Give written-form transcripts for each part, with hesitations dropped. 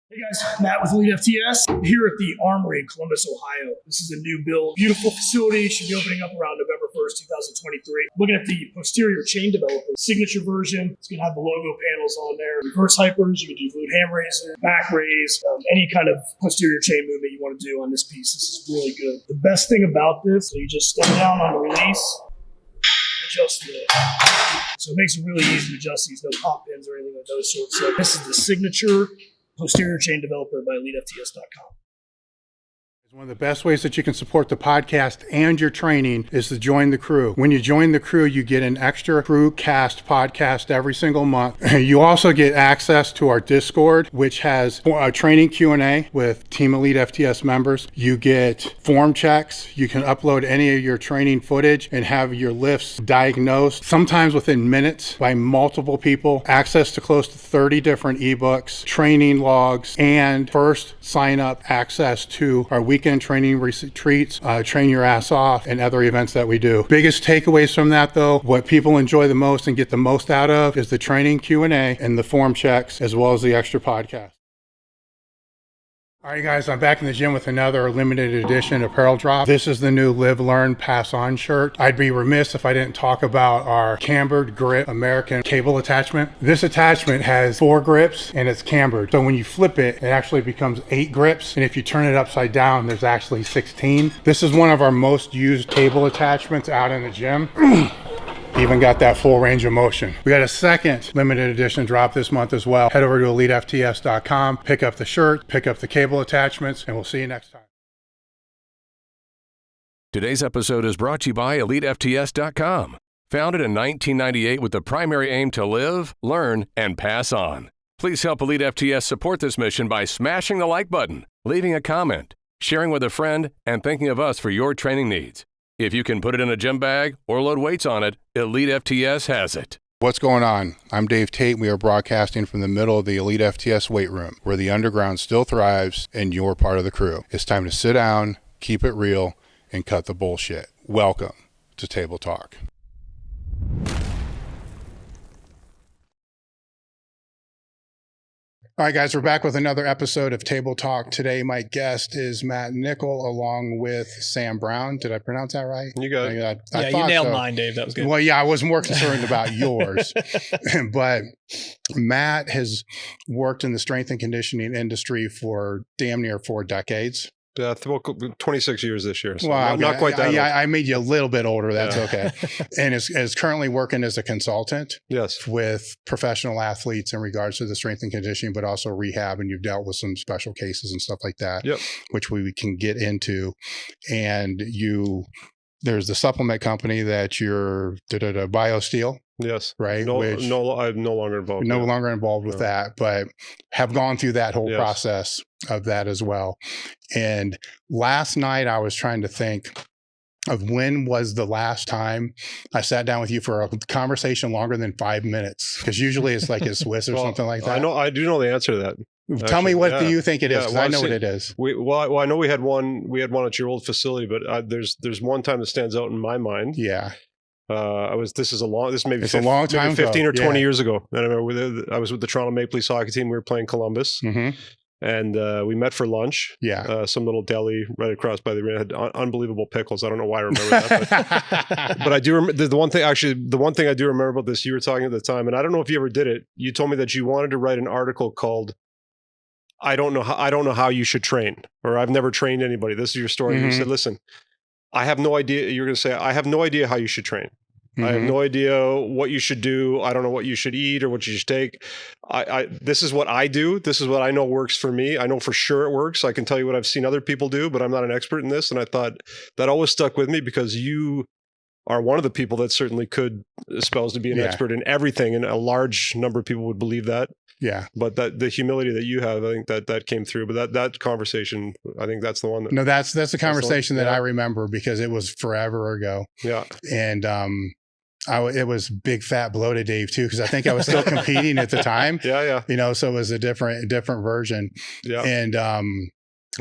Hey guys, Matt with Elitefts here at the Armory in Columbus, Ohio. This is a new build, beautiful facility. Should be opening up around November 1st, 2023. Looking at the posterior chain developer, signature version. It's going to have the logo panels on there. Reverse hypers, you can do glute ham raises, back raise, any kind of posterior chain movement you want to do on this piece. This is really good. The best thing about this, so you just step down on the release, adjust it. So it makes it really easy to adjust these, no pop pins or anything like those sorts. So this is the signature posterior chain developer by Elitefts.com. One of the best ways that you can support the podcast and your training is to join the crew. When you join the crew, you get an extra crew cast podcast every single month. You also get access to our Discord, which has a training Q&A with Team Elite FTS members. You get form checks. You can upload any of your training footage and have your lifts diagnosed, sometimes within minutes, by multiple people. Access to close to 30 different ebooks, training logs, and first sign up access to our weekend training retreats, train your ass off, and other events that we do. Biggest takeaways from that though, what people enjoy the most and get the most out of is the training Q&A and the form checks, as well as the extra podcast. All right, guys, I'm back in the gym with another limited edition apparel drop. This is the new Live, Learn, Pass On shirt. I'd be remiss if I didn't talk about our cambered grip American cable attachment. This attachment has 4 grips and it's cambered. So when you flip it, it actually becomes 8 grips. And if you turn it upside down, there's actually 16. This is one of our most used cable attachments out in the gym. Even got that full range of motion. We got a second limited edition drop this month as well. Head over to EliteFTS.com, pick up the shirt, pick up the cable attachments, and we'll see you next time. Today's episode is brought to you by EliteFTS.com. Founded in 1998 with the primary aim to live, learn, and pass on. Please help Elite FTS support this mission by smashing the like button, leaving a comment, sharing with a friend, and thinking of us for your training needs. If you can put it in a gym bag or load weights on it, Elite FTS has it. What's going on? I'm Dave Tate. We are broadcasting from the middle of the Elite FTS weight room, where the underground still thrives and you're part of the crew. It's time to sit down, keep it real, and cut the bullshit. Welcome to Table Talk. All right, guys, we're back with another episode of Table Talk. Today, my guest is Matt Nichol, along with Sam Brown. Did I pronounce that right? You got it. I you nailed mine, Dave. That was good. Well, yeah, I was more concerned about yours. But Matt has worked in the strength and conditioning industry for damn near 4 decades. 26 years this year. So well, not quite that old. I made you a little bit older. That's okay. And is currently working as a consultant. Yes. With professional athletes in regards to the strength and conditioning, but also rehab. And you've dealt with some special cases and stuff like that, which we can get into. And there's the supplement company that you're BioSteel. Yes. Right. I'm no longer involved. No longer involved with that, but have gone through that whole process of that as well. And last night I was trying to think of when was the last time I sat down with you for a conversation longer than 5 minutes, because usually it's like a Swiss or something like that. I do know the answer to that. Tell me what do you think it is? Because I know what it is. I know we had one at your old facility, but there's one time that stands out in my mind. Yeah. This is a long time 15 ago. or 20 years ago. And I remember I was with the Toronto Maple Leafs hockey team. We were playing Columbus. Mm-hmm. And we met for lunch. Yeah. Some little deli right across by the arena had unbelievable pickles. I don't know why I remember that. But I do remember the one thing I do remember about this, you were talking at the time, and I don't know if you ever did it. You told me that you wanted to write an article called I don't know how you should train, or I've never trained anybody. This is your story. Mm-hmm. You said, listen, I have no idea. You're going to say, I have no idea how you should train. Mm-hmm. I have no idea what you should do. I don't know what you should eat or what you should take. This is what I do. This is what I know works for me. I know for sure it works. I can tell you what I've seen other people do, but I'm not an expert in this. And I thought that always stuck with me, because you are one of the people that certainly could espouse to be an expert in everything. And a large number of people would believe that. Yeah. But the humility that you have, I think that came through. But that conversation, I think that's the one that... No, that's the conversation that I remember, because it was forever ago. Yeah. And it was big fat bloated Dave too, because I think I was still competing at the time. Yeah. So it was a different version. Yeah. And I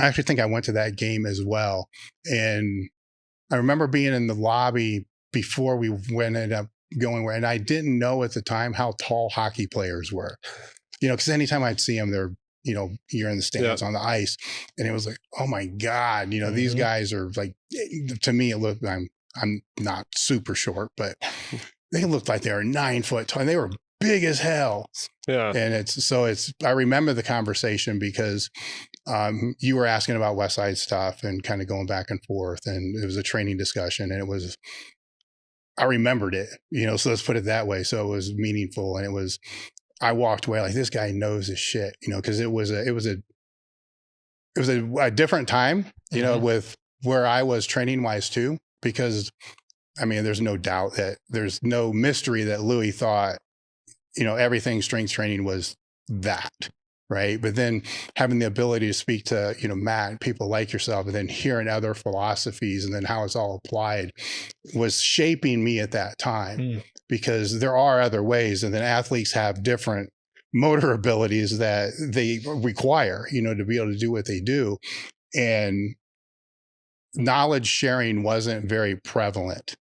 actually think I went to that game as well. And I remember being in the lobby before we ended up going where, and I didn't know at the time how tall hockey players were. Because anytime I'd see them, they're you're in the stands on the ice. And it was like, oh my God, these guys are like, to me, it looked, I'm not super short, but they looked like they were 9 foot tall and they were big as hell. Yeah. And I remember the conversation because you were asking about West Side stuff and kind of going back and forth, and it was a training discussion, and I remembered it, so let's put it that way. So it was meaningful, and I walked away like, this guy knows his shit, because it was a different time, with where I was training wise too, because there's no doubt that there's no mystery that Louis thought, everything strength training was that. Right. But then having the ability to speak to, Matt, people like yourself, and then hearing other philosophies and then how it's all applied was shaping me at that time, because there are other ways. And then athletes have different motor abilities that they require, to be able to do what they do. And knowledge sharing wasn't very prevalent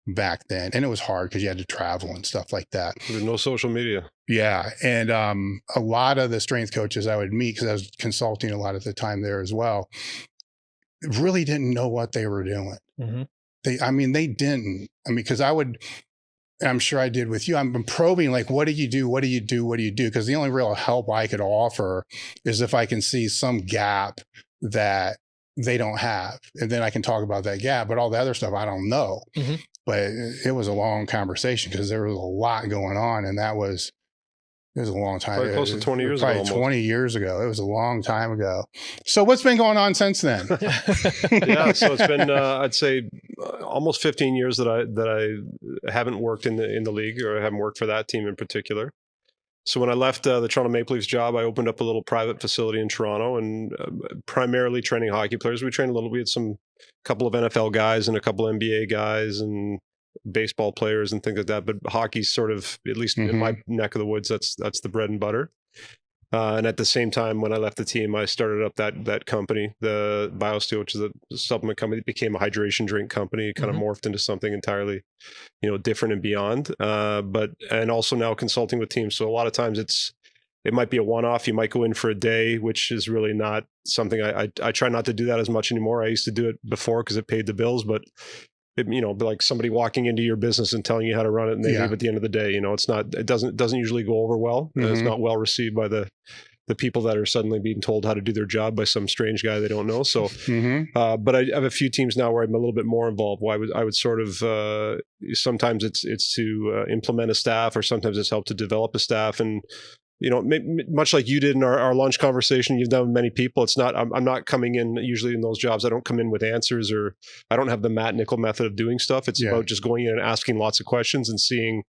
back then. And it was hard because you had to travel and stuff like that. There's no social media. Yeah. And a lot of the strength coaches I would meet, because I was consulting a lot at the time there as well, really didn't know what they were doing. They didn't. Because I'm sure I did with you. I'm probing, like, what do you do? What do you do? What do you do? Because the only real help I could offer is if I can see some gap that they don't have. And then I can talk about that gap, but all the other stuff I don't know. But it was a long conversation because there was a lot going on, and it was a long time. Probably close to 20 years ago. Probably 20 years ago. It was a long time ago. So what's been going on since then? Yeah, so it's been I'd say almost 15 years that I haven't worked in the league, or I haven't worked for that team in particular. So when I left the Toronto Maple Leafs job, I opened up a little private facility in Toronto, and primarily training hockey players. We trained we had couple of NFL guys and a couple NBA guys and baseball players and things like that. But hockey's sort of, at least in my neck of the woods, that's the bread and butter. And at the same time, when I left the team, I started up that company, the BioSteel, which is a supplement company. It became a hydration drink company. It kind of morphed into something entirely, different and beyond. And also now consulting with teams. So a lot of times it might be a one-off. You might go in for a day, which is really not something I try not to do that as much anymore. I used to do it before because it paid the bills, but like somebody walking into your business and telling you how to run it, and they leave at the end of the day. It doesn't usually go over well. It's not well received by the people that are suddenly being told how to do their job by some strange guy they don't know. So, but I have a few teams now where I'm a little bit more involved. I would sort of sometimes it's to implement a staff, or sometimes it's help to develop a staff. And much like you did in our lunch conversation, you've done with many people. It's not, I'm not coming in usually in those jobs. I don't come in with answers, or I don't have the Matt Nichol method of doing stuff. It's about just going in and asking lots of questions and seeing,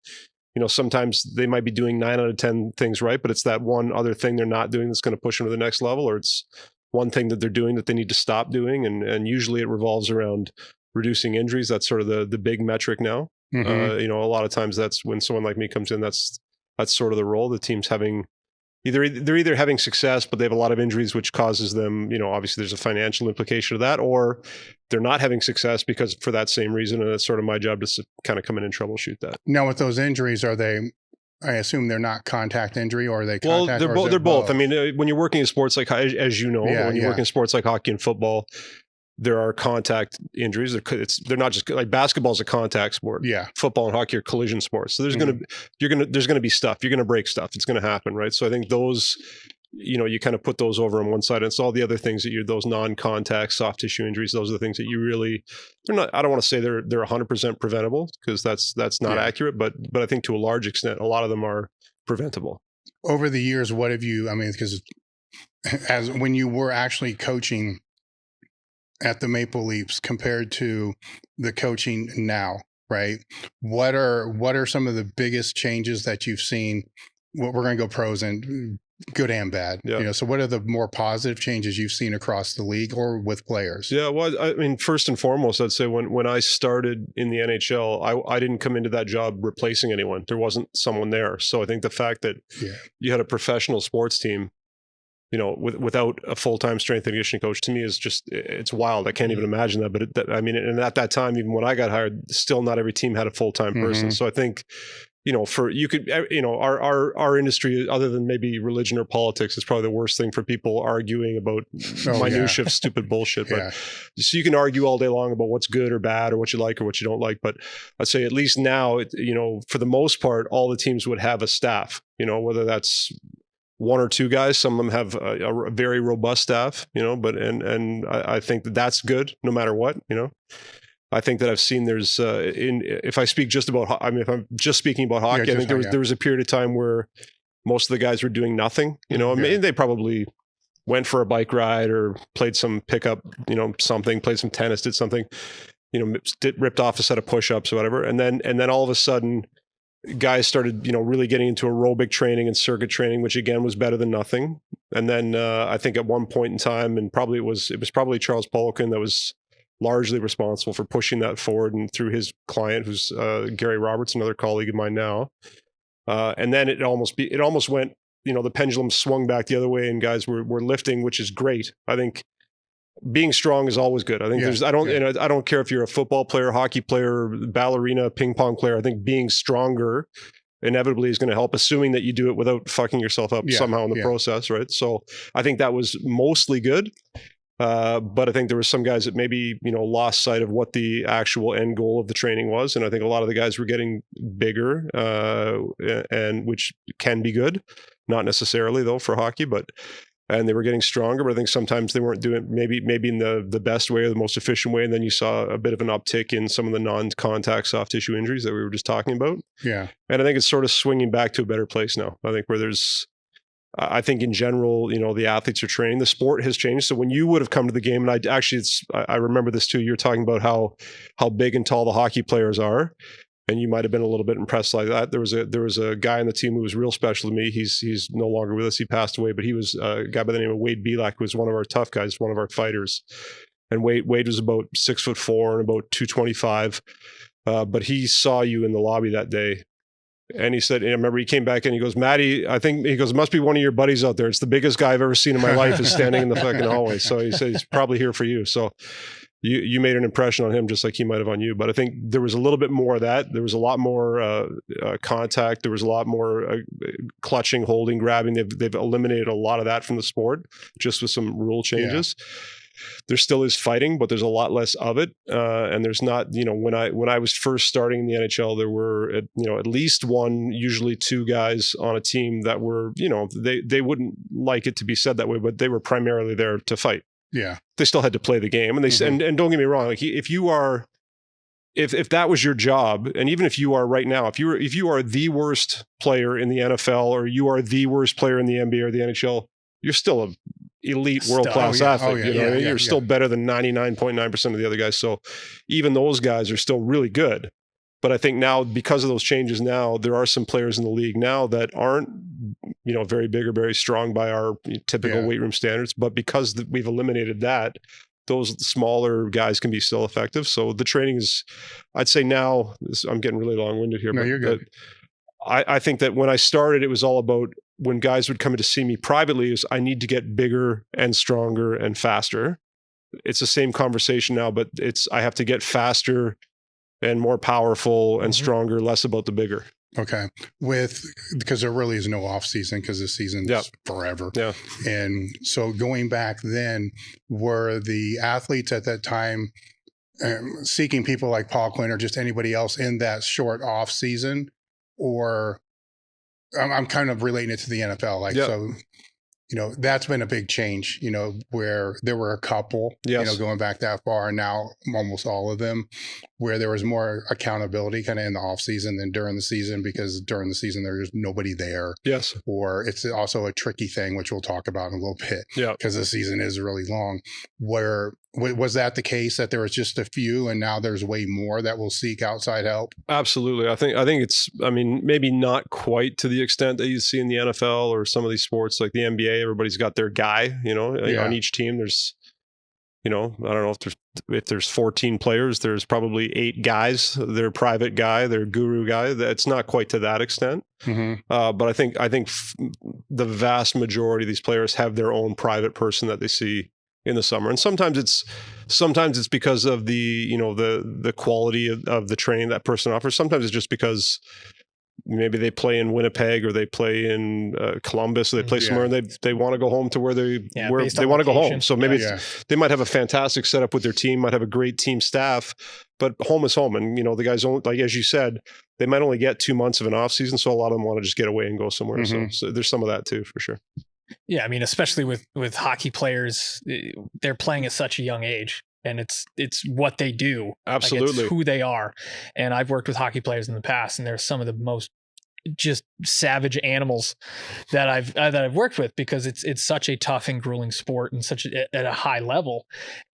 sometimes they might be doing 9 out of 10 things right, but it's that one other thing they're not doing that's going to push them to the next level, or it's one thing that they're doing that they need to stop doing. And usually it revolves around reducing injuries. That's sort of the big metric now. A lot of times that's when someone like me comes in, that's sort of the role. The team's having they're either having success, but they have a lot of injuries, which causes them, obviously there's a financial implication of that, or they're not having success because for that same reason. And it's sort of my job to kind of come in and troubleshoot that. Now, with those injuries, I assume they're not contact injury, or are they contact? Well, they're both. When you're working in sports like, as you know, when you work in sports like hockey and football, there are contact injuries. They're not just like basketball is a contact sport. Yeah. Football and hockey are collision sports. So there's going to be stuff. You're going to break stuff. It's going to happen, right? So I think those, you kind of put those over on one side, and it's all the other things that those non-contact soft tissue injuries. Those are the things that you really, they're not, I don't want to say they're 100% preventable, because that's not accurate, but I think to a large extent, a lot of them are preventable. Over the years, what have you, because as when you were actually coaching at the Maple Leafs compared to the coaching now, right? What are some of the biggest changes that you've seen? We're going to go pros and good and bad. Yeah. So what are the more positive changes you've seen across the league or with players? Yeah, well, first and foremost, I'd say when I started in the NHL, I didn't come into that job replacing anyone. There wasn't someone there. So I think the fact that you had a professional sports team, without a full-time strength and conditioning coach, to me is just, it's wild. I can't even imagine that. But and at that time, even when I got hired, still not every team had a full-time person. So I think, our industry, other than maybe religion or politics, is probably the worst thing for people arguing about minutia of stupid bullshit. But so you can argue all day long about what's good or bad or what you like or what you don't like. But I'd say at least now, for the most part, all the teams would have a staff, whether that's one or two guys. Some of them have a very robust staff, but I think that's good no matter what, I think that I've seen there's if I speak just about, if I'm just speaking about hockey, I think there was a period of time where most of the guys were doing nothing, maybe they probably went for a bike ride or played some pickup, something, played some tennis, did something, ripped off a set of push-ups or whatever. And then all of a sudden guys started, really getting into aerobic training and circuit training, which again was better than nothing. And then I think at one point in time, and it was probably Charles Poliquin that was largely responsible for pushing that forward, and through his client, who's Gary Roberts, another colleague of mine now. And then it almost went, the pendulum swung back the other way, and guys were lifting, which is great. I think being strong is always good. I think I don't care if you're a football player, hockey player, ballerina, ping pong player. I think being stronger inevitably is going to help, assuming that you do it without fucking yourself up somehow in the process, right? So I think that was mostly good. But I think there were some guys that maybe, lost sight of what the actual end goal of the training was. And I think a lot of the guys were getting bigger, and which can be good, not necessarily though for hockey, and they were getting stronger, but I think sometimes they weren't doing maybe in the best way or the most efficient way. And then you saw a bit of an uptick in some of the non-contact soft tissue injuries that we were just talking about. Yeah. And I think it's sort of swinging back to a better place now. I think I think in general, the athletes are training. The sport has changed. So when you would have come to the game, and I remember this too. You're talking about how big and tall the hockey players are, and you might have been a little bit impressed like that. There was a guy on the team who was real special to me. He's no longer with us. He passed away, but he was a guy by the name of Wade Belak, who was one of our tough guys, one of our fighters. And Wade was about 6'4" and about 225. But he saw you in the lobby that day. And he said, I remember he came back and he goes, Matty, it must be one of your buddies out there. It's the biggest guy I've ever seen in my life is standing in the fucking hallway. So he said, he's probably here for you. So you made an impression on him just like he might have on you. But I think there was a little bit more of that. There was a lot more contact. There was a lot more clutching, holding, grabbing. They've eliminated a lot of that from the sport just with some rule changes. Yeah. There still is fighting, but there's a lot less of it. And there's not, when I was first starting in the NHL, there were, at least one, usually two guys on a team that were, they wouldn't like it to be said that way, but they were primarily there to fight. Yeah. They still had to play the game. And and don't get me wrong, like if that was your job, and even if you are right now, if you are the worst player in the NFL, or you are the worst player in the NBA or the NHL, you're still a elite world-class athlete. You're still better than 99.9% of the other guys. So even those guys are still really good. But I think now, because of those changes now, there are some players in the league now that aren't, very big or very strong by our typical weight room standards. But because we've eliminated that, those smaller guys can be still effective. So the training is, I'd say now, I'm getting really long-winded here. No, you're good. I think that when I started, it was all about, when guys would come in to see me privately, is I need to get bigger and stronger and faster. It's the same conversation now, but I have to get faster and more powerful and stronger, less about the bigger. Okay. Because there really is no off season, because the season's forever. Yeah. And so going back then, were the athletes at that time seeking people like Paul Quinn or just anybody else in that short off season? Or I'm kind of relating it to the NFL. So, that's been a big change, where there were a couple, going back that far, and now almost all of them, where there was more accountability kind of in the off season than during the season, because during the season, there's nobody there. Yes. Or it's also a tricky thing, which we'll talk about in a little bit. Yeah. Because the season is really long. Where was that the case, that there was just a few and now there's way more that will seek outside help? Absolutely. I think it's, maybe not quite to the extent that you see in the NFL or some of these sports like the NBA. Everybody's got their guy, on each team. There's, I don't know if there's 14 players, there's probably 8 guys, their private guy, their guru guy. That's not quite to that extent. But I think the vast majority of these players have their own private person that they see in the summer. And sometimes it's because of the quality of the training that person offers. Sometimes it's just because maybe they play in Winnipeg or they play in Columbus, or they play somewhere, and they want to go home to where they want to go home. So maybe they might have a fantastic setup with their team, might have a great team staff, but home is home. And, the guys, like, as you said, they might only get 2 months of an off season. So a lot of them want to just get away and go somewhere. So there's some of that too, for sure. Yeah. I mean, especially with hockey players, they're playing at such a young age. And it's what they do. Absolutely. Like, it's who they are. And I've worked with hockey players in the past, and they're some of the most just savage animals that I've worked with, because it's such a tough and grueling sport and at a high level.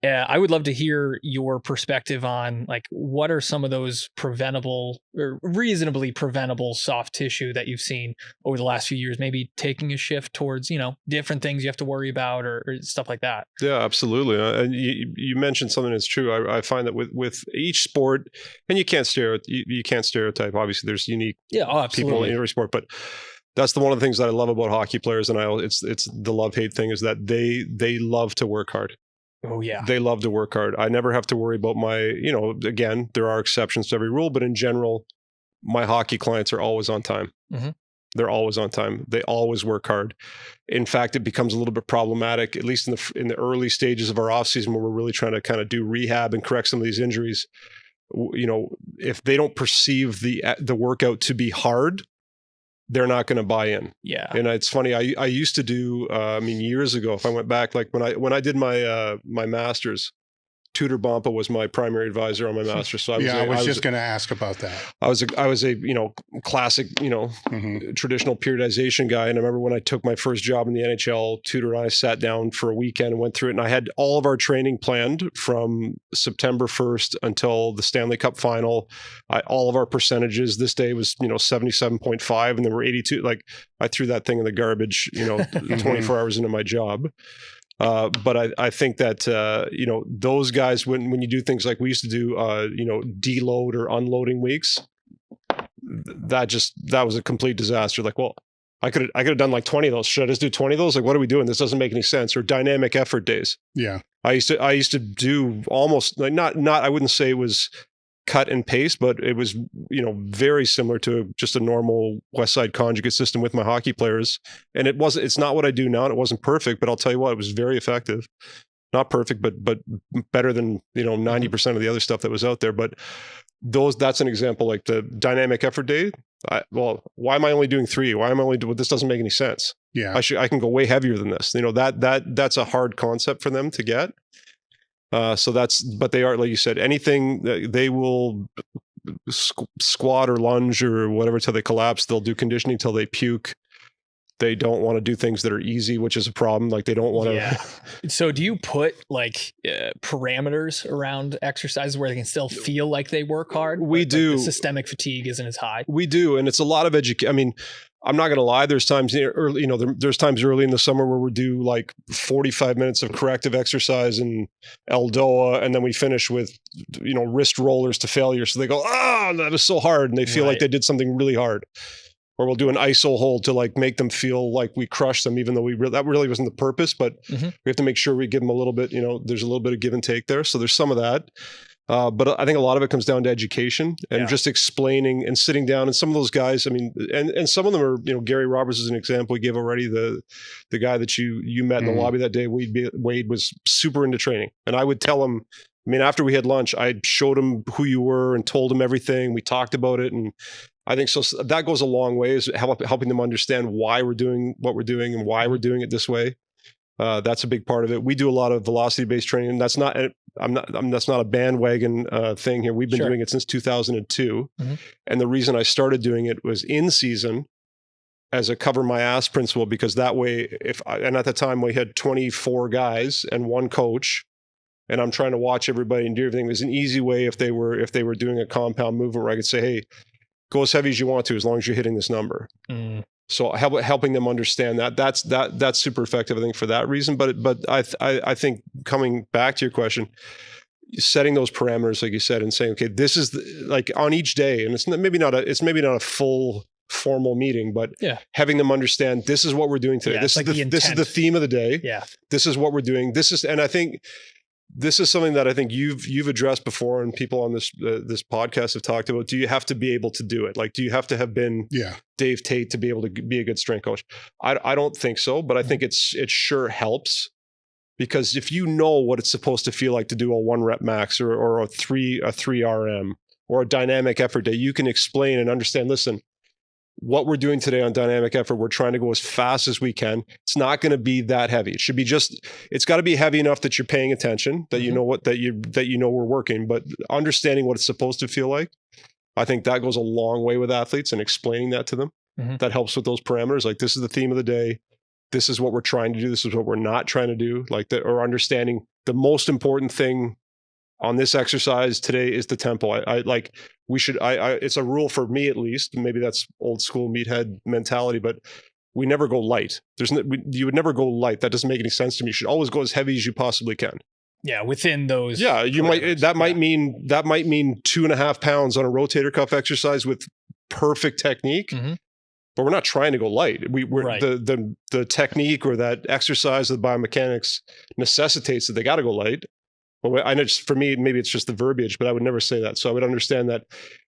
I would love to hear your perspective on, like, what are some of those preventable or reasonably preventable soft tissue that you've seen over the last few years, maybe taking a shift towards, different things you have to worry about or stuff like that. Yeah, absolutely. And you mentioned something that's true. I find that with each sport, and you can't stereotype. Obviously, there's unique people in every sport, but that's one of the things that I love about hockey players, and it's the love-hate thing, is that they love to work hard. Oh yeah. They love to work hard. I never have to worry about again, there are exceptions to every rule, but in general, my hockey clients are always on time. Mm-hmm. They're always on time. They always work hard. In fact, it becomes a little bit problematic, at least in the early stages of our off season, where we're really trying to kind of do rehab and correct some of these injuries. If they don't perceive the workout to be hard, they're not going to buy in. Yeah. And it's funny. I used to do, years ago, if I went back, like when I did my master's, Tudor Bompa was my primary advisor on my master's. So I was just going to ask about that. I was a classic, traditional periodization guy. And I remember when I took my first job in the NHL, Tudor and I sat down for a weekend and went through it. And I had all of our training planned from September 1st until the Stanley Cup final. All of our percentages, this day was, 77.5, and there were 82. Like, I threw that thing in the garbage, 24 hours into my job. But I think that, those guys, when you do things like we used to do, deload or unloading weeks, that was a complete disaster. Like, well, I could have done like 20 of those. Should I just do 20 of those? Like, what are we doing? This doesn't make any sense. Or dynamic effort days. Yeah. I used to do almost like not, I wouldn't say it was cut and paste, but it was, very similar to just a normal West Side conjugate system with my hockey players. And it's not what I do now, and it wasn't perfect, but I'll tell you what, it was very effective. Not perfect, but better than, 90% of the other stuff that was out there. But that's an example, like the dynamic effort day. Why am I only doing 3? Why am I only doing, this doesn't make any sense. Yeah. I can go way heavier than this. That's a hard concept for them to get. But they are, like you said, anything they will squat or lunge or whatever till they collapse. They'll do conditioning till they puke. They don't want to do things that are easy, which is a problem. Like, they don't want to. Yeah. So do you put parameters around exercises where they can still feel like they work hard? We do. Like the systemic fatigue isn't as high. We do. And it's a lot of education. I mean, I'm not going to lie. There's times early, there's times early in the summer where we do like 45 minutes of corrective exercise and Eldoa, and then we finish with, wrist rollers to failure. So they go, that is so hard. And they feel like they did something really hard. Or we'll do an ISO hold to like make them feel like we crushed them, even though that really wasn't the purpose, but we have to make sure we give them a little bit, there's a little bit of give and take there. So there's some of that. But I think a lot of it comes down to education and just explaining and sitting down. And some of those guys, I mean, and some of them are, Gary Roberts is an example we gave already. The guy that you met in the lobby that day, Wade was super into training. And I would tell him, after we had lunch, I showed him who you were and told him everything. We talked about it. And I think so that goes a long way, is helping them understand why we're doing what we're doing and why we're doing it this way. That's a big part of it. We do a lot of velocity-based training. That's not a bandwagon thing here. We've been doing it since 2002. And the reason I started doing it was in season as a cover my ass principle, because that way, and at the time we had 24 guys and one coach, and I'm trying to watch everybody and do everything. It was an easy way if they were doing a compound movement where I could say, hey, go as heavy as you want to, as long as you're hitting this number. So helping them understand that's super effective, I think, for that reason. But I think, coming back to your question, setting those parameters, like you said, and saying, okay, this is like on each day, and it's maybe not a full formal meeting, but having them understand this is what we're doing today. This is the theme of the day. Yeah. This is what we're doing. And I think this is something that I think you've addressed before, and people on this podcast have talked about. Do you have to be able to do it? Like, do you have to have been Dave Tate to be able to be a good strength coach? I don't think so, but I think it sure helps, because if you know what it's supposed to feel like to do a 1 rep max or a 3 RM or a dynamic effort day, you can explain and understand. Listen, what we're doing today on dynamic effort, we're trying to go as fast as we can. It's not going to be that heavy. It should be it's got to be heavy enough that you're paying attention, that you know we're working, but understanding what it's supposed to feel like. I think that goes a long way with athletes, and explaining that to them. That helps with those parameters. Like, this is the theme of the day. This is what we're trying to do. This is what we're not trying to do. Like that, or understanding the most important thing on this exercise today is the tempo. It's a rule for me, at least. Maybe that's old school meathead mentality, but we never go light. You would never go light. That doesn't make any sense to me. You should always go as heavy as you possibly can. Yeah, within those. Yeah, might mean 2.5 pounds on a rotator cuff exercise with perfect technique. But we're not trying to go light. Right. The technique or that exercise, the biomechanics necessitates that they got to go light. Well, I know, just for me, maybe it's just the verbiage, but I would never say that. So I would understand that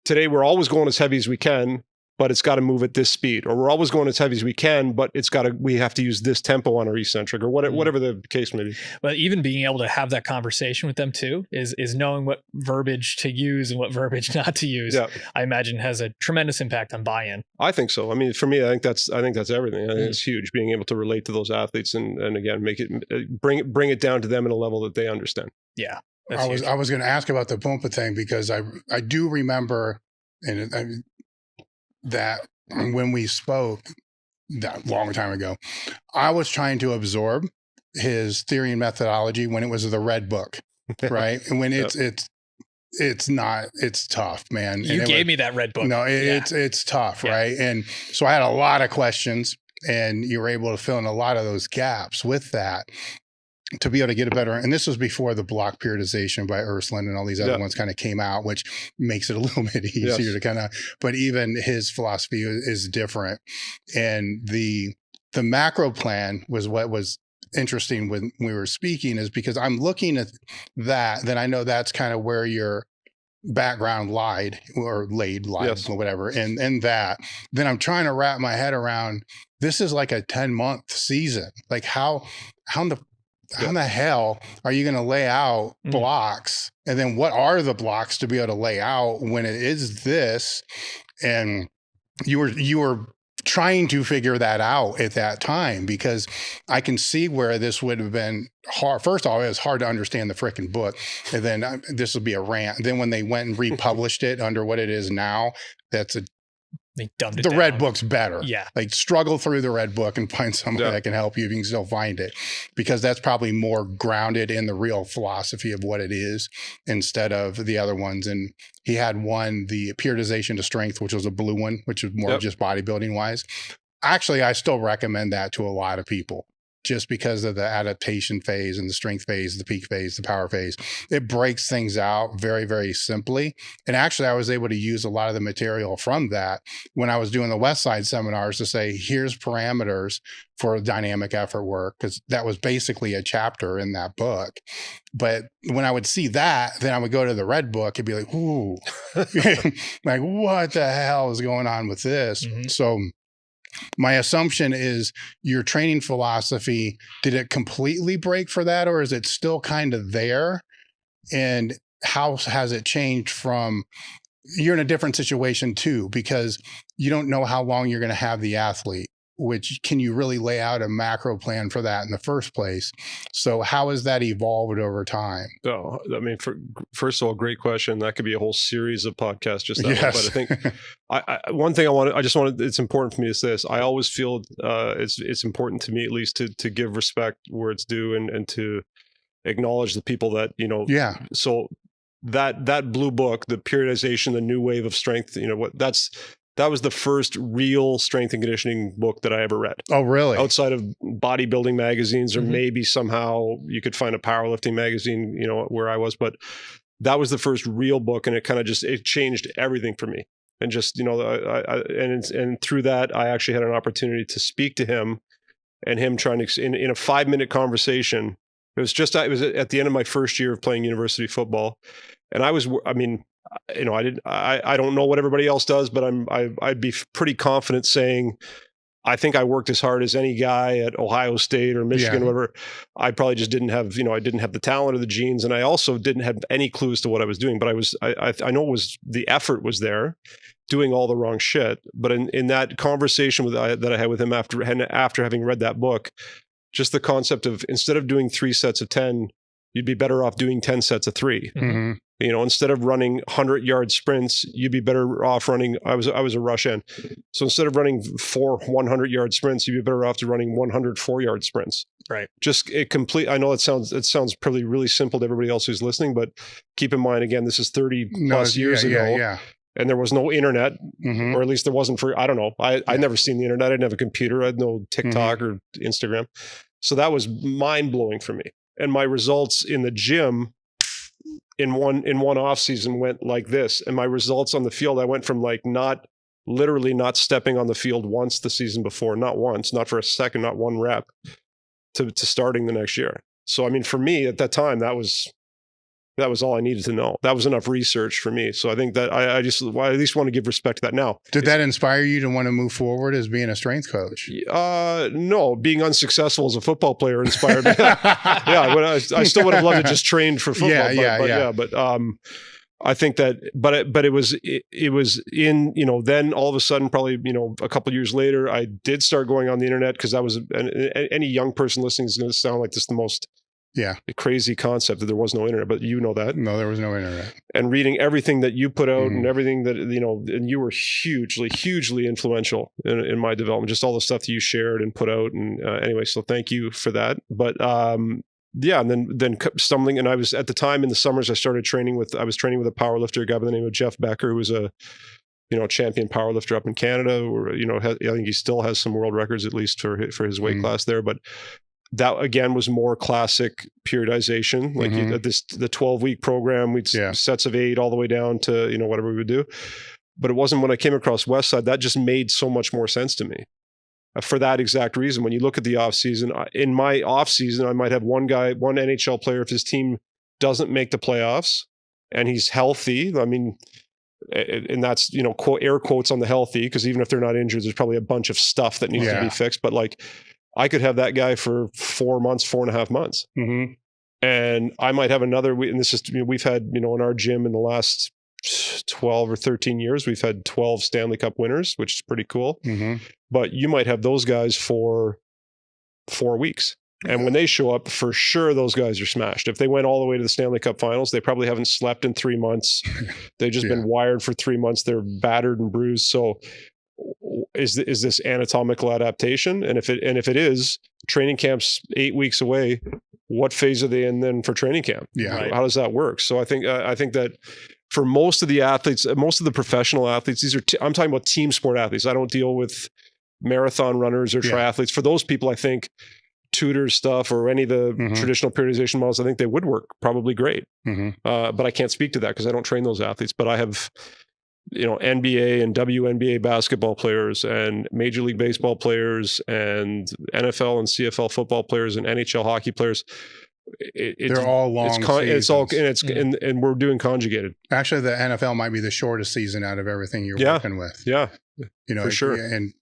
today we're always going as heavy as we can, but it's got to move at this speed. Or we're always going as heavy as we can, but we have to use this tempo on our eccentric, or whatever the case may be. But even being able to have that conversation with them too is knowing what verbiage to use and what verbiage not to use. Yeah. I imagine has a tremendous impact on buy-in. I think so. I mean, for me, I think that's everything. I think it's huge, being able to relate to those athletes and again, make it bring it down to them at a level that they understand. Yeah. I was going to ask about the Pumpa thing, because I do remember, and that when we spoke that long time ago, I was trying to absorb his theory and methodology when it was the red book, right? And when it's tough, man. You gave me that red book. No, it's tough, right? And so I had a lot of questions, and you were able to fill in a lot of those gaps with that, to be able to get a better, and this was before the block periodization by Ursland and all these other ones kind of came out, which makes it a little bit easier to kind of, but even his philosophy is different. And the macro plan was what was interesting when we were speaking, is because I'm looking at that, then I know that's kind of where your background lied, or whatever. And that, then I'm trying to wrap my head around, this is like a 10-month season. Like how in the hell are you going to lay out blocks? And then what are the blocks to be able to lay out when it is this? And you were trying to figure that out at that time, because I can see where this would have been hard. First of all, it was hard to understand the frickin' book. And then this will be a rant. Then when they went and republished it under what it is now, they dumbed it the down. Red book's better. Yeah. Like, struggle through the Red book and find somebody that can help you if you can still find it, because that's probably more grounded in the real philosophy of what it is instead of the other ones. And he had one, the periodization to strength, which was a blue one, which was more just bodybuilding wise. Actually, I still recommend that to a lot of people, just because of the adaptation phase and the strength phase, the peak phase, the power phase. It breaks things out very, very simply. And actually, I was able to use a lot of the material from that when I was doing the West Side seminars to say, here's parameters for dynamic effort work, because that was basically a chapter in that book. But when I would see that, then I would go to the Red book and be like, ooh, like, what the hell is going on with this? So my assumption is your training philosophy, did it completely break for that, or is it still kind of there? And how has it changed from, you're in a different situation too, because you don't know how long you're going to have the athlete, which can you really lay out a macro plan for that in the first place? So how has that evolved over time? Oh, I mean, first of all, great question. That could be a whole series of podcasts just that one. But I think one thing it's important for me is this. I always feel it's important to me, at least, to give respect where it's due, and to acknowledge the people that, so that blue book, the periodization, the new wave of strength, that was the first real strength and conditioning book that I ever read. Oh, really? Outside of bodybuilding magazines, or maybe somehow you could find a powerlifting magazine, where I was, but that was the first real book, and it kind of it changed everything for me. And just, and through that, I actually had an opportunity to speak to him, and him trying to, in a 5-minute conversation, It was at the end of my first year of playing university football. And I don't know what everybody else does, but I'd be pretty confident saying, I think I worked as hard as any guy at Ohio State or Michigan, whatever. I probably just didn't have, I didn't have the talent or the genes. And I also didn't have any clues to what I was doing, but I know the effort was there, doing all the wrong shit. But in that conversation that I had with him after having read that book, just the concept of, instead of doing 3 sets of 10, you'd be better off doing 10 sets of 3. Mm-hmm. Instead of running 100-yard sprints, you'd be better off running. I was a rush end, so instead of running 4 100-yard sprints, you'd be better off to running 104-yard sprints. Right. I know it sounds probably really simple to everybody else who's listening, but keep in mind, again, this is 30 plus years ago. Yeah. And there was no internet, or at least there wasn't for, I don't know. I'd never seen the internet. I didn't have a computer. I had no TikTok or Instagram. So that was mind blowing for me. And my results in the gym in one off season went like this. And my results on the field, I went from literally not stepping on the field once the season before, not once, not for a second, not one rep, to starting the next year. So, I mean, for me at that time, that was all I needed to know. That was enough research for me. So I think that I at least want to give respect to that now. Did that inspire you to want to move forward as being a strength coach? No, being unsuccessful as a football player inspired me. I still would have loved to just train for football. But I think that, but it was in, then all of a sudden, probably, a couple of years later, I did start going on the internet, because that was, any young person listening is going to sound like this the most crazy concept that there was no internet, but you know that. No, there was no internet. And reading everything that you put out and everything that, and you were hugely influential in my development, just all the stuff that you shared and put out. And anyway, so thank you for that. But and then stumbling, and I was, at the time in the summers, I was training with a powerlifter, a guy by the name of Jeff Becker, who was a champion powerlifter up in Canada, or, I think he still has some world records, at least for his weight class there. But that again was more classic periodization, like the 12-week program, we'd sets of 8 all the way down to, whatever we would do. But it wasn't when I came across Westside, that just made so much more sense to me. For that exact reason, when you look at the off season, in my off season, I might have one NHL player, if his team doesn't make the playoffs and he's healthy, I mean, and that's, air quotes on the healthy, because even if they're not injured, there's probably a bunch of stuff that needs to be fixed. But I could have that guy for 4.5 months. And I might have another, and this is, we've had, in our gym in the last 12 or 13 years, we've had 12 Stanley Cup winners, which is pretty cool. But you might have those guys for 4 weeks. And when they show up, for sure, those guys are smashed. If they went all the way to the Stanley Cup finals, they probably haven't slept in 3 months. They've just been wired for 3 months. They're battered and bruised. So is this anatomical adaptation? And if it is, training camp's 8 weeks away, what phase are they in then for training camp? How does that work? So I think that for most of the athletes, most of the professional athletes, these are I'm talking about team sport athletes. I don't deal with marathon runners or triathletes. For those people, I think Tudor stuff or any of the traditional periodization models, I think they would work probably great. But I can't speak to that because I don't train those athletes. But I have, NBA and WNBA basketball players and Major League Baseball players and NFL and CFL football players and NHL hockey players. They're all long seasons. And we're doing conjugated. Actually, the NFL might be the shortest season out of everything you're working with. Yeah, for sure. And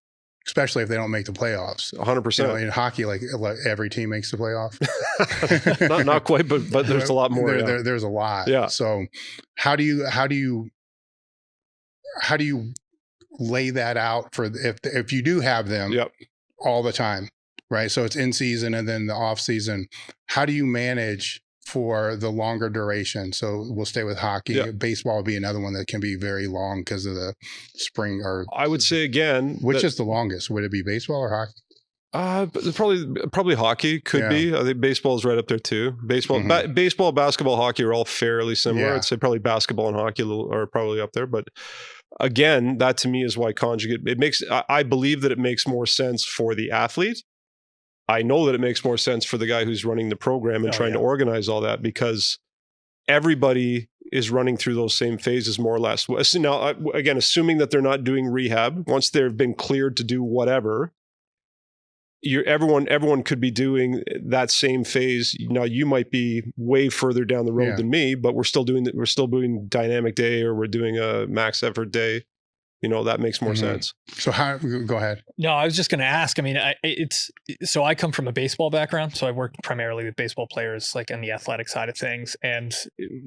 especially if they don't make the playoffs. 100%. In hockey, like every team makes the playoff. not quite, but there's a lot more. There's a lot. Yeah. So how do you lay that out for if you do have them all the time, right? So it's in season and then the off season. How do you manage for the longer duration? So we'll stay with hockey. Baseball would be another one that can be very long because of the spring. Or I would say again, which is the longest? Would it be baseball or hockey? Probably hockey could be. I think baseball is right up there too. Baseball, baseball, basketball, hockey are all fairly similar. I'd say probably basketball and hockey are probably up there. But again, that to me is why conjugate. I believe that it makes more sense for the athlete. I know that it makes more sense for the guy who's running the program and trying to organize all that, because everybody is running through those same phases more or less. Now, again, assuming that they're not doing rehab, once they've been cleared to do whatever, everyone could be doing that same phase. Now you might be way further down the road than me, but we're still doing dynamic day, or we're doing a max effort day. That makes more sense. So go ahead. No, I was just going to ask. I mean, so I come from a baseball background, so I worked primarily with baseball players, like on the athletic side of things. And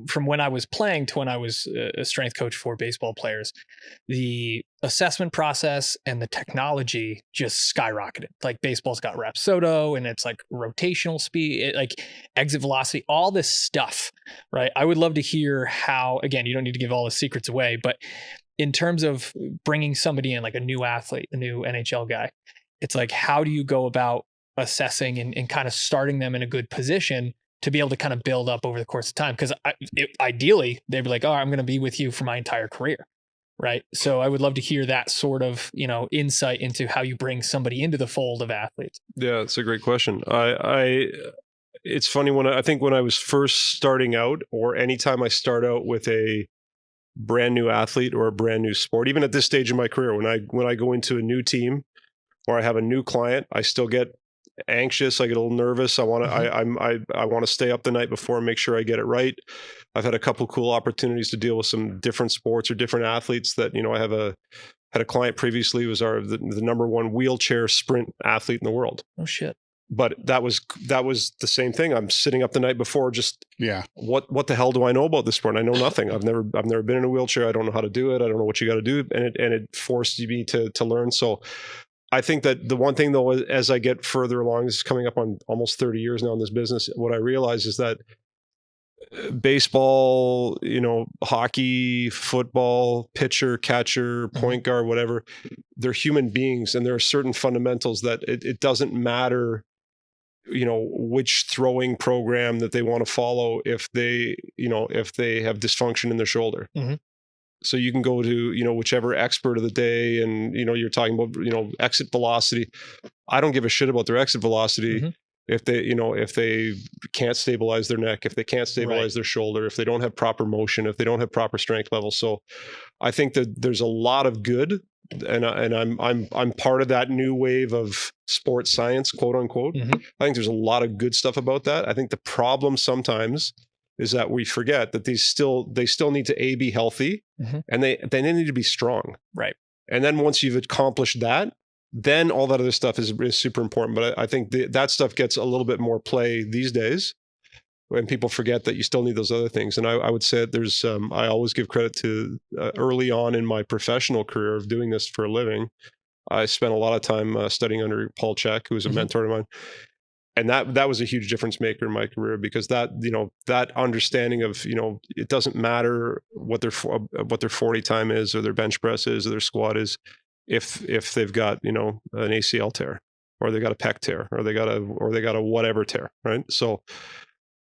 from when I was playing to when I was a strength coach for baseball players, the assessment process and the technology just skyrocketed. Like baseball's got Rapsodo, and it's like rotational speed, like exit velocity, all this stuff, right? I would love to hear how, again, you don't need to give all the secrets away, but in terms of bringing somebody in, like a new athlete, a new NHL guy, it's like, how do you go about assessing and kind of starting them in a good position to be able to kind of build up over the course of time? Because ideally, they'd be like, oh, I'm going to be with you for my entire career, right? So I would love to hear that sort of, insight into how you bring somebody into the fold of athletes. Yeah, it's a great question. It's funny, when I was first starting out, or anytime I start out with a brand new athlete or a brand new sport, even at this stage in my career, when I go into a new team or I have a new client, I still get anxious. I get a little nervous. I want to stay up the night before and make sure I get it right. I've had a couple cool opportunities to deal with some different sports or different athletes that, I had a client previously who was the number one wheelchair sprint athlete in the world. Oh shit. But that was the same thing. I'm sitting up the night before, just what the hell do I know about this sport? I know nothing. I've never been in a wheelchair. I don't know how to do it. I don't know what you got to do, and it forced me to learn. So I think that the one thing, though, as I get further along, this is coming up on almost 30 years now in this business, what I realize is that baseball, hockey, football, pitcher, catcher, point guard, whatever, they're human beings, and there are certain fundamentals that it doesn't matter which throwing program that they want to follow if they have dysfunction in their shoulder. So you can go to whichever expert of the day, and you're talking about exit velocity. I don't give a shit about their exit velocity if they can't stabilize their neck, if they can't stabilize their shoulder, if they don't have proper motion, if they don't have proper strength levels. So I think that there's a lot of good, and I'm part of that new wave of sports science, quote unquote. I think there's a lot of good stuff about that. I think the problem sometimes is that we forget that they still need to be healthy, and they need to be strong. Right. And then once you've accomplished that, then all that other stuff is super important. But I think that stuff gets a little bit more play these days, when people forget that you still need those other things. And I would say that I always give credit to early on in my professional career of doing this for a living. I spent a lot of time studying under Paul Chek, who was a mentor of mine. And that was a huge difference maker in my career, because that understanding of, it doesn't matter what their 40 time is, or their bench press is, or their squat is, if they've got, an ACL tear, or they got a pec tear, or they got a whatever tear, right? So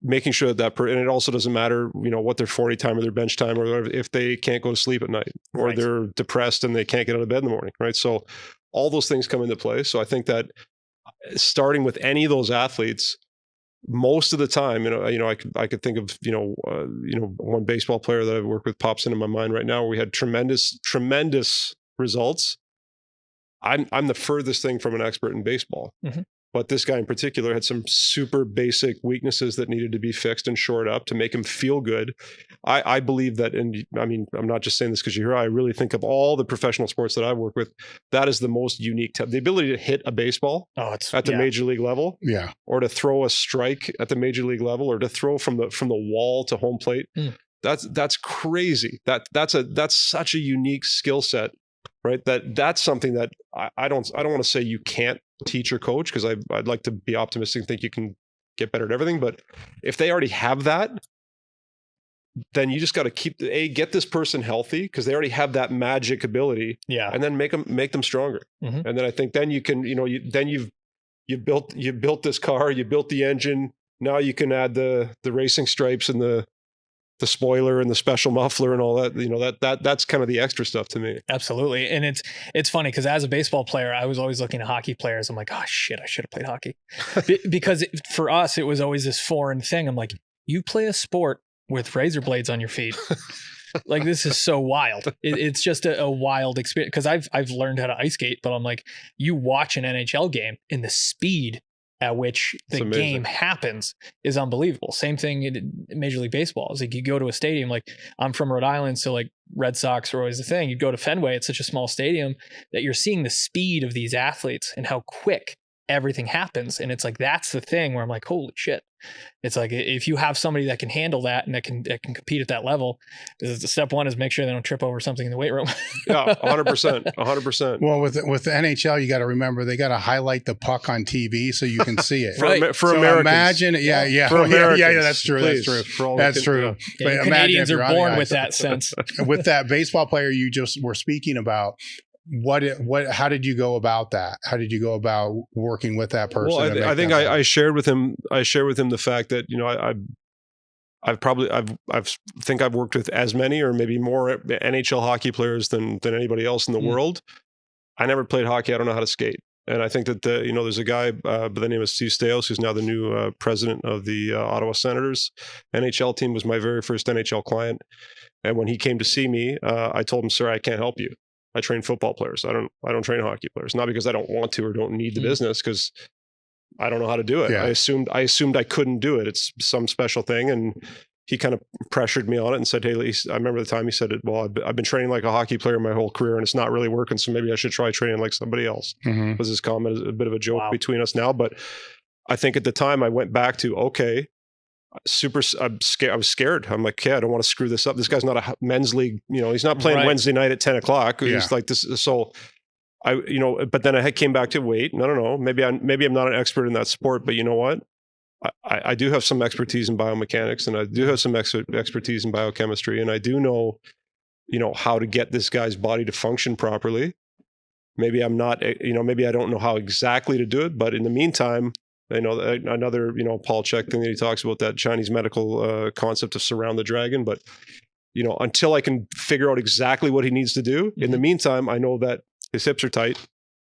making sure that and it also doesn't matter, what their 40 time or their bench time, or if they can't go to sleep at night, or they're depressed and they can't get out of bed in the morning, right? So all those things come into play. So I think that starting with any of those athletes, most of the time, I could think of, one baseball player that I've worked with pops into my mind right now, where we had tremendous results. I'm the furthest thing from an expert in baseball, but this guy in particular had some super basic weaknesses that needed to be fixed and shored up to make him feel good. I believe that, and I mean, I'm not just saying this because you're here. I really think of all the professional sports that I've worked with, that is the most unique. The ability to hit a baseball at the major league level, or to throw a strike at the major league level, or to throw from the wall to home plate. That's crazy. That's such a unique skill set. Right. That's something that I don't want to say you can't teach or coach, because I'd like to be optimistic and think you can get better at everything. But if they already have that, then you just got to get this person healthy, because they already have that magic ability. Yeah. And then make them stronger. And then I think then you can, you've built this car, you built the engine. Now you can add the racing stripes and the spoiler and the special muffler and all that, that's kind of the extra stuff to me. Absolutely. And it's funny, because as a baseball player, I was always looking at hockey players. I'm like, oh shit, I should have played hockey. Because for us, it was always this foreign thing. I'm like, you play a sport with razor blades on your feet. Like, this is so wild. It's just a wild experience, because I've learned how to ice skate, but I'm like, you watch an NHL game and the speed at which the game happens is unbelievable. Same thing in Major League Baseball. It's like, you go to a stadium, like, I'm from Rhode Island, so like Red Sox are always the thing. You go to Fenway, it's such a small stadium that you're seeing the speed of these athletes and how quick everything happens. And it's like, that's the thing where I'm like, holy shit. It's like, if you have somebody that can handle that and that can compete at that level, step one is make sure they don't trip over something in the weight room. Yeah, 100%. Well, with the NHL, you got to remember, they got to highlight the puck on TV so you can see it. For Americans. Imagine, For Americans, that's true. please, That's true. That's true. Yeah, Canadians are born with that sense. With that baseball player you just were speaking about, how did you go about that? How did you go about working with that person? Well, I think I shared with him the fact that, you know, I think I've worked with as many or maybe more NHL hockey players than anybody else in the world. I never played hockey. I don't know how to skate. And I think that there's a guy by the name of Steve Staios, who's now the new president of the Ottawa Senators NHL team, was my very first NHL client. And when he came to see me, I told him, "Sir, I can't help you. I train football players. I don't train hockey players. Not because I don't want to or don't need the business, because I don't know how to do it. Yeah. I assumed I couldn't do it. It's some special thing." And he kind of pressured me on it and said, "Hey, I remember the time he said it, well, I've been training like a hockey player my whole career and it's not really working. So maybe I should try training like somebody else." Was his comment. A bit of a joke between us now. But I think at the time I went back to, okay, I'm scared. I was scared. I'm like, I don't want to screw this up. This guy's not a men's league. You know, he's not playing Wednesday night at 10 o'clock. He's like this. So but then I came back to, wait, no. Maybe I'm not an expert in that sport, but you know what? I do have some expertise in biomechanics, and I do have some expertise in biochemistry, and I do know, you know, how to get this guy's body to function properly. Maybe I'm not, maybe I don't know how exactly to do it, but in the meantime, another, Paul Chek thing that he talks about, that Chinese medical concept of surround the dragon. But, until I can figure out exactly what he needs to do, in the meantime, I know that his hips are tight,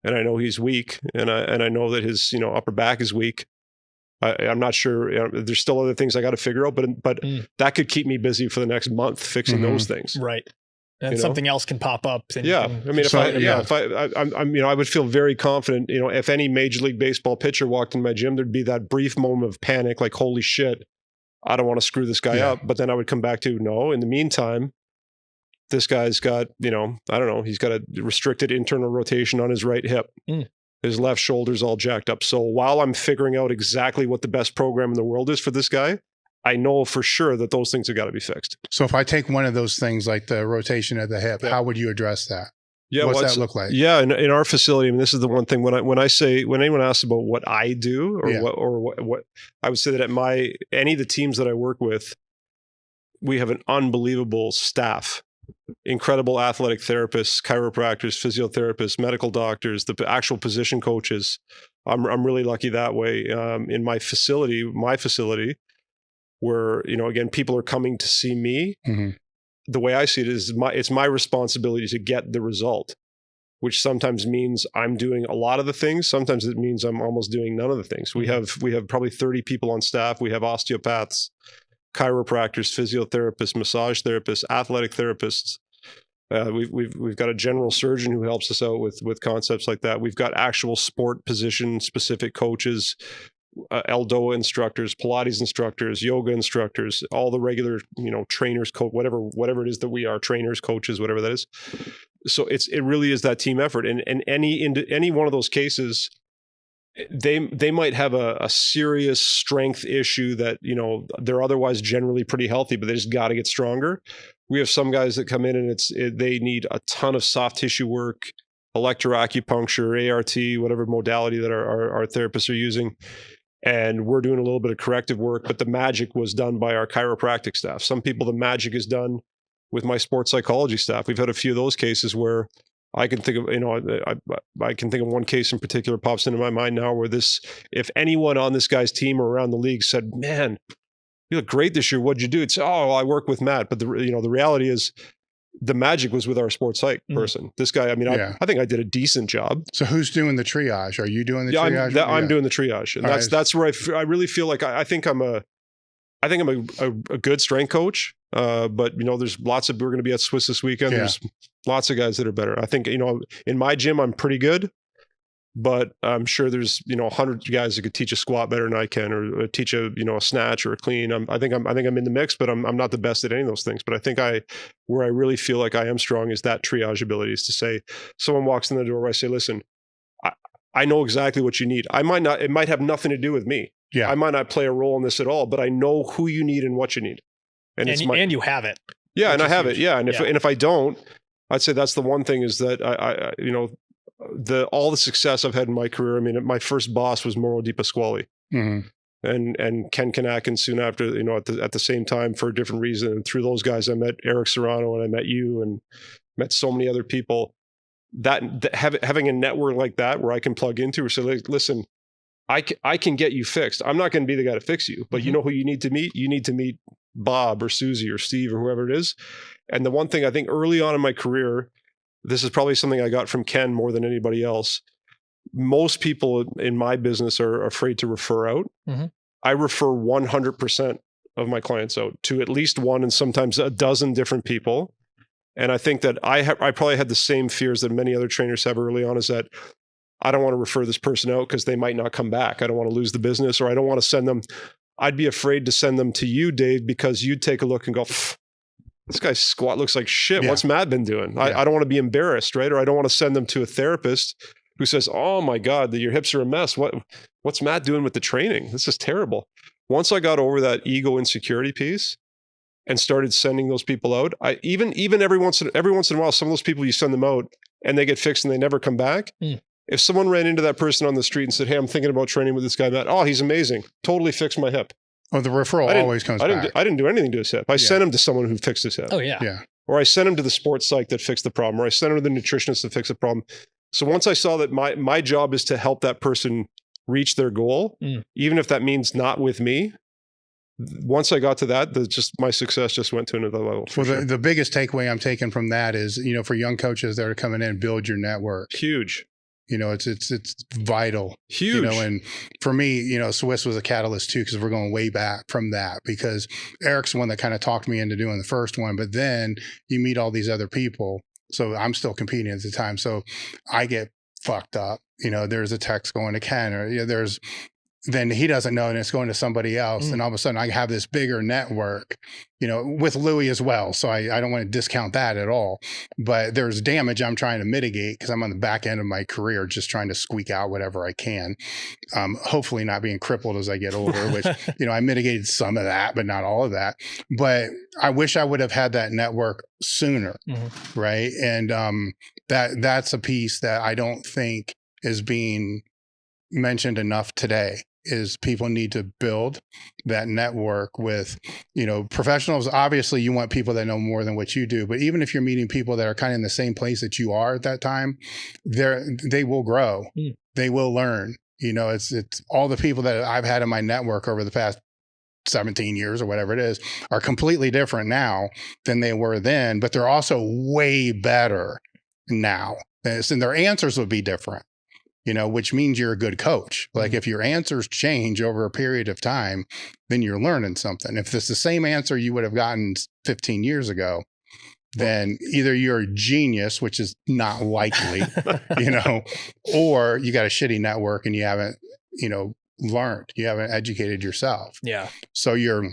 and I know he's weak, and I know that his, upper back is weak. I'm not sure. There's still other things I got to figure out, but that could keep me busy for the next month fixing those things. Right. And something else can pop up. And, I mean, I would feel very confident, if any Major League Baseball pitcher walked in my gym, there'd be that brief moment of panic, like, holy shit, I don't want to screw this guy up. But then I would come back to, no, in the meantime, this guy's got, I don't know, he's got a restricted internal rotation on his right hip. His left shoulder's all jacked up. So while I'm figuring out exactly what the best program in the world is for this guy, I know for sure that those things have got to be fixed. So if I take one of those things, like the rotation of the hip, how would you address that? Yeah, what's that look like? Yeah, in our facility, I mean, this is the one thing when anyone asks about what I do or what I would say that at any of the teams that I work with, we have an unbelievable staff. Incredible athletic therapists, chiropractors, physiotherapists, medical doctors, the actual position coaches. I'm really lucky that way. In my facility, where again, people are coming to see me. The way I see it is it's my responsibility to get the result, which sometimes means I'm doing a lot of the things. Sometimes it means I'm almost doing none of the things. We have probably 30 people on staff. We have osteopaths, chiropractors, physiotherapists, massage therapists, athletic therapists. We've got a general surgeon who helps us out with concepts like that. We've got actual sport position specific coaches, Eldoa instructors, Pilates instructors, yoga instructors, all the regular trainers, whatever it is that we are, trainers, coaches, whatever that is. So it really is that team effort. And any one of those cases, they might have a serious strength issue that, they're otherwise generally pretty healthy, but they just got to get stronger. We have some guys that come in and they need a ton of soft tissue work, electroacupuncture, ART, whatever modality that our therapists are using. And we're doing a little bit of corrective work, but the magic was done by our chiropractic staff. Some people, the magic is done with my sports psychology staff. We've had a few of those cases where I can think of, I can think of one case in particular pops into my mind now where if anyone on this guy's team or around the league said, "Man, you look great this year. What'd you do?" It's, "Oh, I work with Matt." But the reality is the magic was with our sports psych person. This guy, I mean, I think I did a decent job. So who's doing the triage? Are you doing the triage? I'm doing the triage. And that's where I really feel like I think I'm I think I'm a good strength coach. But there's lots of, we're going to be at Swiss this weekend. Yeah. There's lots of guys that are better. I think, in my gym, I'm pretty good, but I'm sure there's, 100 guys that could teach a squat better than I can, or teach a snatch or a clean. I think I'm in the mix, but I'm not the best at any of those things. But I think where I really feel like I am strong is that triage ability, is to say, someone walks in the door where I say, listen, I know exactly what you need. It might have nothing to do with me. Yeah. I might not play a role in this at all, but I know who you need and what you need. And you have it. Yeah. And I have it. Yeah. And if I don't, I'd say that's the one thing, is that all the success I've had in my career. I mean, my first boss was Mauro Di Pasquale, and Ken Kanakin soon after, at the same time, for a different reason. And through those guys, I met Eric Serrano, and I met you, and met so many other people. Having a network like that where I can plug into, or say, listen, I can get you fixed. I'm not going to be the guy to fix you, but you know who you need to meet? You need to meet Bob or Susie or Steve or whoever it is. And the one thing I think early on in my career, this is probably something I got from Ken more than anybody else. Most people in my business are afraid to refer out. I refer 100% of my clients out to at least one, and sometimes a dozen different people. And I think that I probably had the same fears that many other trainers have early on, is that I don't want to refer this person out because they might not come back. I don't want to lose the business, or I don't want to send them. I'd be afraid to send them to you, Dave, because you'd take a look and go, this guy's squat looks like shit. Yeah. What's Matt been doing? Yeah. I don't want to be embarrassed, right? Or I don't want to send them to a therapist who says, oh my God, your hips are a mess. What's Matt doing with the training? This is terrible. Once I got over that ego insecurity piece and started sending those people out, even every once in a while, some of those people, you send them out and they get fixed and they never come back. If someone ran into that person on the street and said, hey, I'm thinking about training with this guy, Matt, oh, he's amazing, totally fixed my hip. Oh, the referral always comes back. I didn't do anything to his hip. I sent him to someone who fixed his hip. Oh, yeah. Or I sent him to the sports psych that fixed the problem, or I sent him to the nutritionist to fix the problem. So once I saw that my job is to help that person reach their goal, even if that means not with me, once I got to that, my success just went to another level. Well, the biggest takeaway I'm taking from that is, for young coaches that are coming in, build your network. Huge. It's vital. Huge. And for me, Swiss was a catalyst too, because we're going way back from that, because Eric's the one that kind of talked me into doing the first one, but then you meet all these other people. So I'm still competing at the time. So I get fucked up. There's a text going to Ken, or then he doesn't know, and it's going to somebody else. And all of a sudden I have this bigger network, with Louis as well. So I don't want to discount that at all, but there's damage I'm trying to mitigate, because I'm on the back end of my career, just trying to squeak out whatever I can. Hopefully not being crippled as I get older, which, I mitigated some of that, but not all of that. But I wish I would have had that network sooner. Right. And that's a piece that I don't think is being mentioned enough today, is people need to build that network with, professionals. Obviously you want people that know more than what you do, but even if you're meeting people that are kind of in the same place that you are at that time, they will grow. They will learn. It's all the people that I've had in my network over the past 17 years or whatever it is are completely different now than they were then, but they're also way better now. And their answers will be different. Which means you're a good coach. Like if your answers change over a period of time, then you're learning something. If it's the same answer you would have gotten 15 years ago, then either you're a genius, which is not likely, or you got a shitty network and you haven't, learned, you haven't educated yourself. Yeah. So your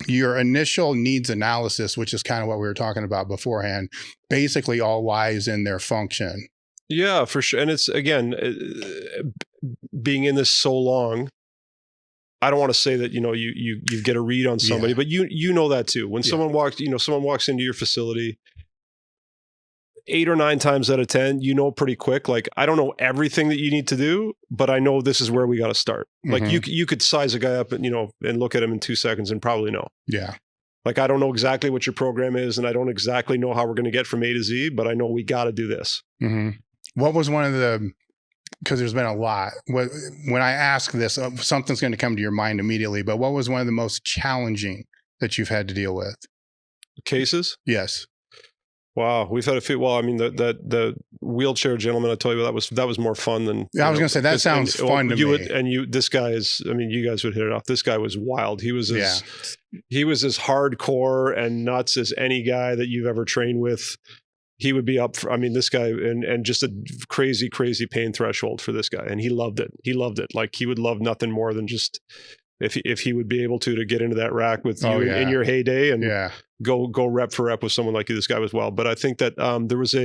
initial needs analysis, which is kind of what we were talking about beforehand, basically all lies in their function. Yeah, for sure. And it's, again, being in this so long, I don't want to say that, you get a read on somebody, but you know that too. When someone walks into your facility, 8 or 9 times out of 10, pretty quick, like, I don't know everything that you need to do, but I know this is where we got to start. Like you could size a guy up and, and look at him in 2 seconds and probably know. Yeah. Like, I don't know exactly what your program is, and I don't exactly know how we're going to get from A to Z, but I know we got to do this. What was one of because there's been a lot. When I ask this, something's going to come to your mind immediately, but what was one of the most challenging that you've had to deal with? Cases? Yes. Wow. We've had a few. Well, I mean, wheelchair gentleman, I tell you, that was more fun than. Yeah, I was going to say that sounds fun to me. This guy is. I mean, you guys would hit it off. This guy was wild. He was as hardcore and nuts as any guy that you've ever trained with. He would be up for, I mean, this guy, and just a crazy, crazy pain threshold for this guy. And he loved it. He loved it. Like, he would love nothing more than just, if he would be able to get into that rack with you in your heyday and go rep for rep with someone like you. This guy was wild. But I think that there was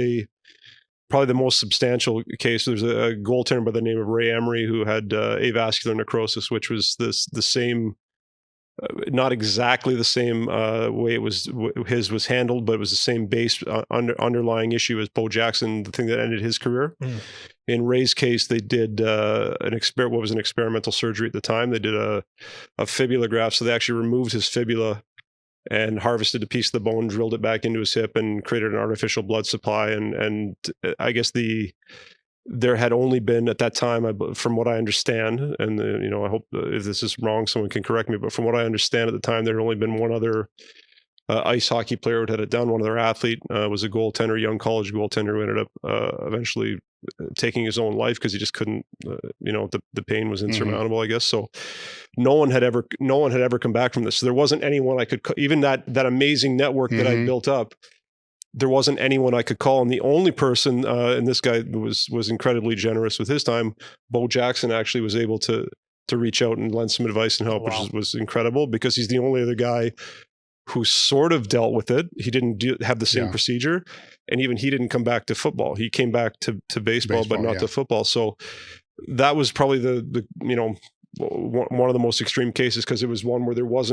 probably the most substantial case. There's a goaltender by the name of Ray Emery who had avascular necrosis, which was the same, not exactly the same way his was handled, but it was the same base underlying issue as Bo Jackson, the thing that ended his career. In Ray's case, they did what was an experimental surgery at the time. They did a fibula graft, so they actually removed his fibula and harvested a piece of the bone, drilled it back into his hip, and created an artificial blood supply. And I guess there had only been at that time, from what I understand, and I hope if this is wrong, someone can correct me, but from what I understand at the time, there had only been one other ice hockey player who had it done. One other athlete was a goaltender, young college goaltender, who ended up eventually taking his own life because he just couldn't, the pain was insurmountable, I guess. So no one had ever come back from this. So there wasn't anyone I could, even that amazing network that I built up, there wasn't anyone I could call. And the only person, and this guy was incredibly generous with his time, Bo Jackson actually was able to reach out and lend some advice and help, which was incredible, because he's the only other guy who sort of dealt with it. He didn't have the same procedure, and even he didn't come back to football. He came back to baseball, but not to football. So that was probably the one of the most extreme cases, because it was one where there was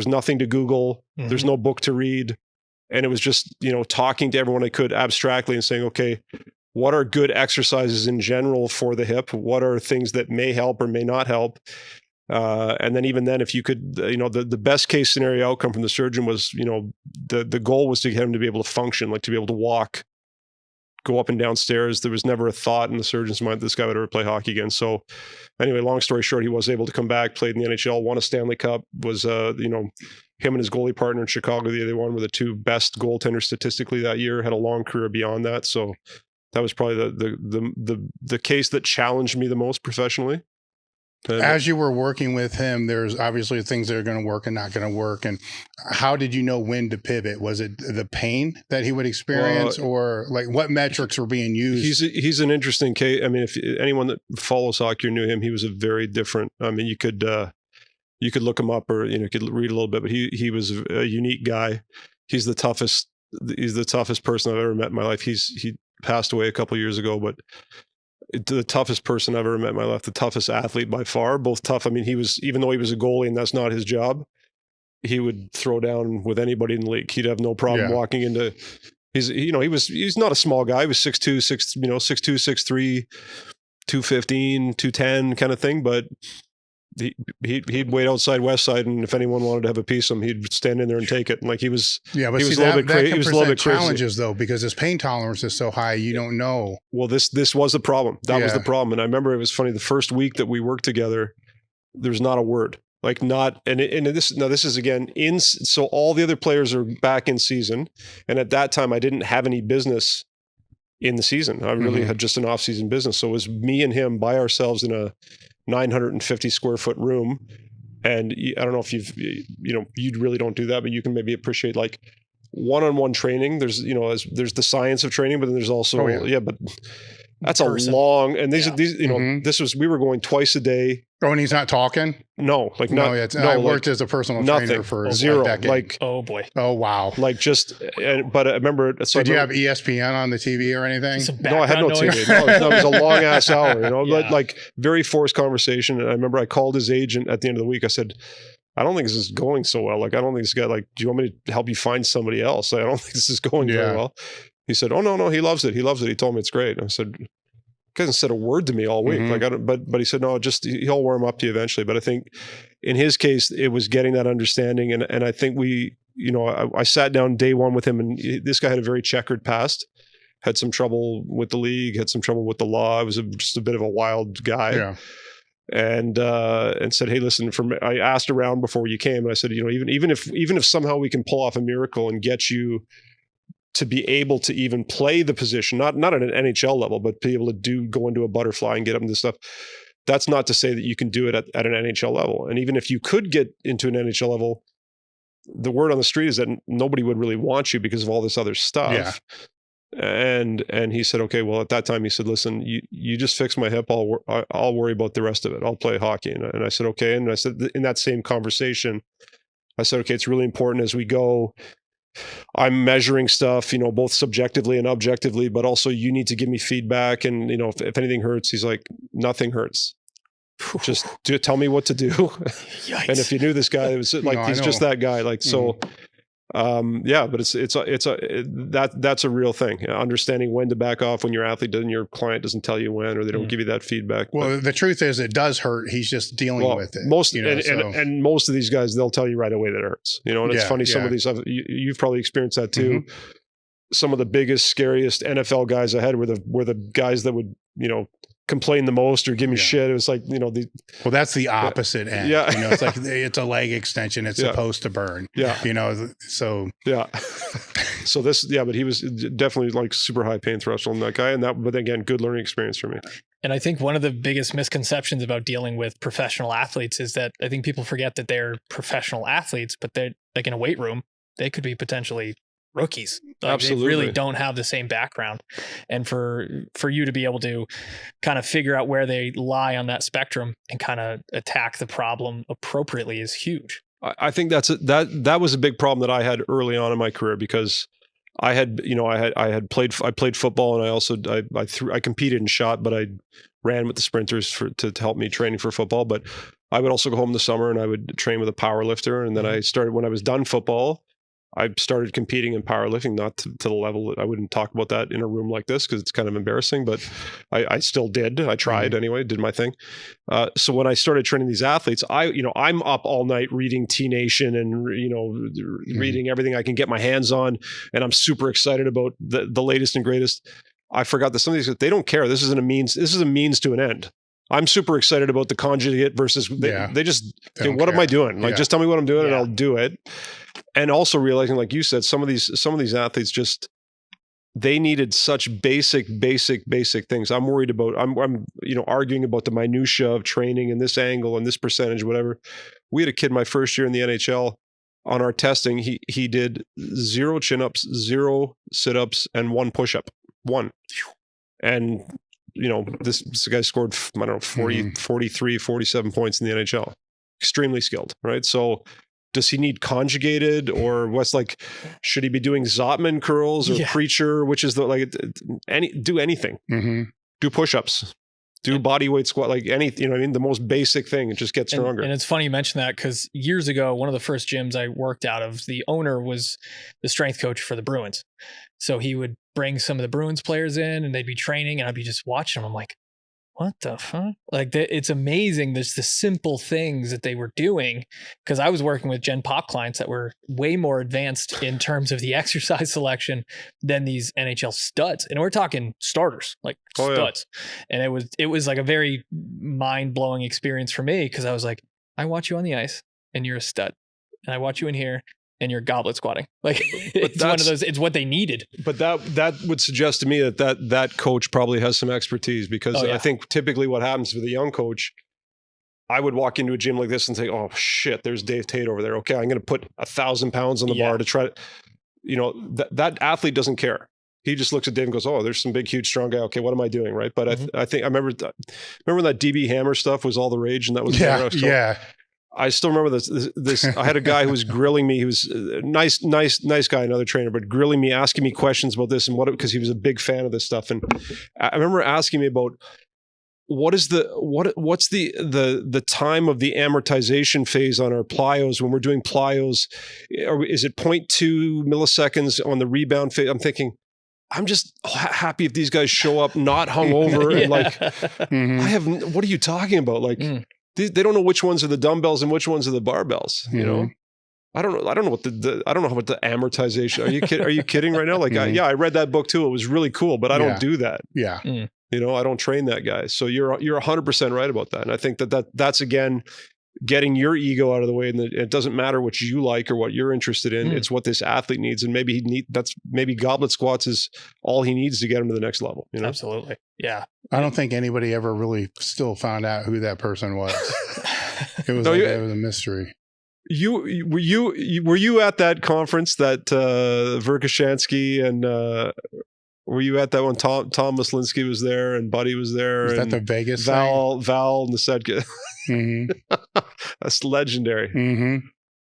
nothing to Google. There's no book to read. And it was just, talking to everyone I could abstractly and saying, okay, what are good exercises in general for the hip? What are things that may help or may not help? And then even then, if you could, the best case scenario outcome from the surgeon was, the goal was to get him to be able to function, like to be able to walk, go up and down stairs. There was never a thought in the surgeon's mind that this guy would ever play hockey again. So anyway, long story short, he was able to come back, played in the NHL, won a Stanley Cup, was, him and his goalie partner in Chicago, the other one, were the two best goaltenders statistically that year, had a long career beyond that. So that was probably the case that challenged me the most professionally. As you were working with him, there's obviously things that are going to work and not going to work. And how did you know when to pivot? Was it the pain that he would experience, or like what metrics were being used? He's an interesting case. I mean, if anyone that follows hockey or knew him, he was a very different. I mean, you could look him up, or you could read a little bit, but he was a unique guy. He's the toughest person I've ever met in my life. He passed away a couple of years ago, but the toughest person I've ever met in my life, the toughest athlete by far, both tough. I mean, even though he was a goalie and that's not his job, he would throw down with anybody in the league. He'd have no problem walking into, he's not a small guy. He was 6'2", 6'3", 215, 210 kind of thing, but he'd wait outside West Side, and if anyone wanted to have a piece of him, he'd stand in there and take it. And like he was a little bit crazy. He was a little bit crazy. Challenges though, because his pain tolerance is so high, you don't know. Well, this was the problem. That was the problem. And I remember it was funny. The first week that we worked together, there's not a word. Like not, and this is again so all the other players are back in season, and at that time I didn't have any business in the season. I really had just an off-season business. So it was me and him by ourselves in a 950 square foot room. And I don't know if you really don't do that, but you can maybe appreciate like one-on-one training. There's, there's the science of training, but then there's also, but that's a long, and these, we were going twice a day. Oh, and he's not talking? No, like no. I worked as a personal trainer for zero. A decade. Like, oh boy. Oh wow. Like but I remember. So did you have ESPN on the TV or anything? No, I had no TV. No, it was a long ass hour. Like very forced conversation. And I remember I called his agent at the end of the week. I said, I don't think this is going so well. Like, I don't think this guy, like, do you want me to help you find somebody else? I don't think this is going very well. He said, oh no, he loves it. He loves it. He told me it's great. And I said, he hasn't said a word to me all week. Like, but he said, no, he'll warm up to you eventually. But I think in his case, it was getting that understanding. And I think I sat down day one with him, and this guy had a very checkered past, had some trouble with the league, had some trouble with the law. It was just a bit of a wild guy. Yeah. And said, hey, listen, I asked around before you came, and I said, even if somehow we can pull off a miracle and get you to be able to even play the position, not at an NHL level, but be able to go into a butterfly and get them this stuff. That's not to say that you can do it at an NHL level. And even if you could get into an NHL level, the word on the street is that nobody would really want you because of all this other stuff. Yeah. And he said, okay, well, at that time he said, listen, you just fix my hip. I'll worry about the rest of it. I'll play hockey. And I said, okay. And I said, in that same conversation, I said, okay, it's really important as we go. I'm measuring stuff, both subjectively and objectively, but also you need to give me feedback. And, if anything hurts, he's like, nothing hurts. Just tell me what to do. And if you knew this guy, it was like, he's just that guy. Like, so, but that's a real thing. Understanding when to back off when your athlete doesn't, your client doesn't tell you when, or they don't give you that feedback. Well, the truth is it does hurt. He's just dealing with it. And most of these guys, they'll tell you right away that it hurts, and it's funny. Some of these, you've probably experienced that too. Some of the biggest, scariest NFL guys I had were the guys that would, complain the most or give me shit. It was like, well, that's the opposite end. Yeah. It's like, it's a leg extension. It's supposed to burn. Yeah. So. Yeah. So but he was definitely like super high pain threshold in that guy. But again, good learning experience for me. And I think one of the biggest misconceptions about dealing with professional athletes is that I think people forget that they're professional athletes, but they're like in a weight room, they could be potentially rookies. Absolutely. They really don't have the same background. And for you to be able to kind of figure out where they lie on that spectrum and kind of attack the problem appropriately is huge. I think that was a big problem that I had early on in my career, because I played football, and I also I competed and shot, but I ran with the sprinters to help me training for football. But I would also go home in the summer and I would train with a power lifter. And then I started, when I was done football, I started competing in powerlifting, not to the level that I wouldn't talk about that in a room like this because it's kind of embarrassing, but I still did. I tried anyway, did my thing. So when I started training these athletes, I'm up all night reading T Nation and, reading everything I can get my hands on. And I'm super excited about the latest and greatest. I forgot that some of these, they don't care. This is a means to an end. I'm super excited about the conjugate versus they just, what am I doing? Like, just tell me what I'm doing and I'll do it. And also realizing, like you said, some of these athletes just, they needed such basic things. I'm worried about, I'm arguing about the minutia of training and this angle and this percentage, whatever. We had a kid my first year in the NHL on our testing. He did 0 chin-ups, 0 sit-ups, and 1 push-up. 1. And this guy scored, 43, 47 points in the NHL. Extremely skilled, right? So does he need conjugated, or should he be doing Zotman curls or preacher, which is do anything, do push-ups, do body weight squat, like anything, the most basic thing, and just get stronger. And it's funny you mention that, because years ago, one of the first gyms I worked out of, the owner was the strength coach for the Bruins. So he would bring some of the Bruins players in and they'd be training and I'd be just watching them. I'm like, what the fuck? Like, it's amazing. There's the simple things that they were doing, because I was working with Gen Pop clients that were way more advanced in terms of the exercise selection than these NHL studs. And we're talking starters, like studs. Yeah. And it was like a very mind-blowing experience for me, because I was like, I watch you on the ice and you're a stud. And I watch you in here and you're goblet squatting. Like, it's one of those, it's what they needed. But that would suggest to me that coach probably has some expertise, because I think typically what happens with a young coach, I would walk into a gym like this and say, oh shit, there's Dave Tate over there. Okay, I'm going to put 1,000 pounds on the bar to try to, that athlete doesn't care. He just looks at Dave and goes, oh, there's some big, huge, strong guy. Okay, what am I doing? Right. But I think I remember when that DB Hammer stuff was all the rage, and that was I still remember this. I had a guy who was grilling me. He was a nice guy, another trainer, but grilling me, asking me questions about this and because he was a big fan of this stuff. And I remember asking me about what's the time of the amortization phase on our plyos when we're doing plyos? Is it 0.2 milliseconds on the rebound phase? I'm thinking, I'm just happy if these guys show up not hungover and what are you talking about? Like. They don't know which ones are the dumbbells and which ones are the barbells. I don't know. I don't know what the amortization. Are you kidding right now? Like, I read that book too. It was really cool, but I don't do that. Yeah. I don't train that guy. So you're 100% right about that. And I think that's again, getting your ego out of the way, and it doesn't matter what you like or what you're interested in. It's what this athlete needs, and maybe goblet squats is all he needs to get him to the next level. You know? Absolutely, yeah. I don't think anybody ever really still found out who that person was. It was it was a mystery. Were you at that conference that Verkhoshansky and were you at that one? Tom Maslinski was there and Buddy was there. Was and that the Vegas Val and the set kid? That's legendary.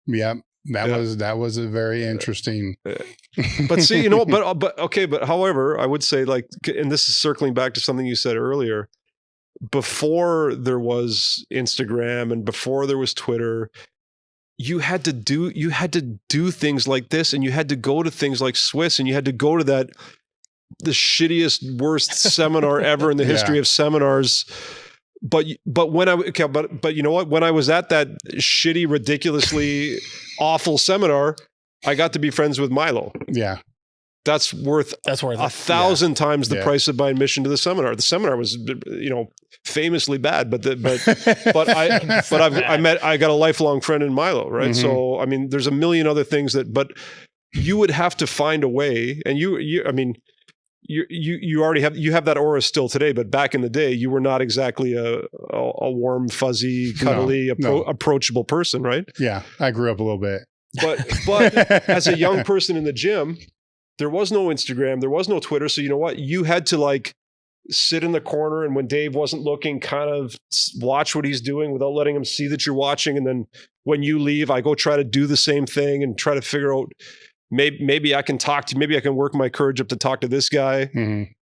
Yeah, that was a very interesting. But see, but however, I would say, like, and this is circling back to something you said earlier. Before there was Instagram and before there was Twitter, you had to do things like this, and you had to go to things like Swiss, and you had to go to the shittiest, worst seminar ever in the history of seminars. But you know what? When I was at that shitty, ridiculously awful seminar, I got to be friends with Milo. Yeah. That's worth 1,000 times the price of my admission to the seminar. The seminar was, famously bad, but I got a lifelong friend in Milo, right? So I mean, there's a million other things but you would have to find a way, and you already have that aura still today, but back in the day, you were not exactly a warm, fuzzy, cuddly, approachable person, right? Yeah, I grew up a little bit, but as a young person in the gym, there was no Instagram, there was no Twitter. So you know what? You had to like sit in the corner, and when Dave wasn't looking, kind of watch what he's doing without letting him see that you're watching. And then when you leave, I go try to do the same thing and try to figure out, maybe I can maybe I can work my courage up to talk to this guy.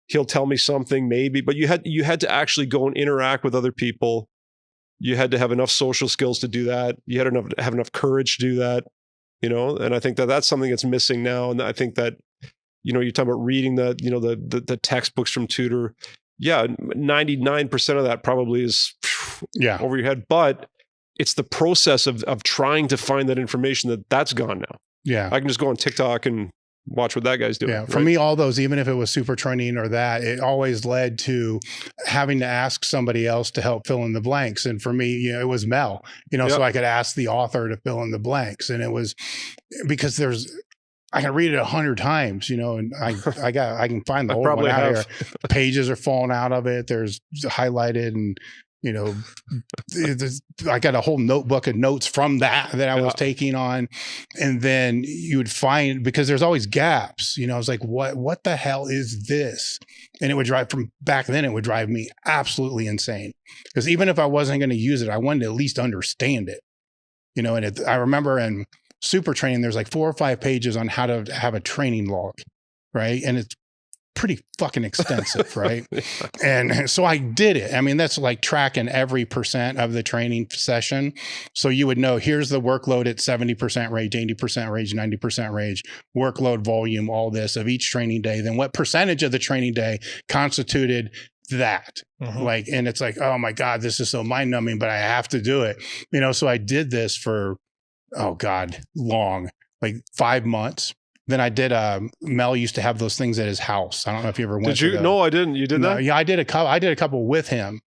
He'll tell me something, maybe. But you had to actually go and interact with other people. You had to have enough social skills to do that. You had to have enough courage to do that. And I think that's something that's missing now. And I think that, you're talking about reading the textbooks from Tudor. Yeah, 99% of that probably is over your head. But it's the process of trying to find that information that's gone now. Yeah. I can just go on TikTok and watch what that guy's doing. Yeah. For me, all those, even if it was super training or that, it always led to having to ask somebody else to help fill in the blanks. And for me, it was Mel, so I could ask the author to fill in the blanks. And it was because I can read it 100 times, and I can find the old one out here. Pages are falling out of it. There's highlighted and, I got a whole notebook of notes from that I was taking on. And then you would find, because there's always gaps, I was like, what the hell is this? And it would drive me absolutely insane. Because even if I wasn't going to use it, I wanted to at least understand it, and I remember in super training, there's like 4 or 5 pages on how to have a training log, right? And it's pretty fucking extensive, right? And so I did it. I mean, that's like tracking every percent of the training session. So you would know, here's the workload at 70% rage, 80% rage, 90% rage, workload volume, all this of each training day. Then what percentage of the training day constituted that? And it's like, oh my God, this is so mind numbing, but I have to do it. So I did this for, long, like 5 months. Then I did, Mel used to have those things at his house. I don't know if you ever went to those. No, I didn't. You did that? Yeah, I did a couple with him,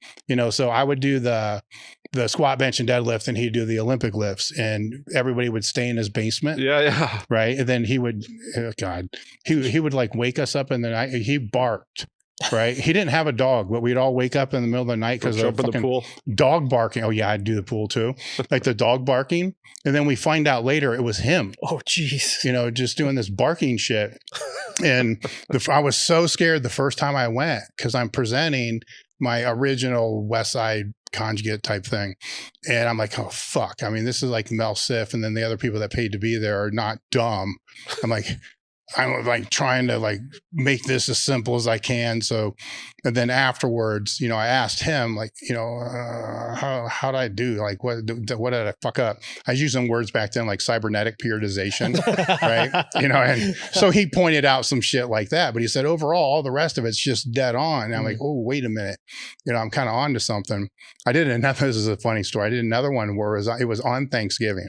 so I would do the squat, bench, and deadlift, and he'd do the Olympic lifts, and everybody would stay in his basement. Yeah. Right. And then he would, he would like wake us up in the night. He barked. Right. He didn't have a dog, but we'd all wake up in the middle of the night because of the pool. Dog barking. Oh yeah, I'd do the pool too. Like the dog barking. And then we find out later it was him. Oh geez. Just doing this barking shit. And I was so scared the first time I went because I'm presenting my original West Side conjugate type thing. And I'm like, oh fuck. I mean, this is like Mel Siff, and then the other people that paid to be there are not dumb. I'm like trying to like make this as simple as I can. So, and then afterwards, I asked him like, how'd I do? Like, what did I fuck up? I was using words back then like cybernetic periodization, right? And so he pointed out some shit like that, but he said, overall, all the rest of it's just dead on. And I'm like, oh, wait a minute. I'm kind of on to something. This is a funny story. I did another one where it was on Thanksgiving,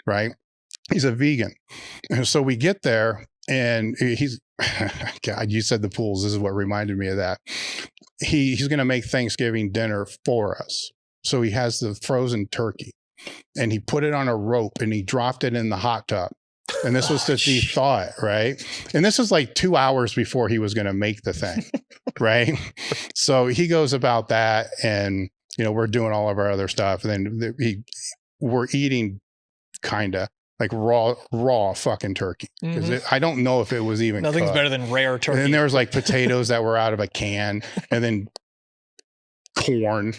right? He's a vegan. And so we get there, and God, you said the pools. This is what reminded me of that. He's going to make Thanksgiving dinner for us. So he has the frozen turkey. and he put it on a rope and he dropped it in the hot tub. And this was to thaw it, right? And this is like 2 hours before he was going to make the thing, right? So he goes about that, and we're doing all of our other stuff, and then we're eating kind of like raw fucking turkey, because I don't know if it was even nothing's cooked. better than rare turkey. And there was like potatoes that were out of a can, and then corn,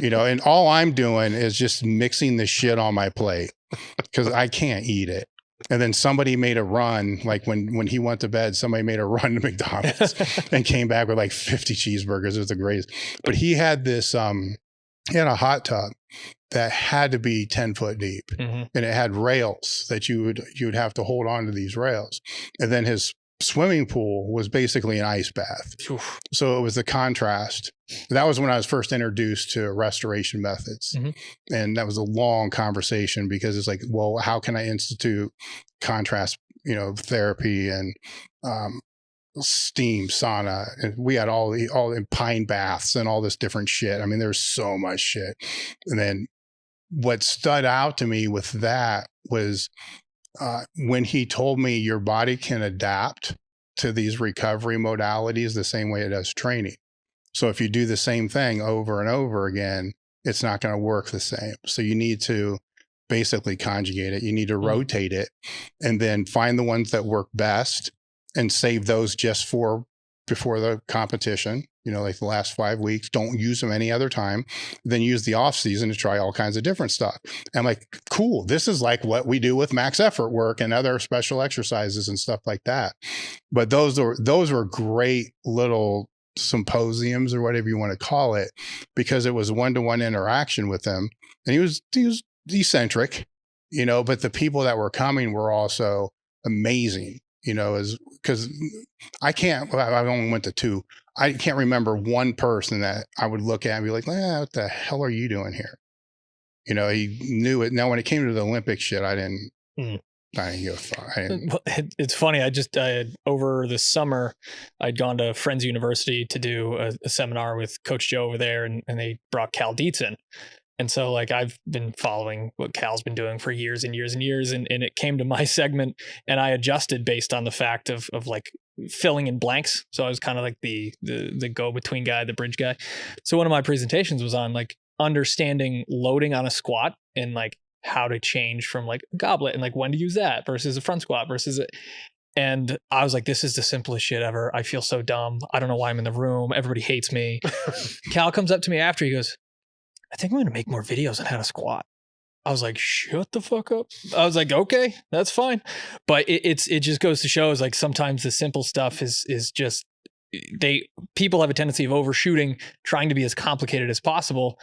and all I'm doing is just mixing the shit on my plate because I can't eat it. And then somebody made a run, like when he went to bed, somebody made a run to McDonald's and came back with like 50 cheeseburgers. It was the greatest. But he had this, he had a hot tub that had to be 10 foot deep, and it had rails that you would have to hold on to these rails. And then his swimming pool was basically an ice bath. Oof. So it was the contrast. That was when I was first introduced to restoration methods. And that was a long conversation, because it's like, well, how can I institute contrast, therapy and steam, sauna? And we had all in pine baths and all this different shit. I mean, there's so much shit. And then what stood out to me with that was when he told me your body can adapt to these recovery modalities the same way it does training. So if you do the same thing over and over again, it's not going to work the same. So you need to basically conjugate it. You need to rotate it, and then find the ones that work best and save those just for before the competition, like the last 5 weeks. Don't use them any other time. Then use the off season to try all kinds of different stuff. And I'm like, cool. This is like what we do with max effort work and other special exercises and stuff like that. But those were great little symposiums, or whatever you want to call it, because it was one-to-one interaction with him. And he was eccentric, but the people that were coming were also amazing. Because I only went to 2. I can't remember one person that I would look at and be like, what the hell are you doing here? He knew it. Now, when it came to the Olympic shit, I didn't give a fuck. It's funny. Over the summer, I'd gone to Friends University to do a seminar with Coach Joe over there, and they brought Cal Dietz in. And so like I've been following what Cal's been doing for years and years and years. And it came to my segment, and I adjusted based on the fact of like filling in blanks. So I was kind of like the go-between guy, the bridge guy. So one of my presentations was on like understanding loading on a squat, and like how to change from like a goblet, and like when to use that versus a front squat versus it. And I was like, this is the simplest shit ever. I feel so dumb. I don't know why I'm in the room. Everybody hates me. Cal comes up to me after, he goes, I think I'm going to make more videos on how to squat. I was like, shut the fuck up. I was like, okay, that's fine. But it just goes to show is like sometimes the simple stuff is just, people have a tendency of overshooting, trying to be as complicated as possible.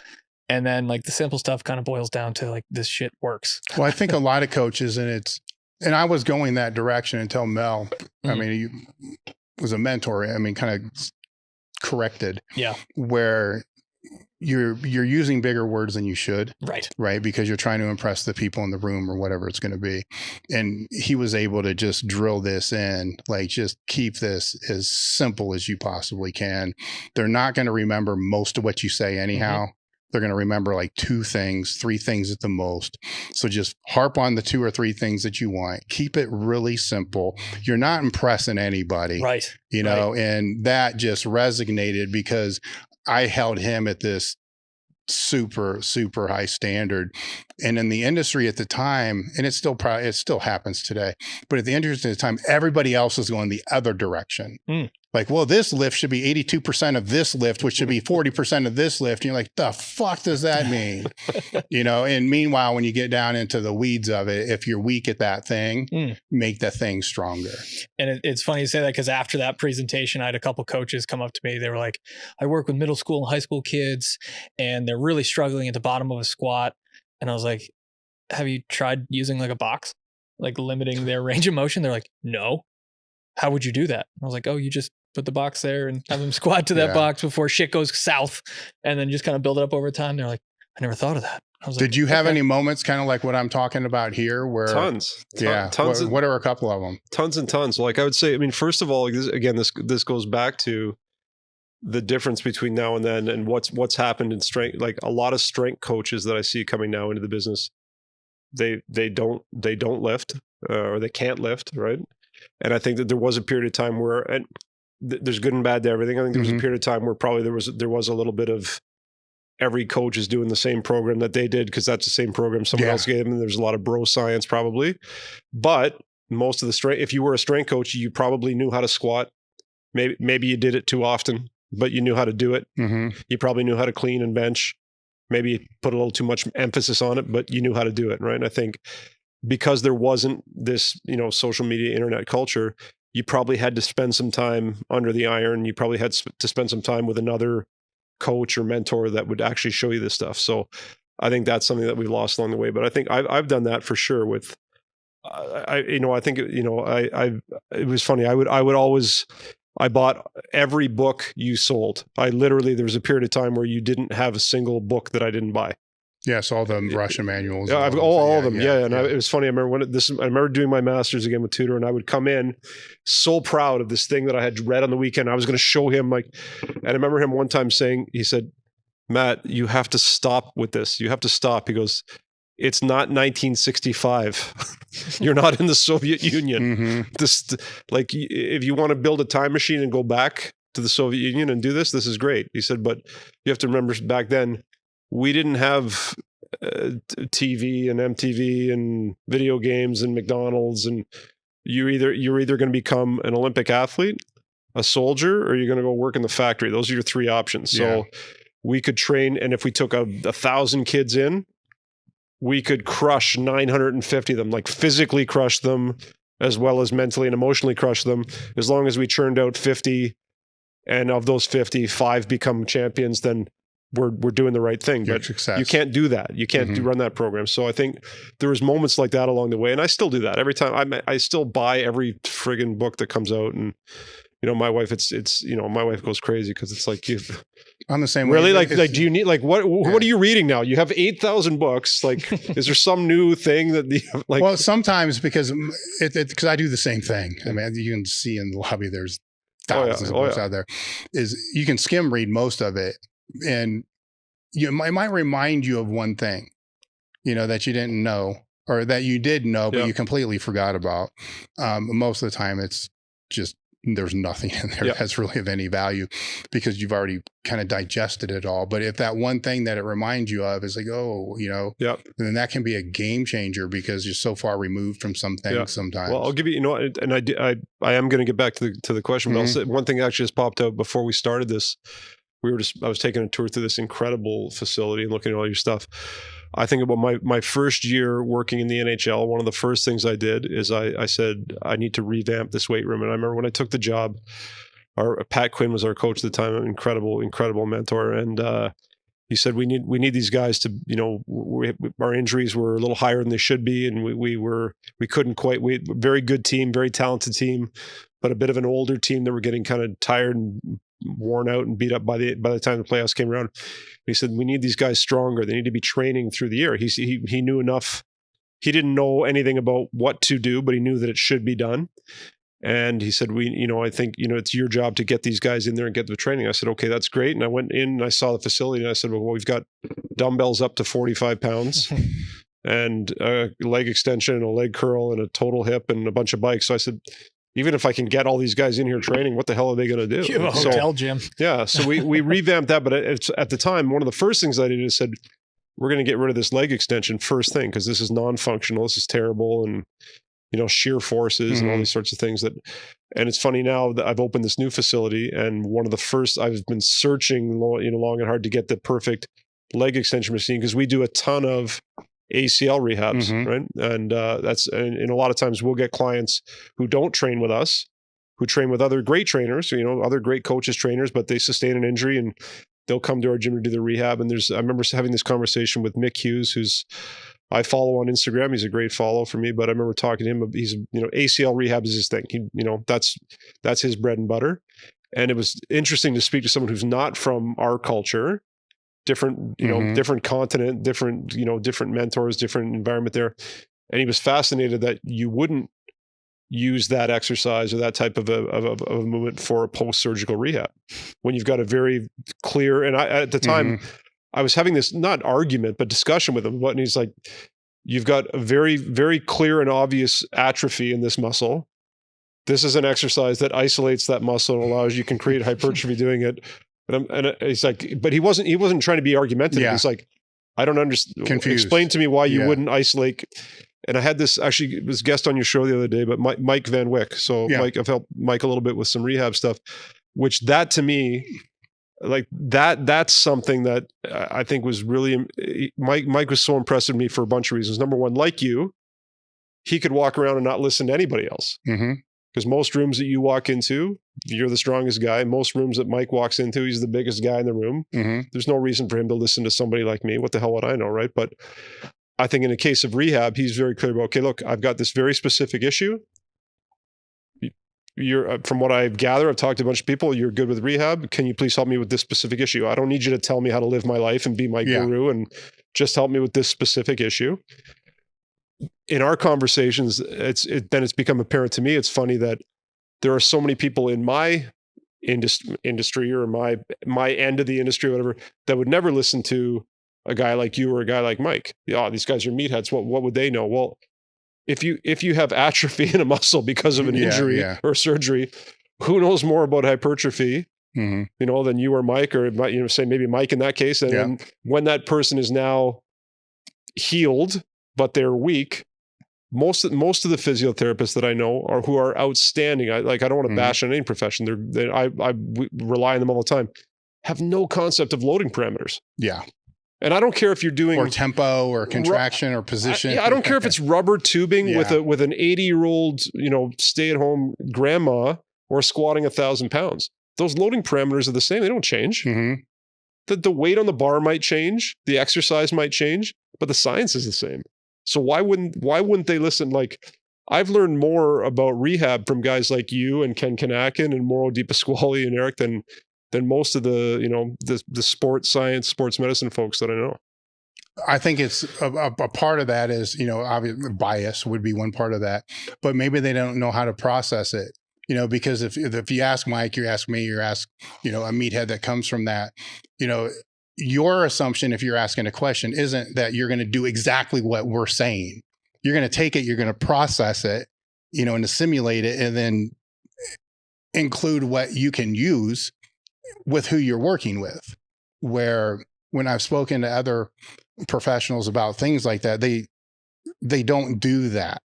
And then like the simple stuff kind of boils down to like, this shit works. Well, I think a lot of coaches, and I was going that direction until Mel, I mean, he was a mentor. I mean, kind of corrected. Yeah. Where you're using bigger words than you should. Right. Because you're trying to impress the people in the room or whatever it's going to be. And he was able to just drill this in, like just keep this as simple as you possibly can. They're not going to remember most of what you say anyhow. They're going to remember like 2 things, 3 things at the most. So just harp on the 2 or 3 things that you want. Keep it really simple. You're not impressing anybody. Right. And that just resonated, because I held him at this super, super high standard. And in the industry at the time, and it still happens today, but at the industry at the time, everybody else was going the other direction. Like, well, this lift should be 82% of this lift, which should be 40% of this lift. And you're like, the fuck does that mean? And meanwhile, when you get down into the weeds of it, if you're weak at that thing, make that thing stronger. And it's funny you say that, because after that presentation, I had a couple coaches come up to me. They were like, I work with middle school and high school kids, and they're really struggling at the bottom of a squat. And I was like, have you tried using like a box, like limiting their range of motion? They're like, no. How would you do that? I was like, oh, you just put the box there and have them squat to that box before shit goes south, and then just kind of build it up over time. They're like, I never thought of that. I was like, did you have any moments kind of like what I'm talking about here where tons. What are a couple of them? Tons and tons. Like I would say, I mean, first of all, this goes back to the difference between now and then and what's happened in strength. Like a lot of strength coaches that I see coming now into the business they don't lift, or they can't lift, right? And I think that there was a period of time where, and there's good and bad to everything. I think there was a period of time where probably there was a little bit of every coach is doing the same program that they did because that's the same program someone else gave them. There's a lot of bro science probably, but most of the strength, if you were a strength coach, you probably knew how to squat. Maybe you did it too often, but you knew how to do it. You probably knew how to clean and bench. Maybe you put a little too much emphasis on it, but you knew how to do it, right? And I think because there wasn't this, social media, internet culture, you probably had to spend some time under the iron. You probably had to spend some time with another coach or mentor that would actually show you this stuff. So I think that's something that we've lost along the way. But I think I've done that for sure with, I think, it was funny. I bought every book you sold. there was a period of time where you didn't have a single book that I didn't buy. Yes, all the Russian manuals. Yeah, all of them. Yeah. And it was funny. I remember doing my master's again with Tudor, and I would come in so proud of this thing that I had read on the weekend. I was going to show him and I remember him one time saying, he said, "Matt, you have to stop with this. You have to stop." He goes, "It's not 1965. You're not in the Soviet Union. If you want to build a time machine and go back to the Soviet Union and do this is great." He said, "But you have to remember back then, we didn't have TV and MTV and video games and McDonald's, and you're either going to become an Olympic athlete, a soldier, or you're going to go work in the factory. Those are your three options." So we could train, and if we took 1,000 kids in, we could crush 950 of them, like physically crush them, as well as mentally and emotionally crush them. As long as we churned out 50, and of those 50, 5 become champions, then we're doing the right thing. But you can't do that. You can't run that program. So I think there was moments like that along the way, and I still do that every time. I still buy every friggin' book that comes out, and my wife, my wife goes crazy because it's like, I'm the same really way. like, do you need what are you reading now? You have 8,000 books. Like, is there some new thing that well, sometimes because I do the same thing. I mean, you can see in the lobby, there's thousands of books out there. Is you can skim read most of it, and it might remind you of one thing, that you didn't know, or that you did know, but you completely forgot about. Most of the time it's just, there's nothing in there that's really of any value because you've already kind of digested it all. But if that one thing that it reminds you of is like, then that can be a game changer because you're so far removed from some things sometimes. Well, I'll give you, and I am going to get back to the question, but I'll say one thing that actually just popped up before we started this. I was taking a tour through this incredible facility and looking at all your stuff. I think about my first year working in the NHL, one of the first things I did is I said, I need to revamp this weight room. And I remember when I took the job, Pat Quinn was our coach at the time, an incredible mentor. And he said, we need these guys to, our injuries were a little higher than they should be. And we couldn't quite, very good team, very talented team, but a bit of an older team that were getting kind of tired and worn out and beat up by the time the playoffs came around. He said, we need these guys stronger. They need to be training through the year. He knew enough. He didn't know anything about what to do, but he knew that it should be done. And he said, I think, it's your job to get these guys in there and get the training. I said, okay, that's great. And I went in and I saw the facility and I said, well, we've got dumbbells up to 45 pounds and a leg extension and a leg curl and a total hip and a bunch of bikes. So I said, even if I can get all these guys in here training, what the hell are they going to do? You have a hotel gym. Yeah. So we revamped that. But at the time, one of the first things I did is said, we're going to get rid of this leg extension first thing, because this is non-functional. This is terrible. And, shear forces and all these sorts of things and it's funny now that I've opened this new facility, and one of the first, I've been searching, long and hard to get the perfect leg extension machine, because we do a ton of ACL rehabs, right? And and a lot of times we'll get clients who don't train with us, who train with other great trainers, other great coaches, trainers, but they sustain an injury and they'll come to our gym to do their rehab. And I remember having this conversation with Mick Hughes, who's I follow on Instagram. He's a great follow for me, but I remember talking to him. He's, ACL rehab is his thing. He, that's his bread and butter. And it was interesting to speak to someone who's not from our culture, different, different continent, different, different mentors, different environment there. And he was fascinated that you wouldn't use that exercise or that type of a movement for a post-surgical rehab when you've got a very clear, and at the time I was having this, not argument, but discussion with him. And he's like, You've got a very, very clear and obvious atrophy in this muscle. This is an exercise that isolates that muscle and allows you can create hypertrophy doing it. And he's like, but he wasn't trying to be argumentative. Yeah. He's like, I don't understand. Confused. Explain to me why you wouldn't isolate. And I had this, actually, it was a guest on your show the other day, but Mike Van Wyck. So I've helped Mike a little bit with some rehab stuff, which that to me, like that's something that I think was really, Mike was so impressive with me for a bunch of reasons. Number one, like you, he could walk around and not listen to anybody else. Because most rooms that you walk into, you're the strongest guy. Most rooms that Mike walks into, he's the biggest guy in the room. There's no reason for him to listen to somebody like me. What the hell would I know, right? But I think in the case of rehab, he's very clear about, okay, look, I've got this very specific issue. You're, from what I've gathered, I've talked to a bunch of people, you're good with rehab. Can you please help me with this specific issue? I don't need you to tell me how to live my life and be my guru, and just help me with this specific issue. In our conversations, then it's become apparent to me, it's funny that there are so many people in my industry or my end of the industry or whatever that would never listen to a guy like you or a guy like Mike. Oh, these guys are meatheads. What would they know? Well, if you have atrophy in a muscle because of an injury or surgery, who knows more about hypertrophy, you know, than you or Mike, or, you know, say maybe Mike in that case. And then when that person is now healed, but they're weak, most of the physiotherapists that I know who are outstanding. I don't want to bash on any profession. I rely on them all the time. Have no concept of loading parameters. Yeah. And I don't care if you're doing or tempo or contraction or position. I don't care if it's rubber tubing with an 80-year-old, you know, stay-at-home grandma or squatting 1,000 pounds. Those loading parameters are the same. They don't change. The weight on the bar might change, the exercise might change, but the science is the same. So why wouldn't they listen? Like, I've learned more about rehab from guys like you and Ken Kanakin and Mauro Di Pasquale and Eric than most of the, you know, the sports science, sports medicine folks that I know. I think it's a part of that is, you know, obviously bias would be one part of that, but maybe they don't know how to process it, you know, because if you ask Mike, you ask me, you ask, you know, a meathead that comes from that, you know, your assumption, if you're asking a question, isn't that you're going to do exactly what we're saying. You're going to take it, you're going to process it, you know, and assimilate it, and then include what you can use with who you're working with. Where when I've spoken to other professionals about things like that, they don't do that.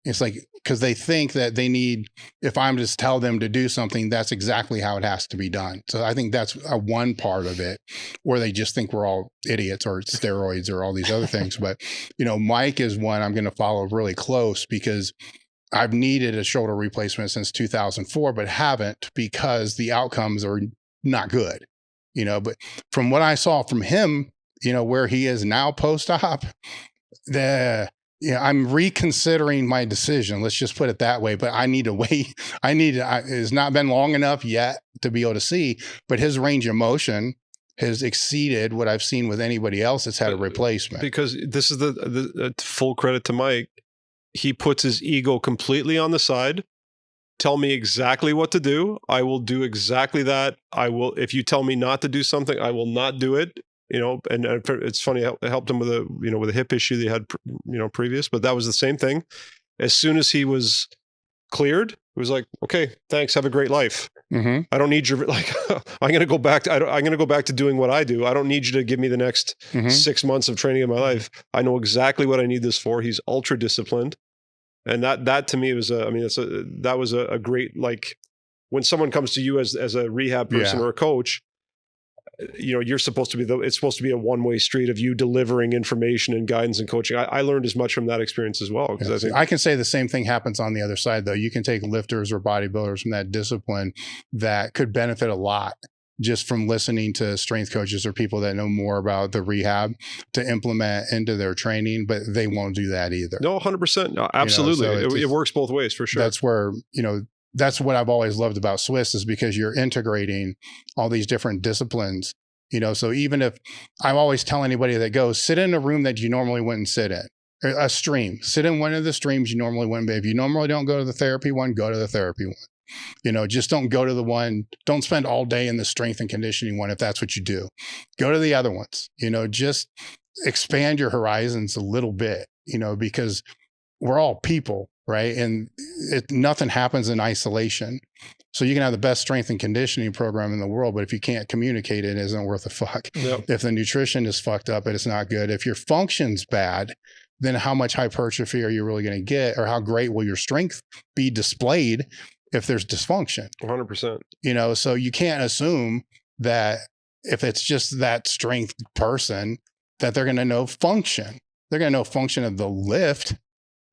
It's like, because they think that they need, if I'm just tell them to do something, that's exactly how it has to be done. So I think that's one part of it, or they just think we're all idiots or steroids or all these other things. But, you know, Mike is one I'm going to follow really close, because I've needed a shoulder replacement since 2004, but haven't, because the outcomes are not good, you know. But from what I saw from him, you know, where he is now post-op, I'm reconsidering my decision. Let's just put it that way. But I need to wait. It's not been long enough yet to be able to see, but his range of motion has exceeded what I've seen with anybody else that's had a replacement. Because this is the full credit to Mike. He puts his ego completely on the side. Tell me exactly what to do. I will do exactly that. If you tell me not to do something, I will not do it. You know, and it's funny, I helped him with a hip issue they had, you know, previous, but that was the same thing. As soon as he was cleared, it was like, okay, thanks, have a great life. I don't need your, like, I'm going to go back to doing what I do. I don't need you to give me the next 6 months of training in my life. I know exactly what I need this for. He's ultra disciplined. And that to me was that was a great, like, when someone comes to you as a rehab person or a coach, you know, it's supposed to be a one-way street of you delivering information and guidance and coaching. I learned as much from that experience as well. Because I can say the same thing happens on the other side, though. You can take lifters or bodybuilders from that discipline that could benefit a lot just from listening to strength coaches or people that know more about the rehab to implement into their training, but they won't do that either. No, 100%. No, absolutely. You know, so it works both ways for sure. That's where, you know, that's what I've always loved about Swiss, is because you're integrating all these different disciplines, you know. So even if I always tell anybody that goes, sit in a room that you normally wouldn't sit in, a stream, sit in one of the streams you normally wouldn't be. If you normally don't go to the therapy one, go to the therapy one. You know, just don't go to the one, don't spend all day in the strength and conditioning one if that's what you do. Go to the other ones, you know, just expand your horizons a little bit. because we're all people, right? And nothing happens in isolation. So you can have the best strength and conditioning program in the world, but if you can't communicate, it isn't worth a fuck. Yep. If the nutrition is fucked up, it's not good. If your function's bad, then how much hypertrophy are you really going to get, or how great will your strength be displayed if there's dysfunction? 100%. So you can't assume that if it's just that strength person that they're going to know function. They're going to know function of the lift,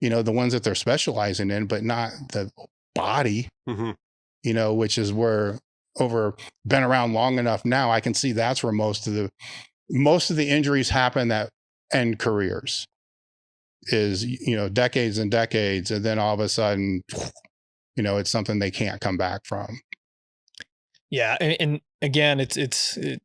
the ones that they're specializing in, but not the body, which is where been around long enough now, I can see that's where most of the injuries happen that end careers is, decades and decades. And then all of a sudden, it's something they can't come back from. Yeah. And again,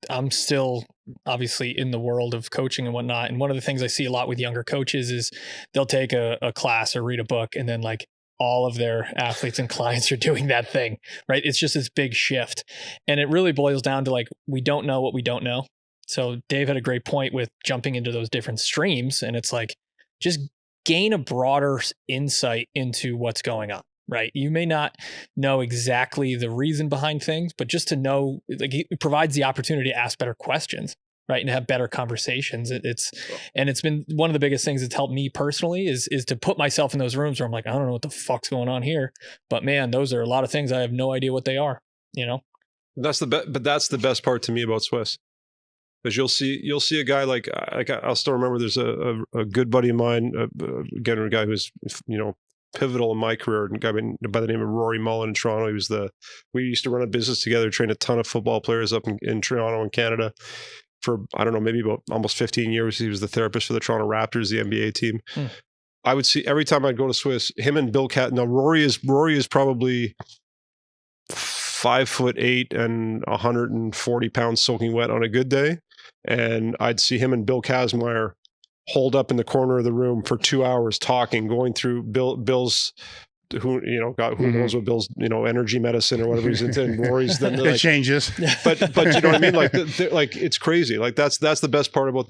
I'm still obviously in the world of coaching and whatnot. And one of the things I see a lot with younger coaches is they'll take a class or read a book, and then like all of their athletes and clients are doing that thing, right? It's just this big shift. And it really boils down to like, we don't know what we don't know. So Dave had a great point with jumping into those different streams. And it's like, just gain a broader insight into what's going on. Right. You may not know exactly the reason behind things, but just to know, like, it provides the opportunity to ask better questions, right? And have better conversations. And it's been one of the biggest things that's helped me personally is to put myself in those rooms where I'm like, I don't know what the fuck's going on here, but man, those are a lot of things I have no idea what they are, That's the best part to me about Swiss. Because you'll see a guy like I'll still remember there's a good buddy of mine, again, a guy who's, pivotal in my career, a guy by the name of Rory Mullen in Toronto. We used to run a business together, train a ton of football players up in Toronto and Canada for, I don't know, maybe about almost 15 years. He was the therapist for the Toronto Raptors, the NBA team. I would see every time I'd go to Swiss, him and Bill Cat. Now Rory is probably 5'8" and 140 pounds soaking wet on a good day. And I'd see him and Bill Kazmaier holed up in the corner of the room for 2 hours talking, going through Bill's, who knows what Bill's, energy medicine or whatever he's into, and Rory's then it changes. But you know what I mean? Like it's crazy. Like that's the best part about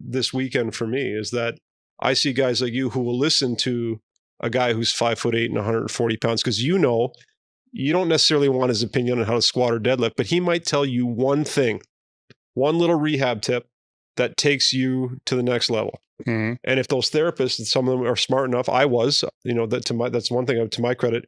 this weekend for me is that I see guys like you who will listen to a guy who's 5'8" and 140 pounds, because you don't necessarily want his opinion on how to squat or deadlift, but he might tell you one thing, one little rehab tip that takes you to the next level. And if those therapists, and some of them are smart enough, that's one thing to my credit,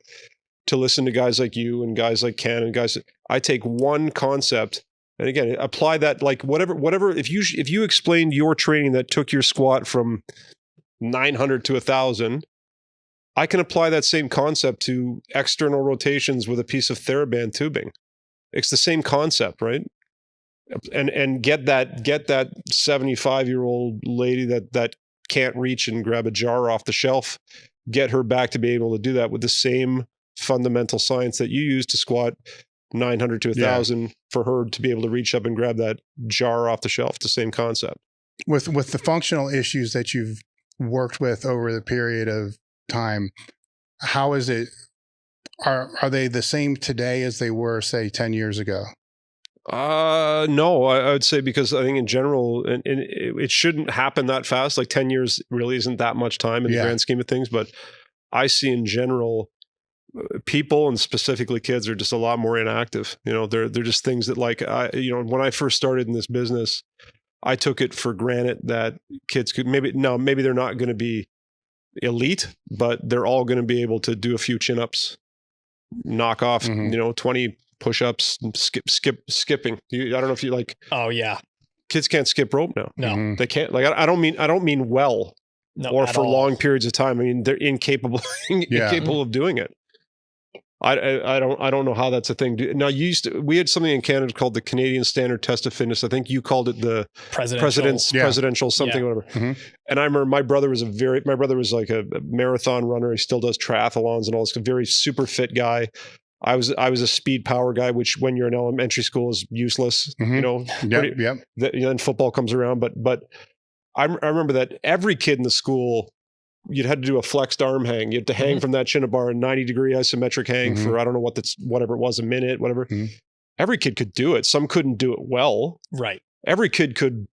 to listen to guys like you and guys like Ken and guys, I take one concept and again, apply that, like whatever, if you explained your training that took your squat from 900 to 1,000, I can apply that same concept to external rotations with a piece of TheraBand tubing. It's the same concept, right? And get that 75-year-old lady that can't reach and grab a jar off the shelf, get her back to be able to do that with the same fundamental science that you use to squat 900 to 1,000 for her to be able to reach up and grab that jar off the shelf. The same concept. With the functional issues that you've worked with over the period of time, how is it? Are they the same today as they were, say, 10 years ago? No, I would say, because I think in general, and it shouldn't happen that fast. Like 10 years really isn't that much time in the grand scheme of things. But I see in general, people and specifically kids are just a lot more inactive. They're just things that, like, when I first started in this business, I took it for granted that kids could maybe they're not going to be elite, but they're all going to be able to do a few chin-ups, knock off, 20 push-ups, skipping. I don't know if you like. Oh yeah, kids can't skip rope now. No, they can't. Like I don't mean well, or for long periods of time. I mean they're incapable of doing it. I don't know how that's a thing. Now we had something in Canada called the Canadian Standard Test of Fitness. I think you called it the presidential something, whatever. And I remember my brother was like a marathon runner. He still does triathlons and all this. A very super fit guy. I was a speed power guy, which when you're in elementary school is useless. Then football comes around, but I remember that every kid in the school, you'd had to do a flexed arm hang. You had to hang from that chin bar, a 90-degree isometric hang for, I don't know whatever it was, a minute, whatever. Every kid could do it. Some couldn't do it well. Right. Every kid could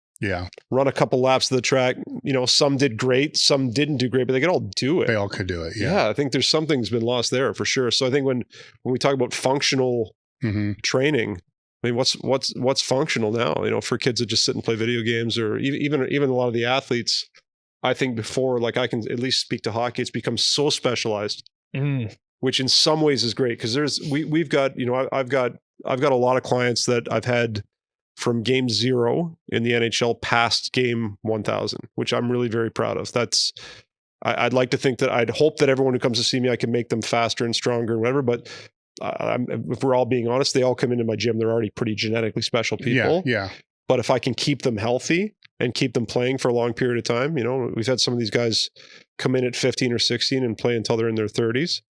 run a couple laps of the track. Some did great, some didn't do great, but they could all do it. They all could do it. Yeah. I think there's something's been lost there for sure. So I think when we talk about functional training, I mean, what's functional now? For kids that just sit and play video games, or even a lot of the athletes. I think before, like, I can at least speak to hockey, it's become so specialized, which in some ways is great because we've got I've got a lot of clients that I've had from game 0 in the NHL past game 1000, which I'm really very proud of. I'd like to think that I'd hope that everyone who comes to see me, I can make them faster and stronger and whatever. But if we're all being honest, they all come into my gym. They're already pretty genetically special people. Yeah. But if I can keep them healthy and keep them playing for a long period of time, we've had some of these guys come in at 15 or 16 and play until they're in their 30s.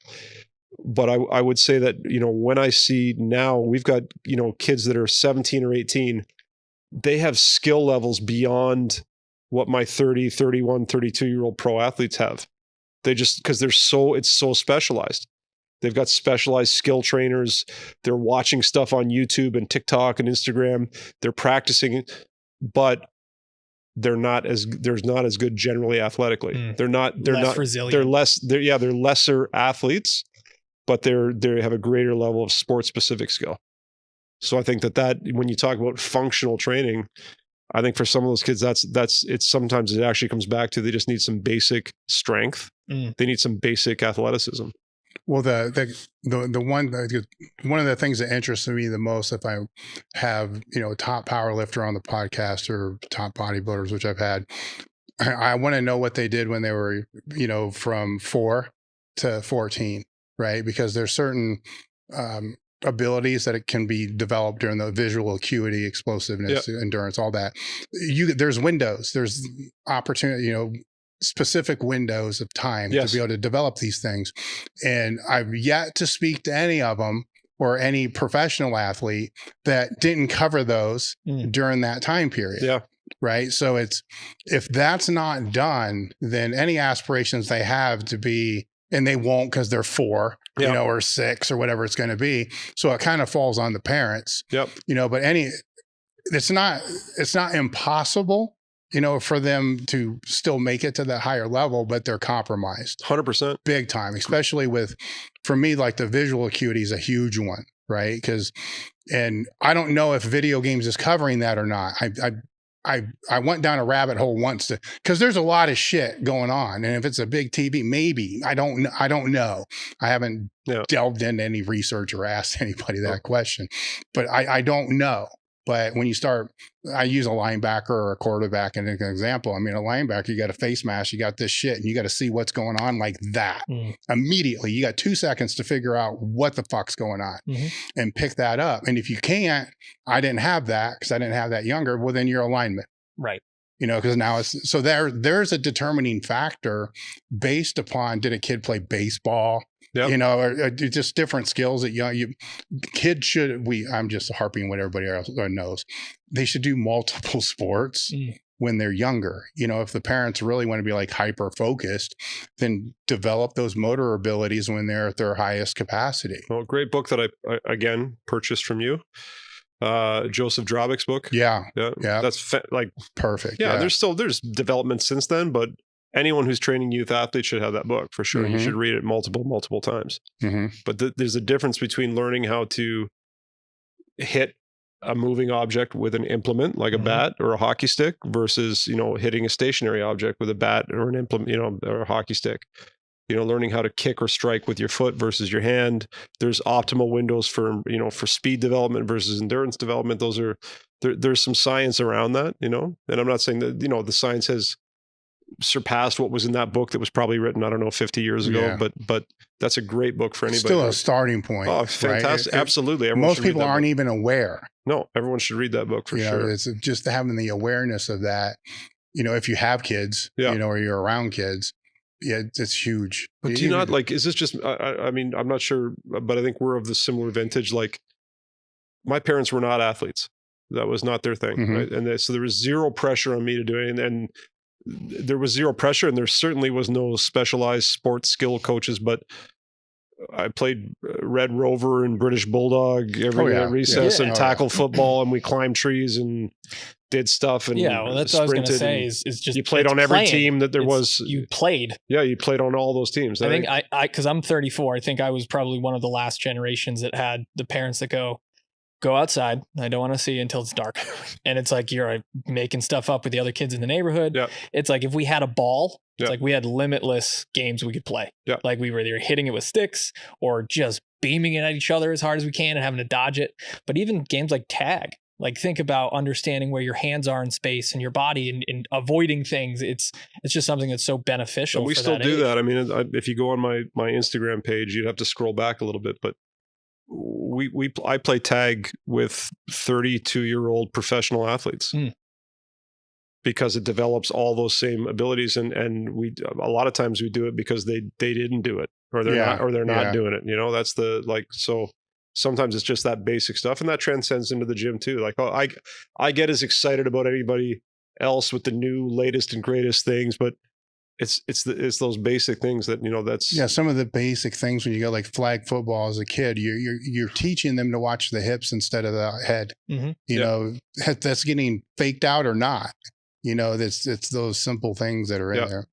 But I would say that, when I see now we've got, kids that are 17 or 18, they have skill levels beyond what my 30, 31, 32-year-old pro athletes have. They just, because it's so specialized. They've got specialized skill trainers. They're watching stuff on YouTube and TikTok and Instagram. They're practicing, but they're not as good generally athletically. They're not resilient. They're lesser athletes, but they have a greater level of sport specific skill. So I think that when you talk about functional training, I think for some of those kids, sometimes it actually comes back to they just need some basic strength. They need some basic athleticism. Well, the one of the things that interests me the most, if I have a top power lifter on the podcast or top bodybuilders, which I've had, I want to know what they did when they were from 4 to 14, right? Because there's certain abilities that it can be developed during the visual acuity, explosiveness, endurance, all that. There's windows, there's opportunity, specific windows of time to be able to develop these things. And I've yet to speak to any of them or any professional athlete that didn't cover those during that time period. Yeah. Right. So if that's not done, then any aspirations they have to be, and they won't because they're 4, or 6 or whatever it's going to be. So it kind of falls on the parents, but it's not impossible, for them to still make it to that higher level, but they're compromised 100% big time, especially for me, like the visual acuity is a huge one, right? And I don't know if video games is covering that or not. I went down a rabbit hole once because there's a lot of shit going on. And if it's a big TV, maybe, I don't know. I haven't delved into any research or asked anybody that question, but I don't know. But when you start, I use a linebacker or a quarterback as an example. I mean, a linebacker, you got a face mask, you got this shit, and you got to see what's going on like that. Immediately. You got 2 seconds to figure out what the fuck's going on and pick that up. And if you can't, I didn't have that because I didn't have that younger, well, then you're alignment. Right. Because now it's, so there's a determining factor based upon, did a kid play baseball? Or just different skills that kids should, I'm just harping what everybody else knows. They should do multiple sports when they're younger. If the parents really want to be like hyper focused, then develop those motor abilities when they're at their highest capacity. Well, great book that I again purchased from you. Joseph Drabek's book. Yeah. That's perfect. Yeah. There's development since then, but anyone who's training youth athletes should have that book for sure. You should read it multiple times. But there's a difference between learning how to hit a moving object with an implement like a bat or a hockey stick versus, hitting a stationary object with a bat or an implement, or a hockey stick. Learning how to kick or strike with your foot versus your hand. There's optimal windows for speed development versus endurance development. There's some science around that, and I'm not saying that, the science has surpassed what was in that book that was probably written, I don't know, 50 years ago, but that's a great book for anybody. Still a starting point. Oh, fantastic. Right? Absolutely. Everyone most people aren't even aware. No, everyone should read that book for sure. It's just having the awareness of that, if you have kids, or you're around kids, it's huge. But do you not is this just, I mean, I'm not sure, but I think we're of the similar vintage. Like my parents were not athletes. That was not their thing. Right. And so there was zero pressure on me to do it. And there was zero pressure, and there certainly was no specialized sports skill coaches, but I played Red Rover and British Bulldog every recess and tackle football, and we climbed trees and did stuff. And well, that's what I was going to say is just you played on every team that there was. You played. Yeah, you played on all those teams. I think because I'm 34, I think I was probably one of the last generations that had the parents that go outside. I don't want to see you until it's dark. And it's like you're making stuff up with the other kids in the neighborhood. Yeah. It's like if we had a ball, it's like we had limitless games we could play. Yeah. Like we were either hitting it with sticks or just beaming it at each other as hard as we can and having to dodge it. But even games like tag, like think about understanding where your hands are in space and your body and avoiding things. It's just something that's so beneficial. And we still do that. I mean, if you go on my Instagram page, you'd have to scroll back a little bit, but I play tag with 32-year-old professional athletes because it develops all those same abilities, and we a lot of times we do it because they didn't do it or they're not doing it. That's so sometimes it's just that basic stuff, and that transcends into the gym too. Like I get as excited about anybody else with the new latest and greatest things, but it's those basic things that that's some of the basic things when you go like flag football as a kid, you're teaching them to watch the hips instead of the head. That's getting faked out or not. It's those simple things that are in there.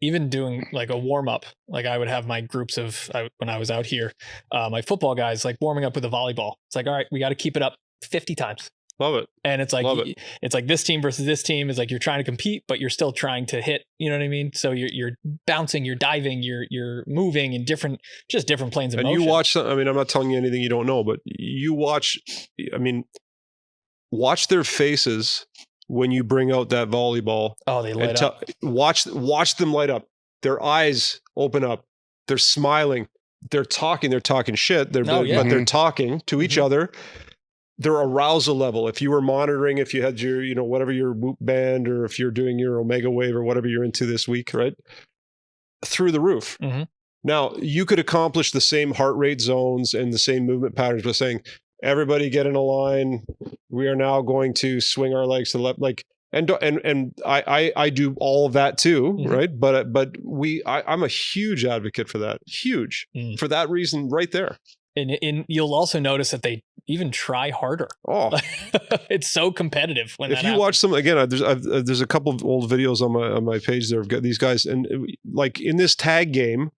Even doing like a warm up, like I would have my groups of when I was out here, my football guys like warming up with a volleyball. It's like, all right, we got to keep it up 50 times. Love it. And it's like it's like this team versus this team is like you're trying to compete, but you're still trying to hit. You know what I mean? So you're bouncing, you're diving, you're moving in different planes of motion. And you watch. I mean, I'm not telling you anything you don't know, but you watch. I mean, watch their faces when you bring out that volleyball. Oh, they light up. Watch them light up. Their eyes open up. They're smiling. They're talking. They're talking shit. But they're talking to each other. Their arousal level, if you were monitoring, if you had your, whatever your Whoop band, or if you're doing your Omega Wave or whatever you're into this week, right? Through the roof. Mm-hmm. Now, you could accomplish the same heart rate zones and the same movement patterns by saying, everybody get in a line. We are now going to swing our legs to the left. And I do all of that too, right? But I'm a huge advocate for that. Huge. For that reason right there. And you'll also notice that they even try harder. Oh, it's so competitive when if you watch some again. There's a couple of old videos on my page there. I've got these guys, and like in this tag game,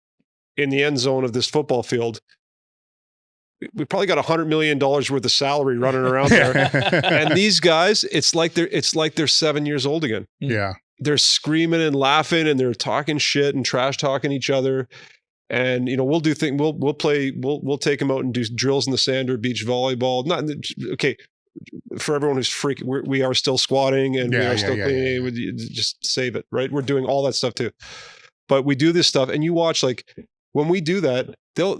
in the end zone of this football field, we probably got $100 million worth of salary running around there. And these guys, it's like they're 7 years old again. Yeah, they're screaming and laughing, and they're talking shit and trash talking each other. And we'll do things. We'll play. We'll take them out and do drills in the sand or beach volleyball. Not okay. For everyone who's freaking, we are still squatting and we are still cleaning. Just save it, right? We're doing all that stuff too. But we do this stuff, and you watch like when we do that, they'll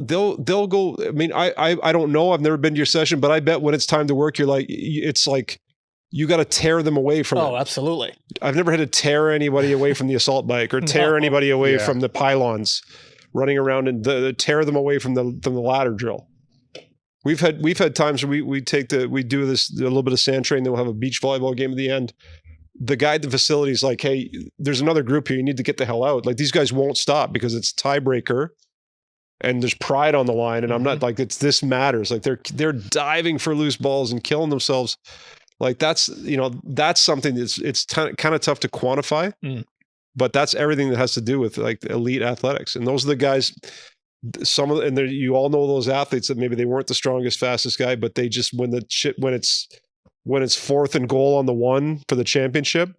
go. I mean, I don't know. I've never been to your session, but I bet when it's time to work, it's like you got to tear them away from it. Oh, absolutely. I've never had to tear anybody away from the assault bike or tear anybody away from the pylons. Running around and tear them away from the ladder drill. We've had times where we do this a little bit of sand training, then we'll have a beach volleyball game at the end. The guy at the facility is like, hey, there's another group here. You need to get the hell out. Like these guys won't stop because it's tiebreaker and there's pride on the line. And I'm not like this matters. Like they're diving for loose balls and killing themselves. Like that's something it's kind of tough to quantify. But that's everything that has to do with like elite athletics. And those are the guys, you all know those athletes that maybe they weren't the strongest, fastest guy, but they just, when it's 4th and goal on the 1 for the championship,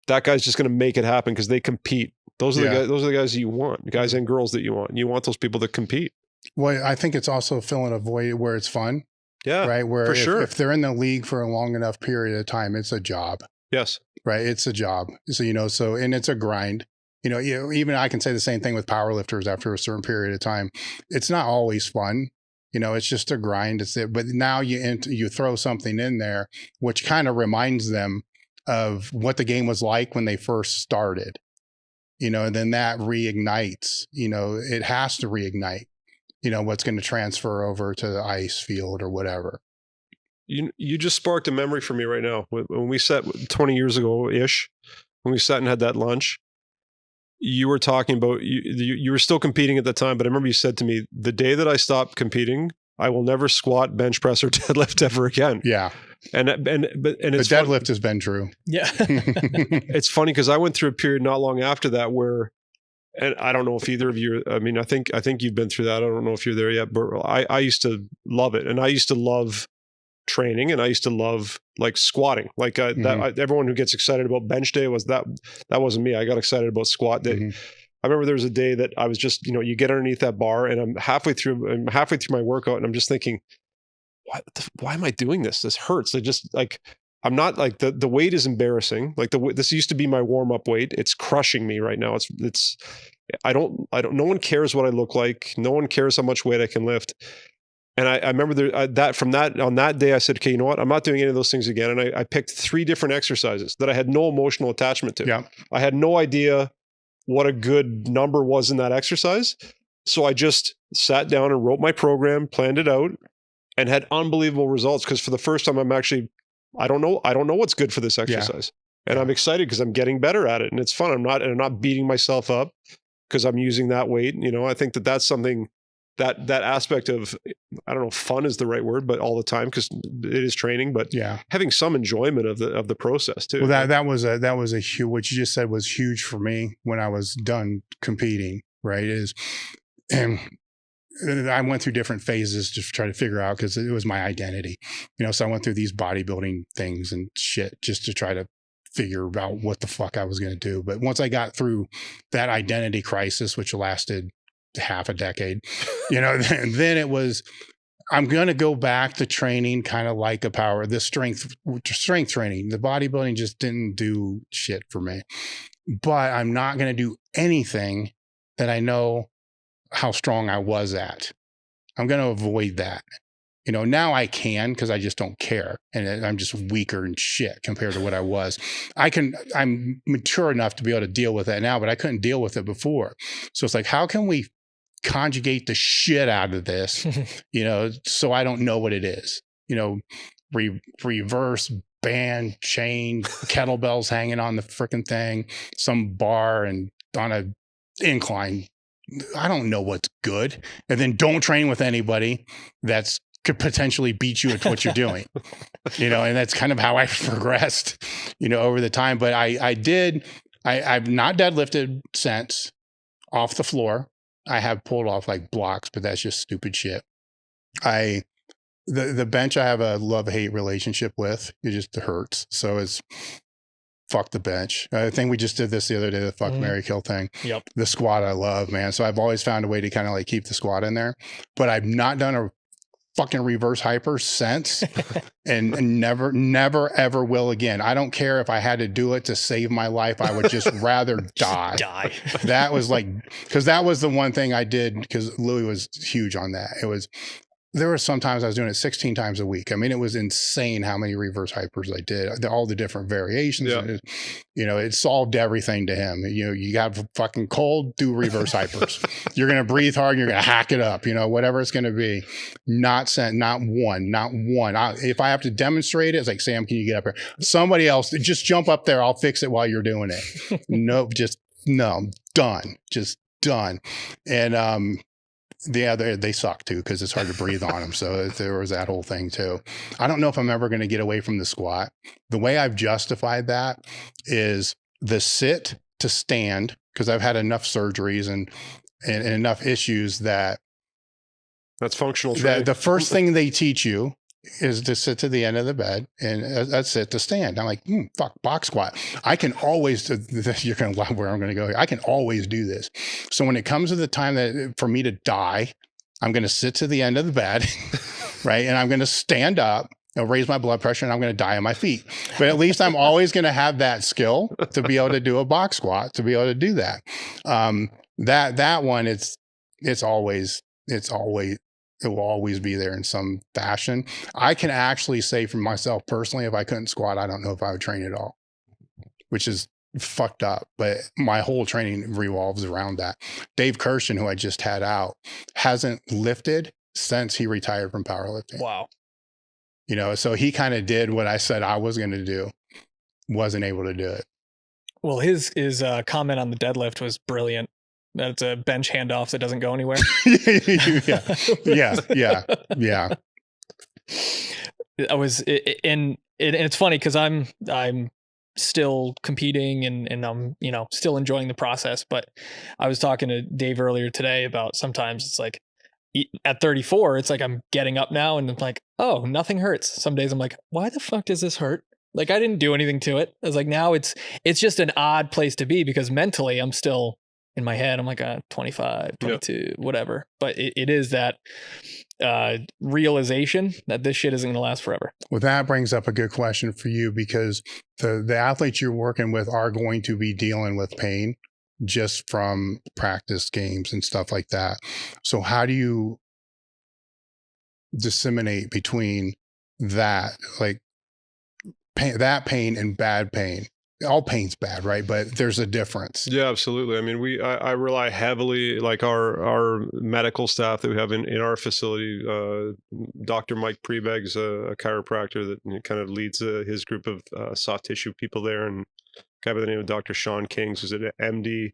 that guy's just going to make it happen because they compete. Those are the guys that you want, guys and girls that you want. You want those people that compete. Well, I think it's also filling a void where it's fun. Yeah. Right. Where for sure. If they're in the league for a long enough period of time, it's a job. Yes. Right. It's a job. So, and it's a grind, even I can say the same thing with powerlifters after a certain period of time. It's not always fun. It's just a grind. But now you throw something in there, which kind of reminds them of what the game was like when they first started, and then that reignites, it has to reignite, what's going to transfer over to the ice field or whatever. You just sparked a memory for me right now. When we sat 20 years ago-ish, when we sat and had that lunch, you were talking about, you were still competing at the time, but I remember you said to me, the day that I stopped competing, I will never squat, bench press, or deadlift ever again. Yeah. But it's deadlift has been true. Yeah. It's funny because I went through a period not long after that where, and I don't know if either of you, I mean, I think you've been through that. I don't know if you're there yet, but I used to love it. And I used to love training, and I used to love like squatting. Like everyone who gets excited about bench day that wasn't me. I got excited about squat day. I remember there was a day that I was just, you get underneath that bar, and I'm halfway through my workout, and I'm just thinking, why am I doing this? This hurts. I just like, I'm not like the weight is embarrassing. Like this used to be my warm up weight. It's crushing me right now. I don't, no one cares what I look like. No one cares how much weight I can lift. And I remember on that day, I said, okay, you know what? I'm not doing any of those things again. And I picked 3 different exercises that I had no emotional attachment to. Yeah. I had no idea what a good number was in that exercise. So I just sat down and wrote my program, planned it out, and had unbelievable results. Because for the first time, I don't know what's good for this exercise. Yeah. And I'm excited because I'm getting better at it. And it's fun. I'm not beating myself up because I'm using that weight. I think that's something that aspect of, I don't know if fun is the right word, but all the time, because it is training, but having some enjoyment of the process too. Well, that was a huge, what you just said was huge for me when I was done competing, right? And I went through different phases to try to figure out, because it was my identity, so I went through these bodybuilding things and shit just to try to figure out what the fuck I was going to do. But once I got through that identity crisis, which lasted half a decade, then it was, I'm going to go back to training kind of like the strength training. The bodybuilding just didn't do shit for me, but I'm not going to do anything that I know how strong I was at. I'm going to avoid that. Now I can, because I just don't care. And I'm just weaker and shit compared to what I was. I'm mature enough to be able to deal with that now, but I couldn't deal with it before. So it's like, how can we conjugate the shit out of this, so I don't know what it is, reverse band, chain, kettlebells hanging on the freaking thing, some bar and on a incline. I don't know what's good. And then don't train with anybody could potentially beat you at what you're doing, and that's kind of how I progressed, over the time. But I've not deadlifted since off the floor. I have pulled off like blocks, but that's just stupid shit. The bench I have a love-hate relationship with. It just hurts. So it's fuck the bench. I think we just did this the other day, the fuck, marry, kill thing. Yep. The squat I love, man. So I've always found a way to kind of like keep the squat in there, but I've not done a fucking reverse hyper since and never ever will again. I don't care if I had to do it to save my life. I would just rather die. That was like, because that was the one thing I did, because Louis was huge on that. There were sometimes I was doing it 16 times a week. I mean, it was insane how many reverse hypers I did, all the different variations. Yeah. It solved everything to him. You got fucking cold, do reverse hypers. You're going to breathe hard, you're going to hack it up, whatever it's going to be. Not one. If I have to demonstrate it, it's like, Sam, can you get up here? Somebody else, just jump up there. I'll fix it while you're doing it. Done. Just done. And, they suck too, because it's hard to breathe on them. So there was that whole thing too. I don't know if I'm ever going to get away from the squat. The way I've justified that is the sit to stand, because I've had enough surgeries and enough issues that's functional training. The first thing they teach you is to sit to the end of the bed, and that's it, to stand. I'm like, fuck, box squat. I can always, you're going to love where I'm going to go here. I can always do this. So when it comes to the time for me to die, I'm going to sit to the end of the bed, right? And I'm going to stand up, raise my blood pressure, and I'm going to die on my feet. But at least I'm always going to have that skill to be able to do a box squat, to be able to do that. That one, it will always be there in some fashion. I can actually say for myself personally, if I couldn't squat, I don't know if I would train at all, which is fucked up. But my whole training revolves around that. Dave Kirshen, who I just had out, hasn't lifted since he retired from powerlifting. Wow. So he kind of did what I said I was going to do, wasn't able to do it. Well, his comment on the deadlift was brilliant. That's a bench handoff that doesn't go anywhere. Yeah. I was, and it's funny because I'm still competing and I'm, still enjoying the process. But I was talking to Dave earlier today about sometimes it's like at 34, it's like I'm getting up now and I'm like, oh, nothing hurts. Some days I'm like, why the fuck does this hurt? Like I didn't do anything to it. I was like, now it's just an odd place to be because mentally I'm still in my head. I'm like 25, 22, whatever. But it is that realization that this shit isn't going to last forever. Well, that brings up a good question for you because the athletes you're working with are going to be dealing with pain just from practice games and stuff like that. So how do you disseminate between that, like pain and bad pain? All pain's bad, right? But there's a difference. Yeah, absolutely. I mean, I rely heavily, like our medical staff that we have in our facility. Dr. Mike Prebeg's a chiropractor that kind of leads his group of soft tissue people there, and a guy by the name of Dr. Sean Kings, who's an MD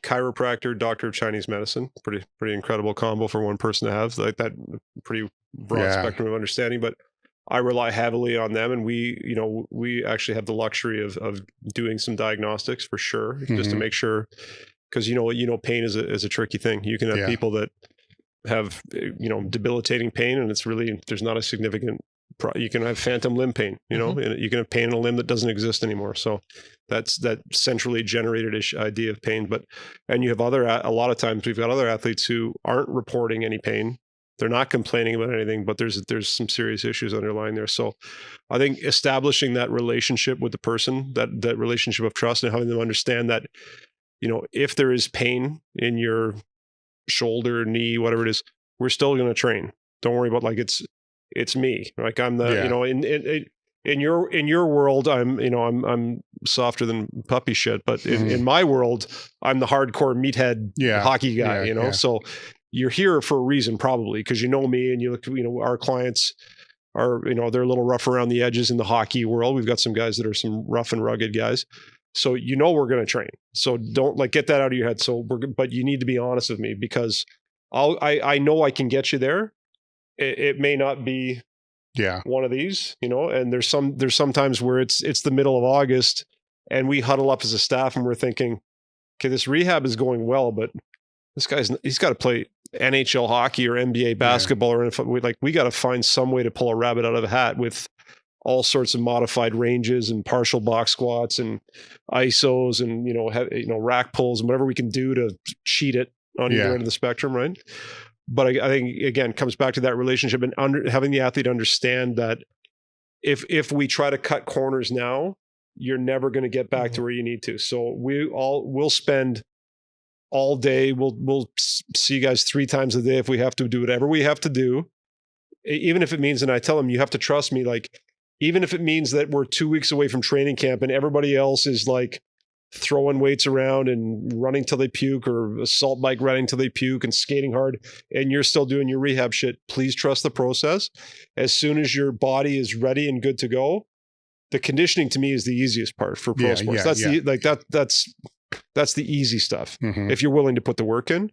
chiropractor, doctor of Chinese medicine. Pretty incredible combo for one person to have. Like that pretty broad spectrum of understanding, but I rely heavily on them, and we actually have the luxury of doing some diagnostics for sure, just to make sure, because pain is a tricky thing. You can have people that have debilitating pain, and it's really there's not a significant. You can have phantom limb pain, and you can have pain in a limb that doesn't exist anymore. So that's that centrally generated idea of pain. And you have a lot of times we've got other athletes who aren't reporting any pain. They're not complaining about anything, but there's some serious issues underlying there. So I think establishing that relationship with the person, that relationship of trust, and having them understand that, if there is pain in your shoulder, knee, whatever it is, we're still going to train. Don't worry about it's me. Like I'm the, in your world, I'm softer than puppy shit, but in my world, I'm the hardcore meathead hockey guy, so you're here for a reason, probably because me and you look, our clients are, they're a little rough around the edges in the hockey world. We've got some guys that are some rough and rugged guys. So, we're going to train. So don't get that out of your head. But you need to be honest with me because I know I can get you there. It may not be one of these, and there's some times where it's the middle of August and we huddle up as a staff and we're thinking, okay, this rehab is going well, but this he's got to play NHL hockey or NBA basketball or we got to find some way to pull a rabbit out of a hat with all sorts of modified ranges and partial box squats and ISOs and rack pulls and whatever we can do to cheat it on either end of the spectrum, right? But I think again comes back to that relationship and having the athlete understand that if we try to cut corners now, you're never going to get back to where you need to. So we'll spend all day. We'll see you guys 3 times a day if we have to do whatever we have to do, even if it means, and I tell them, you have to trust me. Like, even if it means that we're 2 weeks away from training camp and everybody else is like throwing weights around and running till they puke or assault bike riding till they puke and skating hard, and you're still doing your rehab shit, please trust the process. As soon as your body is ready and good to go, the conditioning to me is the easiest part for pro sports. That's the easy stuff. If you're willing to put the work in,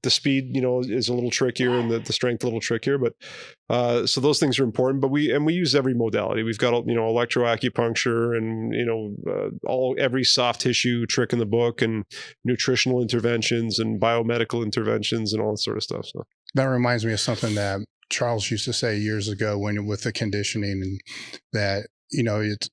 the speed, is a little trickier and the strength a little trickier, but so those things are important, but we use every modality. We've got, electroacupuncture and, every soft tissue trick in the book and nutritional interventions and biomedical interventions and all that sort of stuff. So that reminds me of something that Charles used to say years ago with the conditioning, and that, it's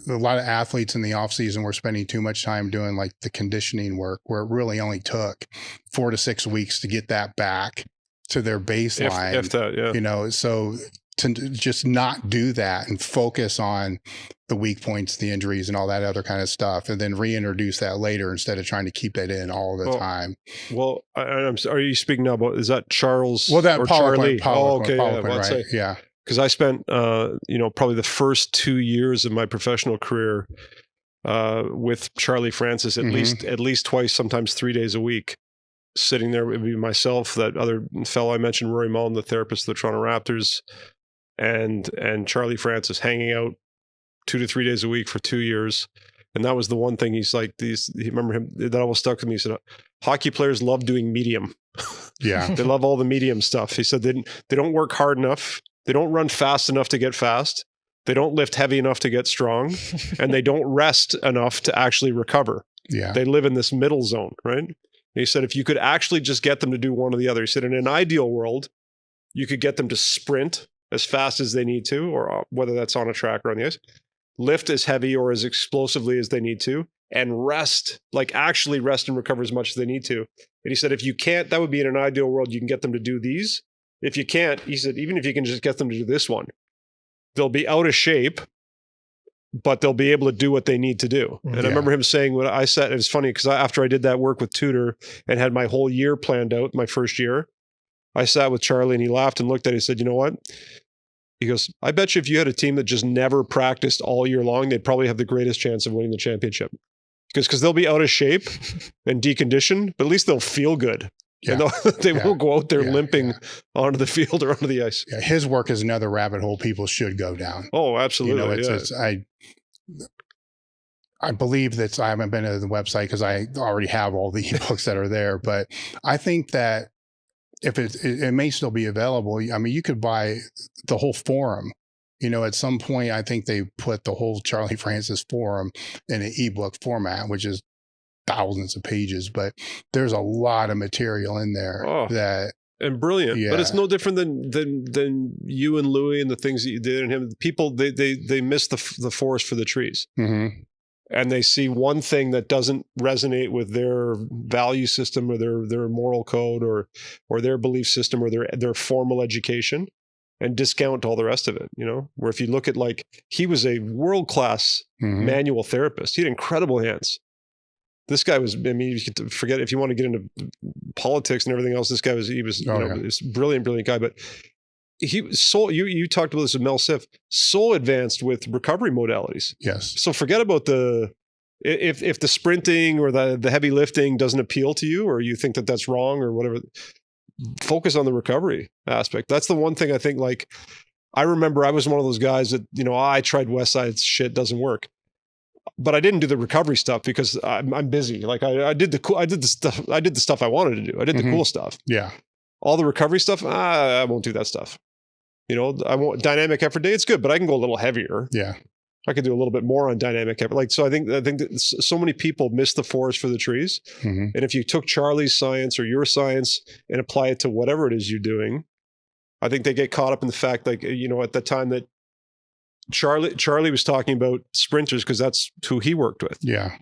a lot of athletes in the off season were spending too much time doing like the conditioning work, where it really only took 4 to 6 weeks to get that back to their baseline. If that, so to just not do that and focus on the weak points, the injuries and all that other kind of stuff, and then reintroduce that later instead of trying to keep it in all the time. Well, are you speaking now about, is that Charles? Well, that or Charlie. Okay. Right? Yeah. Because I spent, probably the first 2 years of my professional career with Charlie Francis at least twice, sometimes 3 days a week, sitting there. It would be myself, that other fellow I mentioned, Rory Mullen, the therapist of the Toronto Raptors, and Charlie Francis hanging out 2 to 3 days a week for 2 years. And that was the one thing he's like, remember him, that always stuck with me. He said, hockey players love doing medium. Yeah. They love all the medium stuff. He said they don't work hard enough. They don't run fast enough to get fast. They don't lift heavy enough to get strong. And they don't rest enough to actually recover. Yeah. They live in this middle zone, right? And he said, if you could actually just get them to do one or the other, he said, in an ideal world, you could get them to sprint as fast as they need to, or whether that's on a track or on the ice, lift as heavy or as explosively as they need to, and rest, like actually rest and recover as much as they need to. And he said, if you can't, that would be in an ideal world, you can get them to do these. If you can't, he said, even if you can just get them to do this one, they'll be out of shape, but they'll be able to do what they need to do. And I remember him saying, when I said, it was funny because after I did that work with Tudor and had my whole year planned out, my first year, I sat with Charlie and he laughed and looked at it. He said, you know what? He goes, I bet you if you had a team that just never practiced all year long, they'd probably have the greatest chance of winning the championship. Because they'll be out of shape and deconditioned, but at least they'll feel good. Yeah. And they won't go out there limping onto the field or onto the ice. Yeah, his work is another rabbit hole people should go down. Oh, absolutely. I believe that I haven't been to the website because I already have all the ebooks that are there, but I think that if it may still be available. I mean, you could buy the whole forum. At some point, I think they put the whole Charlie Francis forum in an ebook format, which is thousands of pages, but there's a lot of material in there and brilliant. Yeah. But it's no different than you and Louis and the things that you did and him. People, they miss the forest for the trees. Mm-hmm. And they see one thing that doesn't resonate with their value system or their moral code or their belief system or their formal education, and discount all the rest of it. Where if you look at, like, he was a world-class manual therapist. He had incredible hands. This guy was, you could forget, if you want to get into politics and everything else, this guy was this brilliant guy, but he was so, you talked about this with Mel Siff, so advanced with recovery modalities. Yes. So forget about if the sprinting or the heavy lifting doesn't appeal to you, or you think that that's wrong or whatever, focus on the recovery aspect. That's the one thing I think, like, I remember I was one of those guys that, I tried Westside, shit doesn't work. But I didn't do the recovery stuff because I'm busy. Like I did the stuff I wanted to do. I did the cool stuff. Yeah. All the recovery stuff, I won't do that stuff. I want dynamic effort day. It's good, but I can go a little heavier. Yeah. I could do a little bit more on dynamic effort. So I think that so many people miss the forest for the trees. Mm-hmm. And if you took Charlie's science or your science and apply it to whatever it is you're doing, I think they get caught up in the fact, like, at the time that Charlie was talking about sprinters because that's who he worked with. Yeah.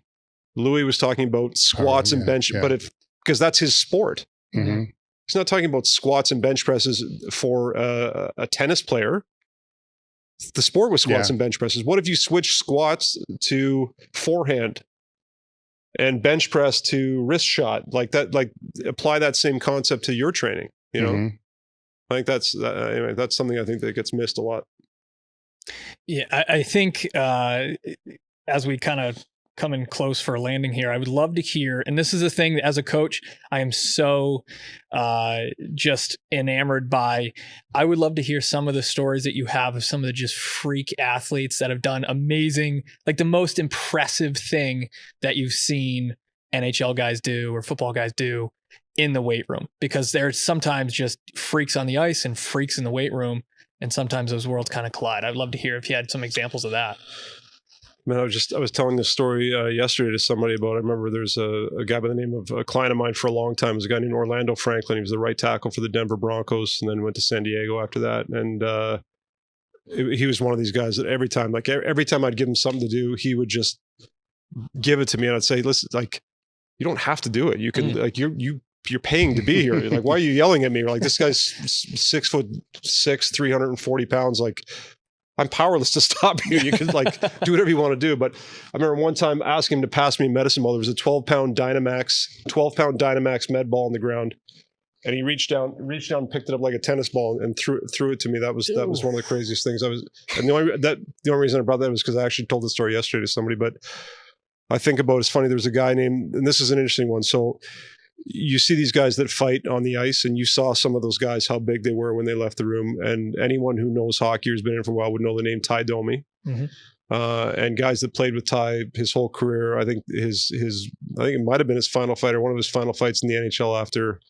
Louis was talking about squats and bench, but because that's his sport. Mm-hmm. He's not talking about squats and bench presses for a tennis player. The sport was squats and bench presses. What if you switch squats to forehand and bench press to wrist shot? Like that, like apply that same concept to your training, I think that's something I think that gets missed a lot. Yeah, I think as we kind of come in close for a landing here, I would love to hear, and this is a thing that as a coach, I am so just enamored by. I would love to hear some of the stories that you have of some of the just freak athletes that have done amazing, like the most impressive thing that you've seen NHL guys do or football guys do in the weight room, because there's sometimes just freaks on the ice and freaks in the weight room. And sometimes those worlds kind of collide. I'd love to hear if you had some examples of that. Man, I was telling this story yesterday to somebody about, I remember there's a guy by the name of a client of mine for a long time. It was a guy named Orlando Franklin. He was the right tackle for the Denver Broncos and then went to San Diego after that. And he was one of these guys that every time I'd give him something to do, he would just give it to me. And I'd say, listen, like, you don't have to do it. You can, like, you're paying to be here. Like, why are you yelling at me? Like, this guy's 6'6", 340 pounds. Like, I'm powerless to stop you. You can, like, do whatever you want to do. But I remember one time asking him to pass me a medicine ball. There was a 12-pound Dynamax med ball on the ground. And he reached down, picked it up like a tennis ball and threw it to me. That was one of the craziest things. And the only reason I brought that was because I actually told the story yesterday to somebody, but I think about, it's funny. There was a guy named, and this is an interesting one. So you see these guys that fight on the ice, and you saw some of those guys, how big they were when they left the room. And anyone who knows hockey or has been in for a while would know the name Ty Domi. Mm-hmm. and guys that played with Ty his whole career. I think I think it might have been his final fight or one of his final fights in the NHL after,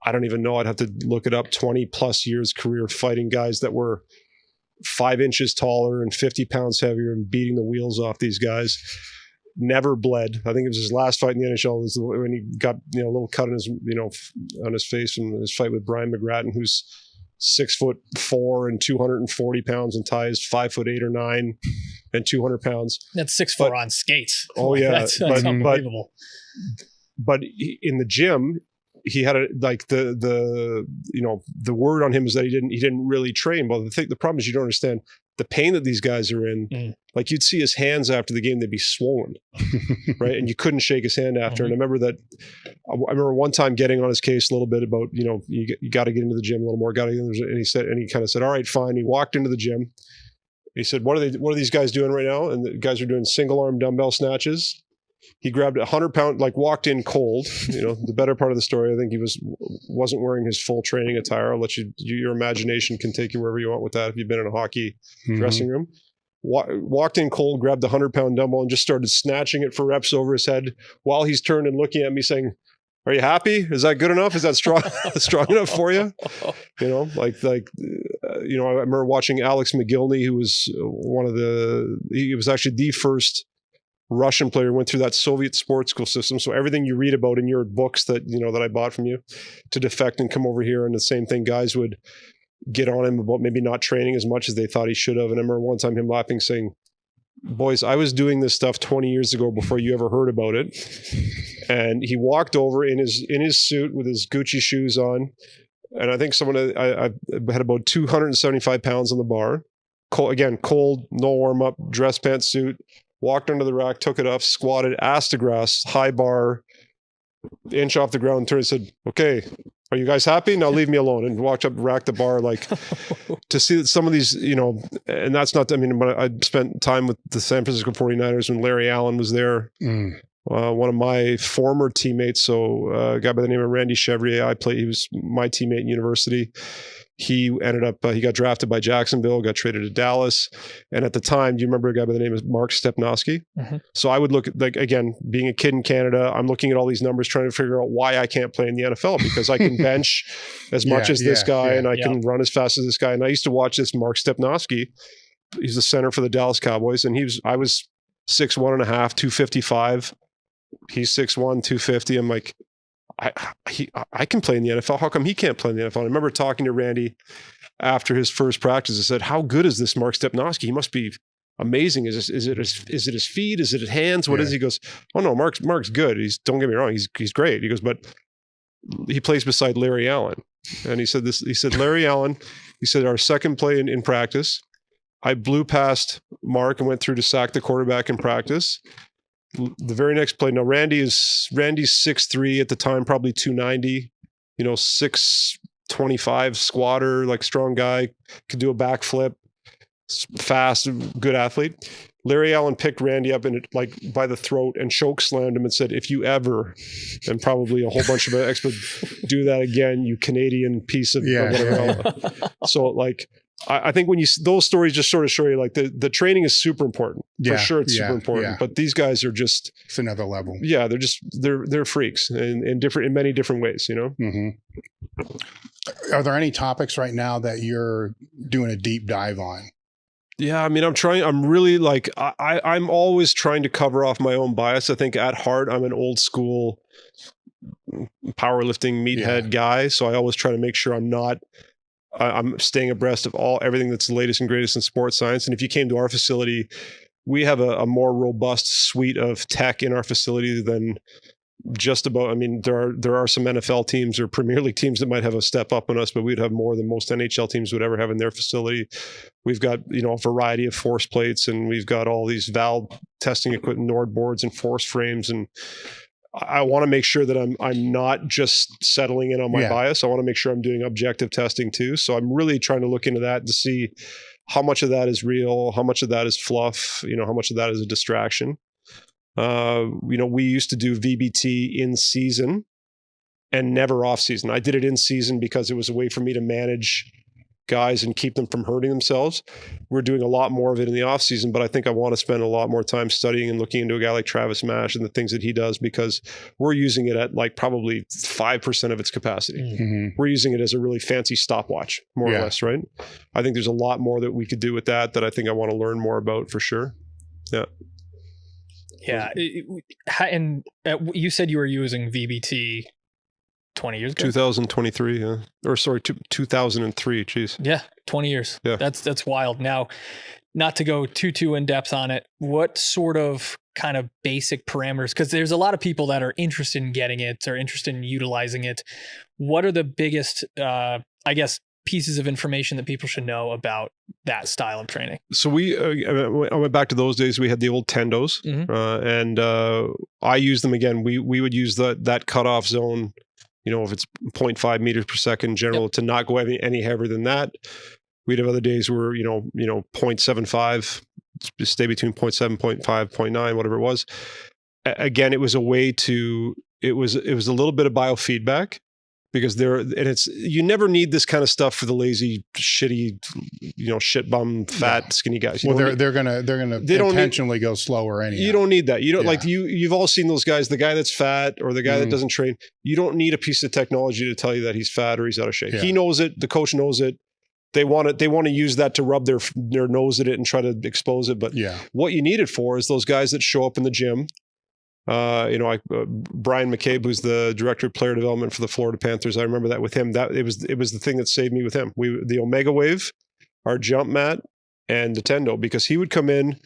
I don't even know, I'd have to look it up, 20 plus years career fighting guys that were 5 inches taller and 50 pounds heavier and beating the wheels off these guys. Never bled. I think it was his last fight in the NHL was when he got a little cut on his on his face from his fight with Brian McGrattan, who's 6'4" and 240 pounds, and Ty is 5'8" or 9" and 200 pounds. That's 6'4" on skates. Oh yeah, that's unbelievable. But in the gym, he had the word on him is that he didn't really train. Well, the problem is you don't understand the pain that these guys are in. Like you'd see his hands after the game, they'd be swollen, right? And you couldn't shake his hand after. And I remember one time getting on his case a little bit about, you got to get into the gym a little more. And he kind of said, all right, fine. He walked into the gym. He said, what are these guys doing right now? And the guys are doing single arm dumbbell snatches. He grabbed a 100-pound, walked in cold. The better part of the story, I think he wasn't wearing his full training attire. I'll let your imagination can take you wherever you want with that if you've been in a hockey dressing room. Walked in cold, grabbed the 100-pound dumbbell and just started snatching it for reps over his head while he's turned and looking at me saying, "Are you happy? Is that good enough? Is that strong enough for you?" I remember watching Alex McGillney, who was he was actually the first Russian player, went through that Soviet sports school system. So everything you read about in your books that I bought from you to defect and come over here, and the same thing, guys would get on him about maybe not training as much as they thought he should have. And I remember one time him laughing, saying, "Boys, I was doing this stuff 20 years ago before you ever heard about it." And he walked over in his suit with his Gucci shoes on. And I think I had about 275 pounds on the bar. Cold, no warm up, dress pants suit. Walked under the rack, took it off, squatted, ass to grass, high bar, inch off the ground, turned and said, "Okay, are you guys happy? Now leave me alone." And walked up, racked the bar, to see that some of these, and that's not, but I spent time with the San Francisco 49ers when Larry Allen was there. One of my former teammates, a guy by the name of Randy Chevrier, he was my teammate in university. He ended up, he got drafted by Jacksonville, got traded to Dallas. And at the time, do you remember a guy by the name of Mark Stepnoski? So I would look at, again, being a kid in Canada, I'm looking at all these numbers, trying to figure out why I can't play in the NFL, because I can bench as much as this guy and I can run as fast as this guy. And I used to watch this Mark Stepnoski. He's the center for the Dallas Cowboys. And I was 6'1.5", 255. He's 6'1", 250. I'm like, I can play in the NFL. How come he can't play in the NFL? I remember talking to Randy after his first practice. I said, "How good is this Mark Stepnoski? He must be amazing. Is it his feet? Is it his hands? What is he?" He goes, "Oh no, Mark's good. Don't get me wrong. He's great." He goes, "But he plays beside Larry Allen." And he said this. He said, "Larry Allen." He said, "Our second play in practice, I blew past Mark and went through to sack the quarterback in practice. The very next play." Now Randy's 6'3" at the time, probably 290, 625 squatter, strong guy, could do a backflip, fast, good athlete. Larry Allen picked Randy up by the throat and choke slammed him and said, "If you ever," and probably a whole bunch of experts, "do that again, you Canadian piece of whatever." So I think when those stories just sort of show you the training is super important. For sure it's super important. But these guys are just, it's another level. Yeah, they're freaks in many different ways, Are there any topics right now that you're doing a deep dive on? Yeah, I'm really I'm always trying to cover off my own bias. I think at heart, I'm an old school powerlifting meathead guy. So I always try to make sure I'm staying abreast of everything that's the latest and greatest in sports science. And if you came to our facility, we have a more robust suite of tech in our facility than just about, there are some NFL teams or Premier League teams that might have a step up on us, but we'd have more than most NHL teams would ever have in their facility. We've got, a variety of force plates, and we've got all these valve testing equipment, Nord boards and force frames. And I want to make sure that I'm not just settling in on my bias. I want to make sure I'm doing objective testing too. So I'm really trying to look into that to see how much of that is real, how much of that is fluff, how much of that is a distraction. We used to do VBT in season and never off season. I did it in season because it was a way for me to manage guys and keep them from hurting themselves. We're doing a lot more of it in the off season, but I think I want to spend a lot more time studying and looking into a guy like Travis Mash and the things that he does, because we're using it at like probably 5% of its capacity. Mm-hmm. We're using it as a really fancy stopwatch, more or less, right? I think there's a lot more that we could do with that I think I want to learn more about for sure. Yeah. Yeah. And you said you were using VBT 20 years ago? 2023, yeah. Or sorry, 2003, geez. Yeah, 20 years. Yeah. That's wild. Now, not to go too in depth on it, what sort of kind of basic parameters, because there's a lot of people that are interested in getting it or interested in utilizing it. What are the biggest, pieces of information that people should know about that style of training? So I went back to those days. We had the old tendos, and I used them again. We would use that cutoff zone, if it's 0.5 meters per second general, to not go any heavier than that. We'd have other days where, 0.75, stay between 0.7, 0.5, 0.9, whatever it was. Again, it was a way to, it was a little bit of biofeedback, because you never need this kind of stuff for the lazy, shitty, shit bum, fat, skinny guys. They're gonna intentionally go slower anyway. You don't need that. You don't you've all seen those guys, the guy that's fat or the guy that doesn't train. You don't need a piece of technology to tell you that he's fat or he's out of shape. Yeah. He knows it. The coach knows it. They want to use that to rub their nose at it and try to expose it. But what you need it for is those guys that show up in the gym. Brian McCabe, who's the director of player development for the Florida Panthers. I remember that with him. That it was the thing that saved me with him. The Omega Wave, our jump mat, and the Tendo, because he would come in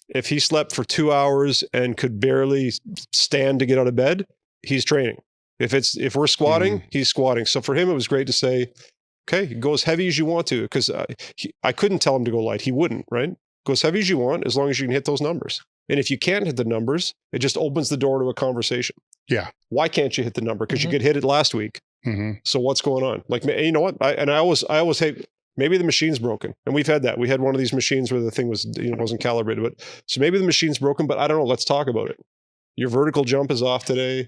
if he slept for 2 hours and could barely stand to get out of bed. He's training. If we're squatting, he's squatting. So for him, it was great to say, okay, go as heavy as you want to, because I couldn't tell him to go light. He wouldn't, right? Go as heavy as you want, as long as you can hit those numbers. And if you can't hit the numbers, it just opens the door to a conversation. Yeah. Why can't you hit the number? Because you could hit it last week. So what's going on? Like, you know what? I always hate, maybe the machine's broken. And we've had that. We had one of these machines where the thing was, wasn't calibrated. But so maybe the machine's broken, but I don't know. Let's talk about it. Your vertical jump is off today.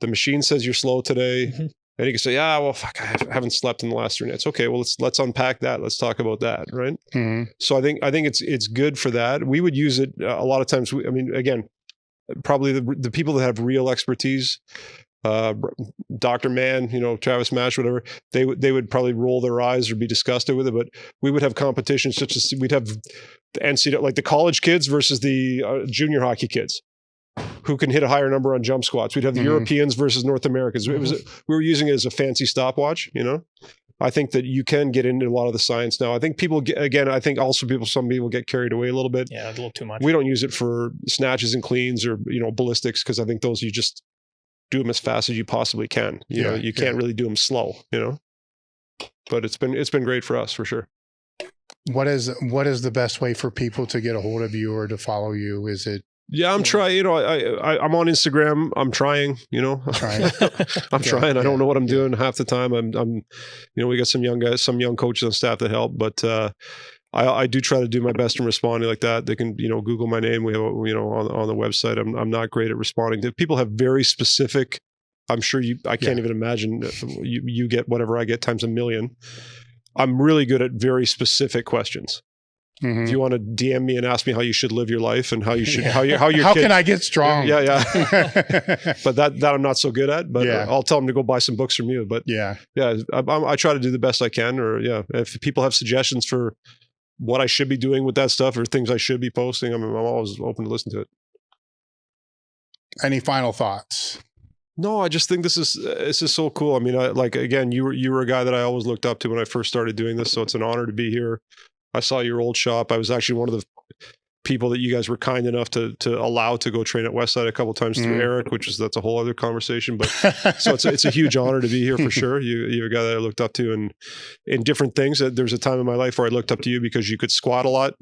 The machine says you're slow today. And you can say, well, fuck, I haven't slept in the last 3 nights. Okay, well, let's unpack that. Let's talk about that, right? So I think it's good for that. We would use it a lot of times. Again, probably the people that have real expertise, Dr. Mann, Travis Mash, whatever, they would probably roll their eyes or be disgusted with it. But we would have competitions such as we'd have the NCAA, like the college kids versus the junior hockey kids, who can hit a higher number on jump squats. We'd have the Europeans versus North Americans. We were using it as a fancy stopwatch, I think that you can get into a lot of the science now. I think some people get carried away a little bit. Yeah, a little too much. We don't use it for snatches and cleans or, ballistics, because I think those you just do them as fast as you possibly can. You can't really do them slow, but it's been great for us for sure. What is the best way for people to get a hold of you or to follow you? Is it? Yeah, I'm trying, I'm on Instagram. I'm trying, I'm trying. I don't know what I'm doing half the time. I'm we got some young guys, some young coaches on staff that help, but I do try to do my best in responding like that. They can, Google my name. We have, on the website. I'm not great at responding. If people have very specific, I'm sure I can't even imagine you get whatever I get times a million. I'm really good at very specific questions. If you want to DM me and ask me how you should live your life and how you should, how can I get strong? Yeah. But that I'm not so good at, but I'll tell them to go buy some books from you. But I try to do the best I can, or if people have suggestions for what I should be doing with that stuff or things I should be posting, I'm always open to listen to it. Any final thoughts? No, I just think this is so cool. Again, you were a guy that I always looked up to when I first started doing this. So it's an honor to be here. I saw your old shop. I was actually one of the people that you guys were kind enough to allow to go train at Westside a couple of times through Eric, that's a whole other conversation. But so it's a huge honor to be here for sure. You're a guy that I looked up to and in different things. There's a time in my life where I looked up to you because you could squat a lot.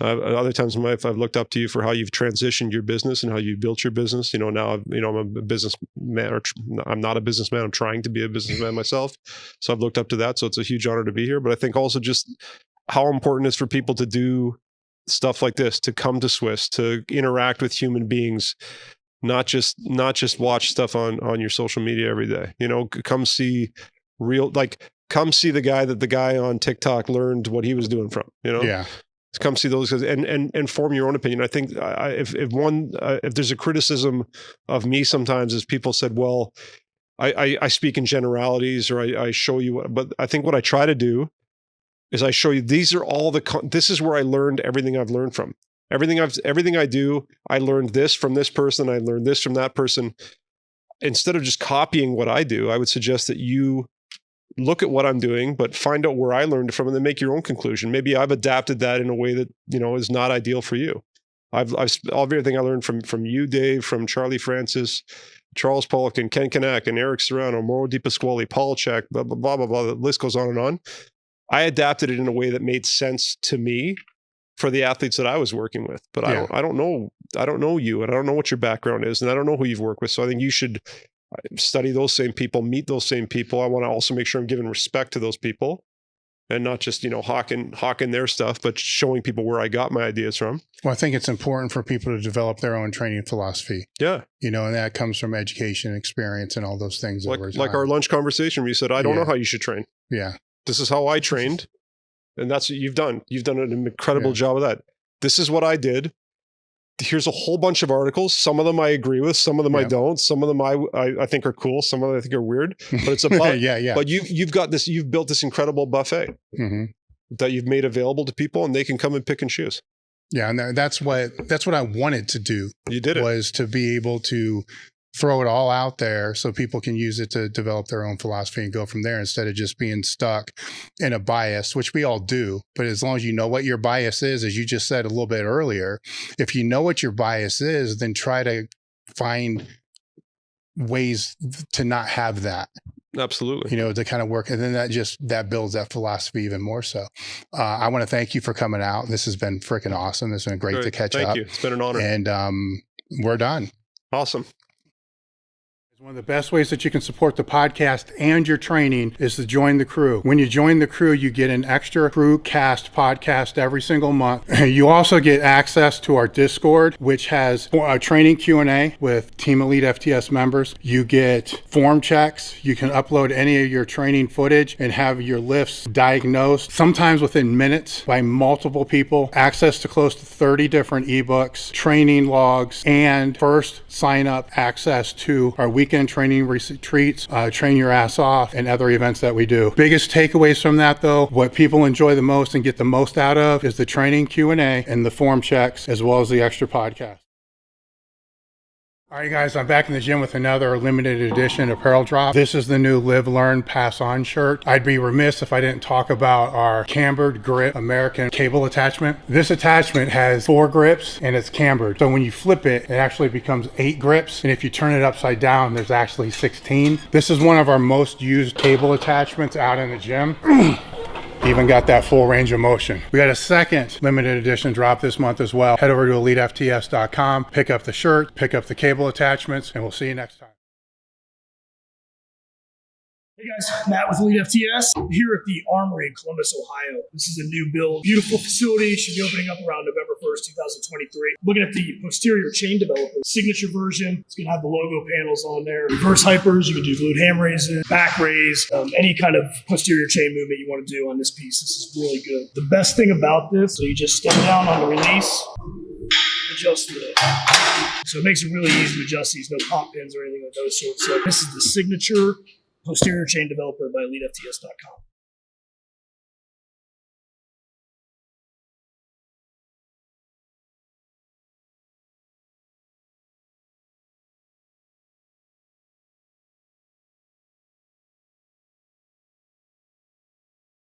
Other times in my life, I've looked up to you for how you've transitioned your business and how you built your business. Now, I'm a businessman, or I'm not a businessman. I'm trying to be a businessman myself. So I've looked up to that. So it's a huge honor to be here. But I think also just how important it is for people to do stuff like this, to come to Swiss, to interact with human beings, not just watch stuff on your social media every day. Come see real, like come see the guy that the guy on TikTok learned what he was doing from, Yeah. Come see those guys and form your own opinion. I think if there's a criticism of me sometimes is people said, well, I speak in generalities or I show you, but I think what I try to do is I show you, these are all this is where I learned everything I've learned from. Everything I do, I learned this from this person. I learned this from that person. Instead of just copying what I do, I would suggest that you look at what I'm doing, but find out where I learned it from and then make your own conclusion. Maybe I've adapted that in a way that, is not ideal for you. I've everything I learned from you, Dave, from Charlie Francis, Charles Pollock, and Ken Kanak, and Eric Serrano, Mauro Di Pasquale, Paul Check, blah, blah, blah, blah, blah. The list goes on and on. I adapted it in a way that made sense to me for the athletes that I was working with. But I don't know you, and I don't know what your background is, and I don't know who you've worked with. So I think you should study those same people, meet those same people. I want to also make sure I'm giving respect to those people and not just, hawking their stuff, but showing people where I got my ideas from. Well, I think it's important for people to develop their own training philosophy. Yeah. And that comes from education, experience, and all those things. Like our lunch conversation where you said, I don't know how you should train. Yeah. This is how I trained. And that's what you've done. You've done an incredible job of that. This is what I did. Here's a whole bunch of articles. Some of them I agree with. Some of them I don't. Some of them I think are cool. Some of them I think are weird. But it's about But you've got this. You've built this incredible buffet that you've made available to people, and they can come and pick and choose. Yeah, and that's what I wanted to do. You did it. Was to be able to throw it all out there so people can use it to develop their own philosophy and go from there instead of just being stuck in a bias, which we all do. But as long as you know what your bias is, as you just said a little bit earlier, if you know what your bias is, then try to find ways to not have that. Absolutely. To kind of work. And then that builds that philosophy even more so. I want to thank you for coming out. This has been freaking awesome. It's been great to catch up. Thank you. It's been an honor. And we're done. Awesome. One of the best ways that you can support the podcast and your training is to join the crew. When you join the crew, you get an extra crew cast podcast every single month. You also get access to our Discord, which has a training Q&A with Team Elite FTS members. You get form checks. You can upload any of your training footage and have your lifts diagnosed, sometimes within minutes, by multiple people. Access to close to 30 different ebooks, training logs, and first sign up access to our weekend training retreats, train your ass off, and other events that we do. Biggest takeaways from that, though, what people enjoy the most and get the most out of is the training Q&A and the form checks, as well as the extra podcast. All right, guys, I'm back in the gym with another limited edition apparel drop. This is the new Live, Learn, Pass On shirt. I'd be remiss if I didn't talk about our cambered grip American cable attachment. This attachment has 4 grips and it's cambered. So when you flip it, it actually becomes 8 grips. And if you turn it upside down, there's actually 16. This is one of our most used cable attachments out in the gym. Even got that full range of motion. We got a second limited edition drop this month as well. Head over to EliteFTS.com, pick up the shirt, pick up the cable attachments, and we'll see you next time. Hey guys, Matt with Elite FTS here at the Armory in Columbus, Ohio. This is a new build, beautiful facility. Should be opening up around November 1st, 2023. Looking at the posterior chain developer, signature version. It's going to have the logo panels on there. Reverse hypers, you can do glute ham raises, back raise, any kind of posterior chain movement you want to do on this piece. This is really good. The best thing about this, so you just step down on the release, adjust it. So it makes it really easy to adjust these, no pop pins or anything like those sorts. So this is the signature posterior chain developer by EliteFTS.com.